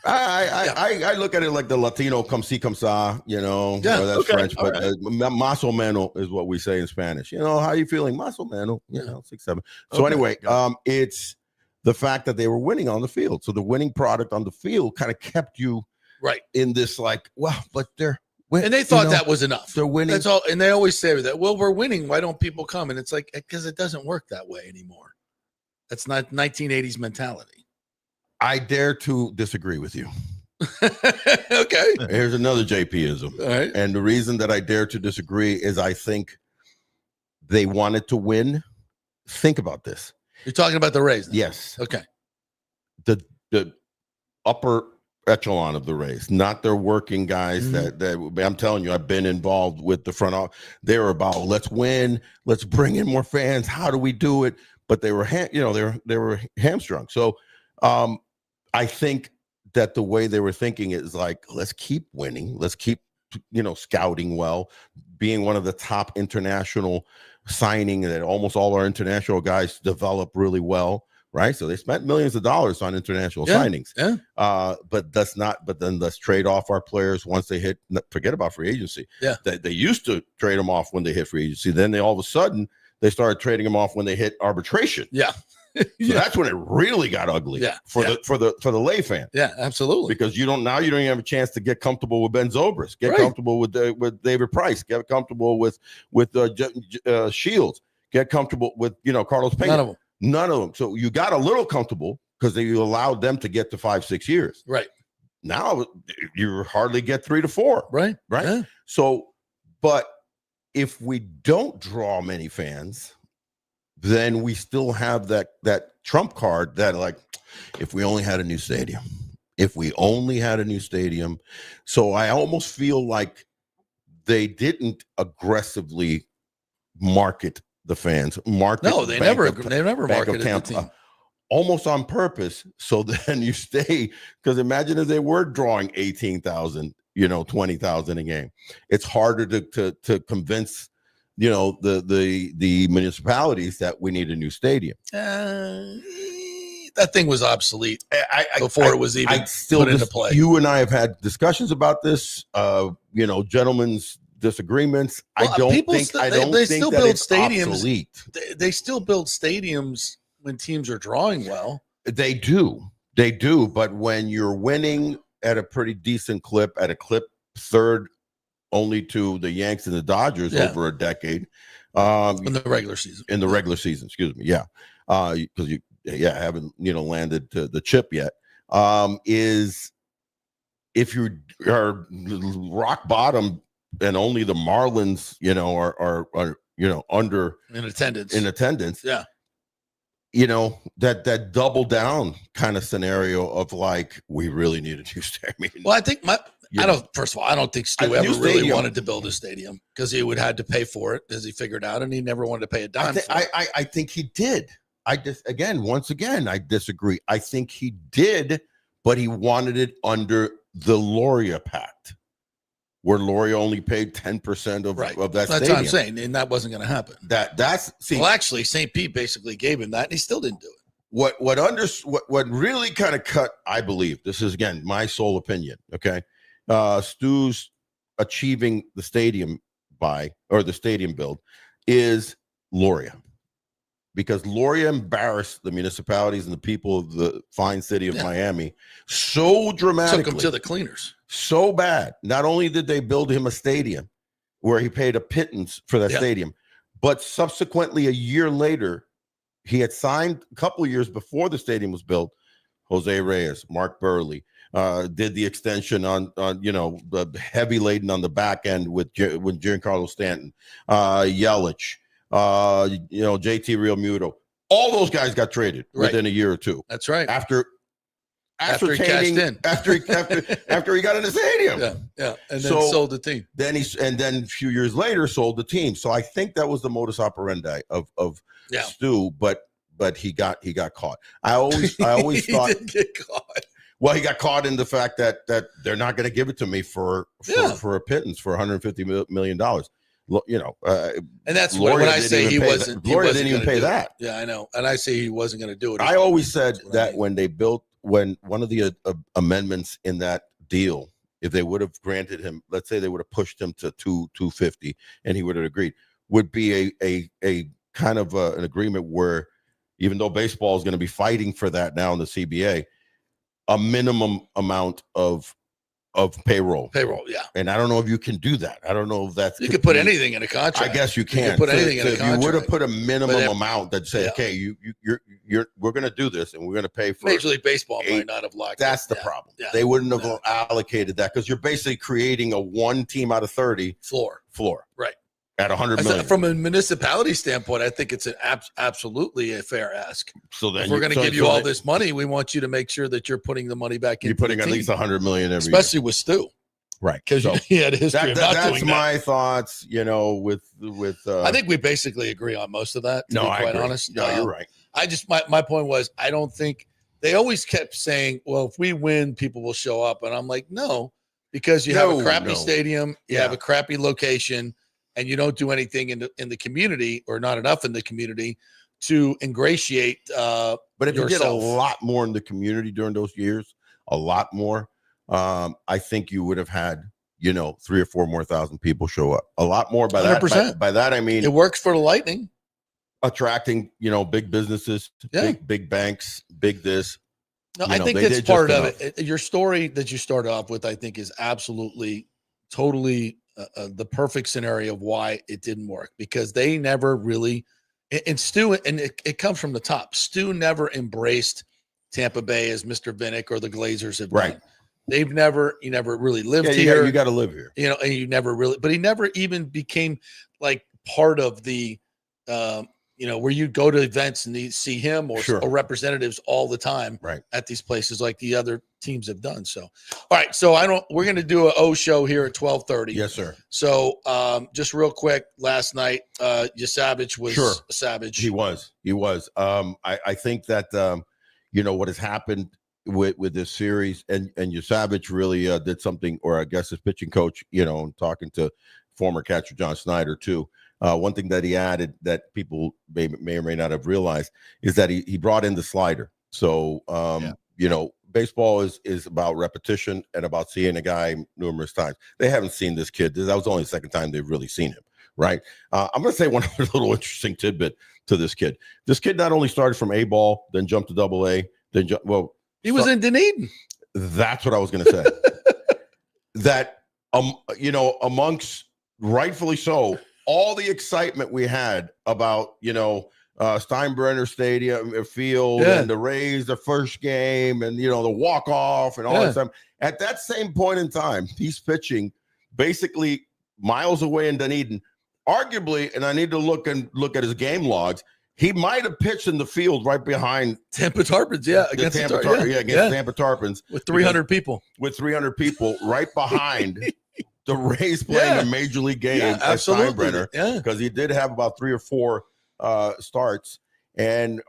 S11: I look at it like the Latino come see come sa, that's French, but maso mano is what we say in Spanish. How are you feeling? Maso mano, 6'7". So anyway, it's the fact that they were winning on the field. So the winning product on the field kind of kept you
S4: right
S11: in this like, but they're
S4: And they thought that was enough.
S11: They're winning.
S4: That's all. And they always say that, well, we're winning. Why don't people come? And it's like, because it doesn't work that way anymore. That's not 1980s mentality.
S11: I dare to disagree with you.
S4: Okay.
S11: Here's another JP-ism.
S4: All right.
S11: And the reason that I dare to disagree is I think they wanted to win. Think about this.
S4: You're talking about the Rays now?
S11: Yes.
S4: Okay.
S11: The upper echelon of the Rays, not their working guys that I'm telling you, I've been involved with the front office. They were about, let's win, let's bring in more fans. How do we do it? But they were, they were hamstrung. So I think that the way they were thinking is like, let's keep winning. Let's keep, scouting well, being one of the top international signing that almost all our international guys develop really well. Right. So they spent millions of dollars on international signings.
S4: Yeah.
S11: But then let's trade off our players once they hit, forget about free agency.
S4: Yeah.
S11: They used to trade them off when they hit free agency. Then they all of a sudden they started trading them off when they hit arbitration.
S4: Yeah.
S11: So that's when it really got ugly for the lay fan.
S4: Yeah, absolutely.
S11: Because you don't even have a chance to get comfortable with Ben Zobrist, get comfortable with David Price, get comfortable with Shields, get comfortable with Carlos Pena. None of them. So you got a little comfortable because you allowed them to get to 5-6 years.
S4: Right.
S11: Now you hardly get 3 to 4.
S4: Right.
S11: Yeah. So, but if we don't draw many fans, then we still have that trump card that, like, if we only had a new stadium, So I almost feel like they didn't aggressively market the fans.
S4: No, they never marketed the team.
S11: Almost on purpose. So then you stay, because imagine if they were drawing 18,000, 20,000 a game. It's harder to convince the municipalities that we need a new stadium.
S4: That thing was obsolete before it was even put into play.
S11: You and I have had discussions about this, gentlemen's disagreements.
S4: Well,
S11: I don't think that it's
S4: stadiums.
S11: obsolete.
S4: They still build stadiums when teams are drawing well.
S11: They do. But when you're winning at a pretty decent clip, third only to the Yanks and the Dodgers over a decade.
S4: In the regular season. Excuse me.
S11: Yeah. Because you haven't, landed to the chip yet. Is if you are rock bottom and only the Marlins, are under
S4: in attendance. Yeah.
S11: That double down kind of scenario of like, we really need a new stadium.
S4: Well, I think I don't think Stu ever really wanted to build a stadium because he would have to pay for it, as he figured out, and he never wanted to pay a dime for it.
S11: I think he did. Once again, I disagree. I think he did, but he wanted it under the Loria Pact, where Loria only paid 10% of that stadium.
S4: That's what I'm saying, and that wasn't going to happen.
S11: Well,
S4: actually, St. Pete basically gave him that, and he still didn't do it.
S11: What really kind of cut, I believe, this is again my sole opinion, okay? Stu's achieving the stadium the stadium build is Loria, because Loria embarrassed the municipalities and the people of the fine city of Miami so dramatically.
S4: Took them to the cleaners.
S11: So bad. Not only did they build him a stadium where he paid a pittance for that stadium, but subsequently a year later, he had signed a couple of years before the stadium was built, Jose Reyes, Mark Burley, did the extension on the heavy laden on the back end with Giancarlo Stanton, Yelich, JT Realmuto. All those guys got traded within a year or two.
S4: That's right.
S11: After
S4: he cashed in.
S11: after he got in the stadium.
S4: Yeah. And then sold the team.
S11: Then a few years later sold the team. So I think that was the modus operandi of Stu, but he got caught. I always thought
S4: he did get caught.
S11: Well, he got caught in the fact that they're not going to give it to me for a pittance for $150 million.
S4: And that's when I say he wasn't.
S11: Gloria didn't even pay that.
S4: Yeah, I know. And I say he wasn't going to do it.
S11: I always said that when one of the amendments in that deal, if they would have granted him, let's say they would have pushed him to $250 and he would have agreed, would be a kind of an agreement where, even though baseball is going to be fighting for that now in the CBA, a minimum amount of of payroll.
S4: Yeah.
S11: And I don't know if you can do that. I don't know if that's
S4: you could put anything in a contract.
S11: I guess you can.
S4: Put anything in a
S11: if
S4: contract.
S11: you would have put a minimum amount that say, okay, we're going to do this and we're going to pay for
S4: Major League Baseball might not have locked.
S11: That's the problem. Yeah. They wouldn't have allocated that because you're basically creating a one team out of 30 floor.
S4: Right.
S11: At 100 million.
S4: From a municipality standpoint, I think it's an absolutely a fair ask.
S11: So then
S4: if we're going to give you all this money, we want you to make sure that you're putting the money back in.
S11: You're putting at least 100 million every
S4: especially with Stu.
S11: Right.
S4: Because he had a history of not doing that.
S11: That's my thoughts, with
S4: I think we basically agree on most of that, to be quite honest.
S11: No, you're right.
S4: I just my point was I don't think they always kept saying, well, if we win, people will show up. And I'm like, no, because you have a crappy stadium, you have a crappy location, and you don't do anything in the community or not enough in the community to ingratiate but
S11: if
S4: yourself.
S11: You did a lot more in the community during those years, a lot more, I think you would have had 3 or 4 more thousand people show up. A lot more. By 100%. that by that I mean
S4: it works for the Lightning,
S11: attracting big businesses, big banks, big this.
S4: No, I think that's part of it. Your story that you started off with, I think, is absolutely totally the perfect scenario of why it didn't work, because they never really, and Stu, and it comes from the top. Stu never embraced Tampa Bay as Mr. Vinnick or the Glazers have done. They've never, you never really lived here.
S11: You got to live here,
S4: and you never really, but he never even became like part of the, where you go to events and you see him or representatives all the time at these places like the other teams have done. So, all right. So we're going to do a O show here at 12:30.
S11: Yes, sir.
S4: So just real quick, last night, Savage was a savage.
S11: He was. I think that, what has happened with this series and Savage really did something, or I guess his pitching coach, talking to former catcher John Snyder too. One thing that he added that people may or may not have realized is that he brought in the slider. So, baseball is about repetition and about seeing a guy numerous times. They haven't seen this kid. That was only the second time they've really seen him, right? I'm going to say one other little interesting tidbit to this kid. This kid not only started from A ball, then jumped to double A, then
S4: he was in Dunedin.
S11: That's what I was going to say. That, amongst rightfully so, all the excitement we had about, Steinbrenner Stadium field and the Rays, the first game, and the walk-off and all that stuff. At that same point in time, he's pitching basically miles away in Dunedin. Arguably, and I need to look at his game logs, he might have pitched in the field right behind
S4: Tampa Tarpons, against
S11: Tampa Tarpons
S4: with 300 people.
S11: With 300 people right behind the Rays playing a major league game at Steinbrenner, because he did have about 3 or 4 starts, and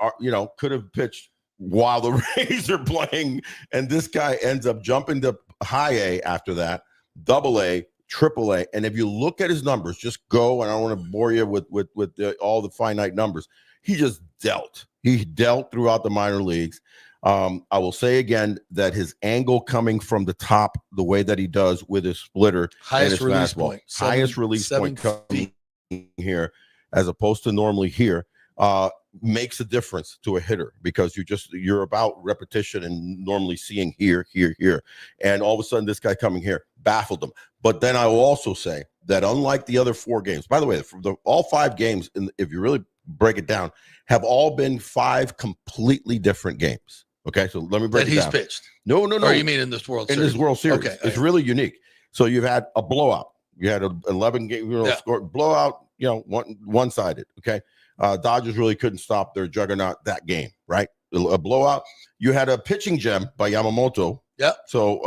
S11: could have pitched while the Rays are playing, and this guy ends up jumping to high A after that, double A, triple A, and if you look at his numbers, just go, and I don't want to bore you with all the finite numbers. He just dealt. He dealt throughout the minor leagues. I will say again that his angle coming from the top, the way that he does with his splitter,
S4: highest release point,
S11: highest release point coming here, as opposed to normally here, makes a difference to a hitter, because you're about repetition and normally seeing here, and all of a sudden this guy coming here baffled him. But then I will also say that unlike the other 4 games, by the way, all 5 games, if you really break it down, have all been 5 completely different games. Okay, so let me break it down.
S4: That he's pitched.
S11: No.
S4: Or you mean in this World Series?
S11: In this World Series.
S4: Okay,
S11: it's really unique. So you've had a blowout. You had an 11 game score blowout, one-sided. Okay. Dodgers really couldn't stop their juggernaut that game, right? A blowout. You had a pitching gem by Yamamoto.
S4: Yeah.
S11: So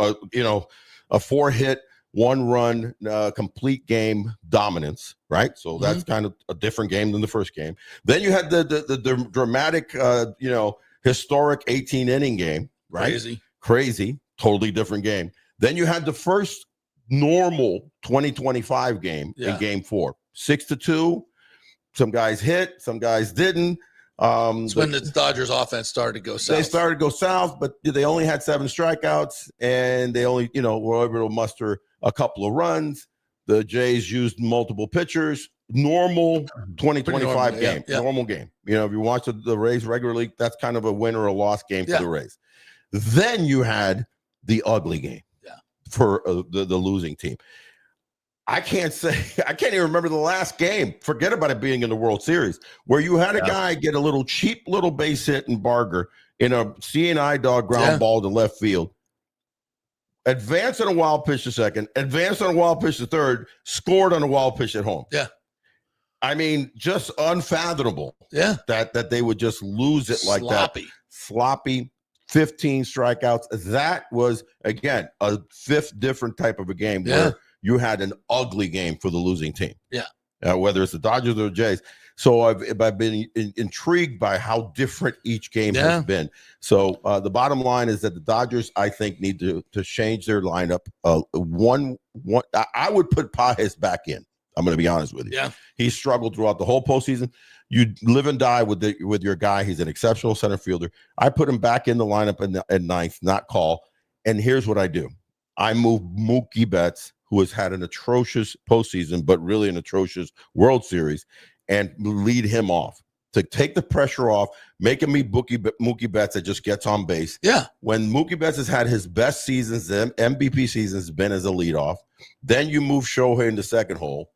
S11: a 4-hit, 1-run, complete game dominance, right? So that's kind of a different game than the first game. Then you had the dramatic, historic 18-inning game, right? Crazy, totally different game. Then you had the first normal 2025 game in game 4, 6-2. Some guys hit, some guys didn't.
S4: It's when the Dodgers offense started to go south.
S11: They started to go south, but they only had 7 strikeouts, and they only, were able to muster a couple of runs. The Jays used multiple pitchers. Normal 2025 game. Normal game. If you watch the Rays regularly, that's kind of a win or a loss game for the Rays. Then you had the ugly game. for the losing team. I can't even remember the last game. Forget about it being in the World Series where you had a guy get a little cheap little base hit in Barger in a CNI dog ground ball to left field. Advance on a wild pitch to second, advance on a wild pitch to third, scored on a wild pitch at home.
S4: Yeah.
S11: I mean, just unfathomable.
S4: Yeah.
S11: That they would just lose it like
S4: Sloppy.
S11: that. Sloppy. 15 strikeouts. That was, again, a fifth different type of a game where you had an ugly game for the losing team.
S4: Yeah.
S11: Whether it's the Dodgers or the Jays. So I've been intrigued by how different each game has been. So the bottom line is that the Dodgers, I think, need to change their lineup. I would put Pages back in. I'm going to be honest with you.
S4: Yeah.
S11: He struggled throughout the whole postseason. You live and die with your guy. He's an exceptional center fielder. I put him back in the lineup at ninth, not call. And here's what I do. I move Mookie Betts, who has had an atrocious postseason, but really an atrocious World Series, and lead him off to take the pressure off, making me Mookie Betts that just gets on base.
S4: Yeah.
S11: When Mookie Betts has had his best seasons, the MVP seasons, been as a leadoff, then you move Shohei in the second hole,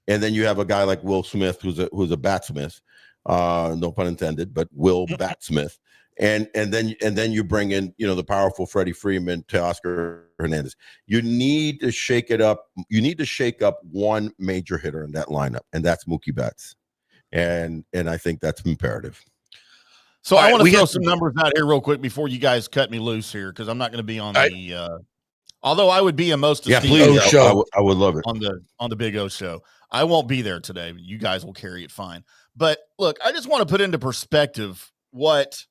S11: and then you have a guy like Will Smith, who's a batsmith, no pun intended, but Will Batsmith. And then you bring in, the powerful Freddie Freeman, Teoscar Hernandez. You need to shake it up. You need to shake up one major hitter in that lineup, and that's Mookie Betts. And I think that's imperative.
S5: So I want to throw some numbers out here real quick before you guys cut me loose here, because I'm not going to be on the although I would be a most esteemed
S11: show. I would love it
S5: on the Big O show. I won't be there today. You guys will carry it fine. But look, I just want to put into perspective what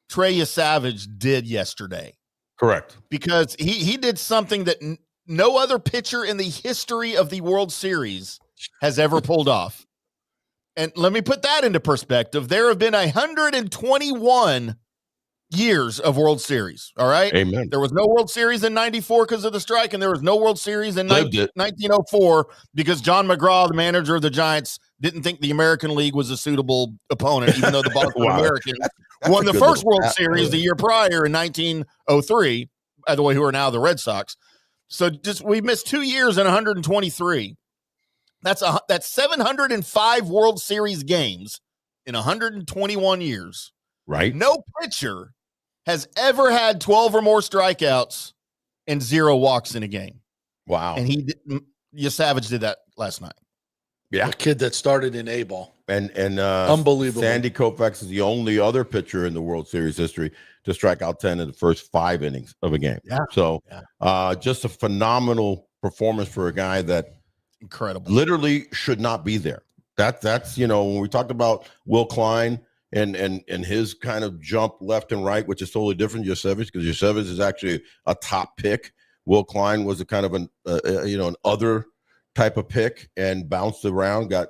S5: Trey Savage did yesterday.
S11: Correct.
S5: Because he did something that no other pitcher in the history of the World Series has ever pulled off. And let me put that into perspective. There have been 121 years of World Series. All right.
S11: Amen.
S5: There was no World Series in 94 because of the strike, and there was no World Series in 1904 because John McGraw, the manager of the Giants, didn't think the American League was a suitable opponent, even though the Boston Americans won the first World Series the year prior in 1903, by the way, who are now the Red Sox. So we missed 2 years and 123. That's 705 World Series games in 121 years.
S11: Right.
S5: No pitcher has ever had 12 or more strikeouts and 0 walks in a game.
S11: Wow.
S5: And Savage did that last night.
S11: Yeah.
S4: A kid that started in A-ball.
S11: And
S4: unbelievable.
S11: Sandy Koufax is the only other pitcher in the World Series history to strike out 10 in the first 5 innings of a game.
S5: Yeah.
S11: So just a phenomenal performance for a guy that literally should not be there. That's when we talked about Will Klein and his kind of jump left and right, which is totally different. Yosevich, because Yosevich is actually a top pick. Will Klein was a kind of an other type of pick and bounced around, got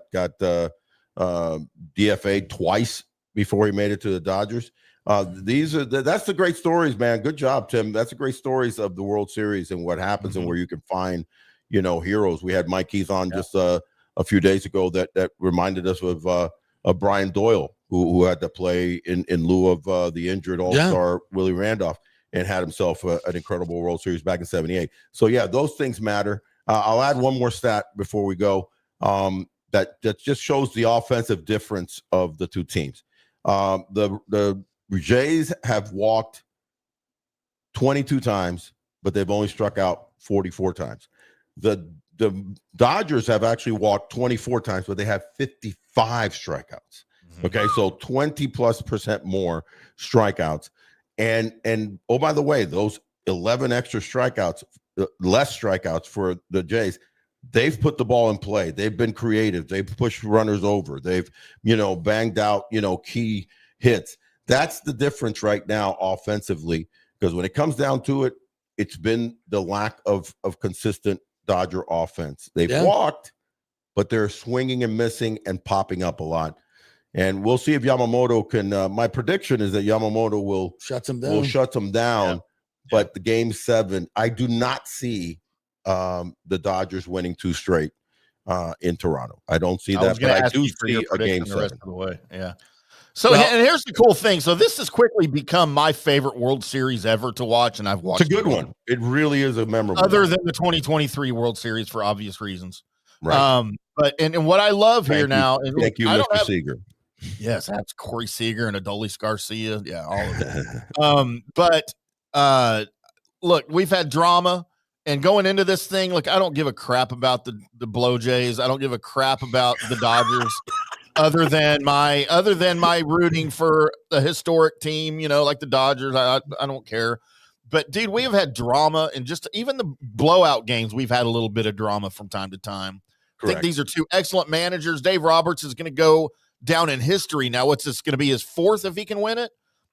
S11: DFA'd twice before he made it to the Dodgers. That's the great stories, man. Good job, Tim. That's the great stories of the World Series and what happens and where you can find, heroes. We had Mike Keith on just a few days ago that reminded us of Brian Doyle, who had to play in lieu of the injured All-Star Willie Randolph and had himself an incredible World Series back in '78. So, those things matter. I'll add one more stat before we go that just shows the offensive difference of the two teams. The Jays have walked 22 times, but they've only struck out 44 times. The Dodgers have actually walked 24 times, but they have 55 strikeouts. Mm-hmm. Okay, so 20+% more strikeouts. And oh, by the way, those 11 extra strikeouts, less strikeouts for the Jays, they've put the ball in play. They've been creative. They've pushed runners over. They've, banged out, key hits. That's the difference right now offensively, because when it comes down to it, it's been the lack of consistent Dodger offense. They've walked, but they're swinging and missing and popping up a lot. And we'll see if Yamamoto can. My prediction is that Yamamoto will shut them down. But the game 7, I do not see the Dodgers winning 2 straight in Toronto. I don't see that, but I do see a game 7.
S5: Yeah. So, and here's the cool thing. So this has quickly become my favorite World Series ever to watch, and I've watched.
S11: It's a good one. It really is a memorable.
S5: Other
S11: one.
S5: than the 2023 World Series for obvious reasons.
S11: Right.
S5: But and what I love here now is
S11: thank you, Mr. Seager.
S5: Yes, that's Corey Seager and Adolis Garcia. Yeah, all of it. But look, we've had drama. And going into this thing, look, I don't give a crap about the Blow Jays. I don't give a crap about the Dodgers, other than my rooting for a historic team, like the Dodgers. I don't care. But dude, we have had drama, and just even the blowout games, we've had a little bit of drama from time to time. Correct. I think these are two excellent managers. Dave Roberts is going to go down in history now. What's this going to be, his fourth if he can win it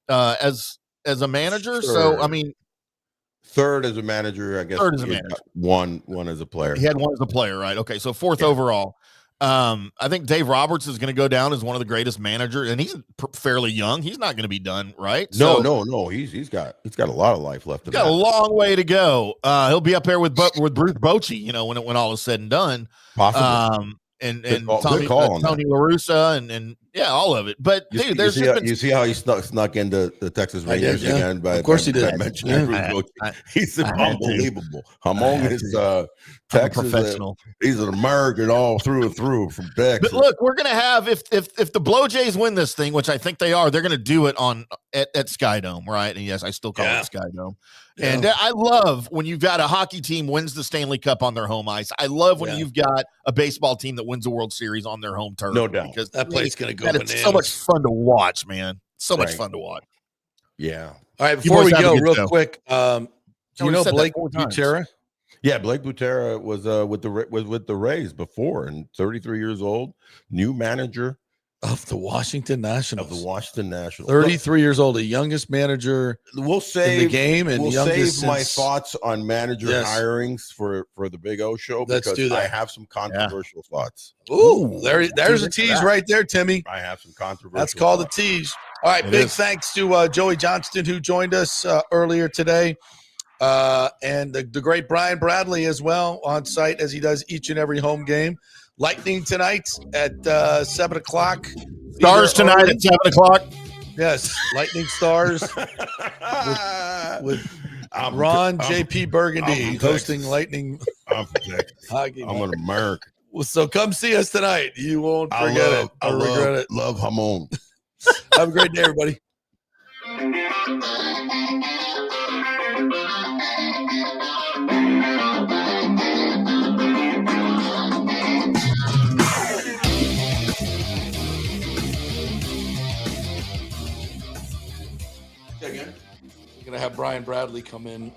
S5: as a manager? Sure. So I mean.
S11: Third as a manager, I guess.
S5: Third as a manager.
S11: One as a player.
S5: He had one as a player, right? Okay, so fourth overall. I think Dave Roberts is going to go down as one of the greatest managers, and he's fairly young. He's not going to be done, right?
S11: No. He's got a lot of life left.
S5: He's got a long way to go. He'll be up there with Bruce Bochy, when all is said and done.
S11: Possibly.
S5: And Tony La Russa and yeah, all of it. But dude,
S11: you see how he snuck into the Texas Rangers again.
S4: Of course he did.
S11: He's unbelievable. Hamon is Texas
S5: professional.
S11: He's an American all through and through from Texas.
S5: But look, we're gonna have if the Blow Jays win this thing, which I think they are, they're gonna do it at Skydome, right? And yes, I still call it Skydome. Yeah. And I love when you've got a hockey team wins the Stanley Cup on their home ice. I love when you've got a baseball team that wins the World Series on their home turf.
S11: No doubt.
S4: Because that place is going to go bananas.
S5: It's so much fun to watch, man. So much fun to watch.
S11: Yeah.
S4: All right, before we go, real quick, do you know Blake Butera?
S11: Yeah, Blake Butera was with the Rays before, and 33 years old, new manager
S4: of the Washington Nationals.
S11: 33
S4: years old, the youngest manager in the game, and
S11: we'll save my thoughts on manager hirings for the Big O show, because I have some controversial thoughts.
S4: Ooh, there's a tease right there, Timmy.
S11: I have some controversial.
S4: That's called a tease. All right, big thanks to Joey Johnston, who joined us earlier today, and the great Brian Bradley as well on site, as he does each and every home game. Lightning tonight at 7 o'clock.
S5: Stars tonight at 7 o'clock.
S4: Yes, Lightning Stars with Ron JP Burgundy hosting Lightning.
S11: I'm an American.
S4: Well, so come see us tonight. You won't forget it or regret it.
S11: Love Hamon.
S4: Have a great day, everybody. We're going to have Brian Bradley come in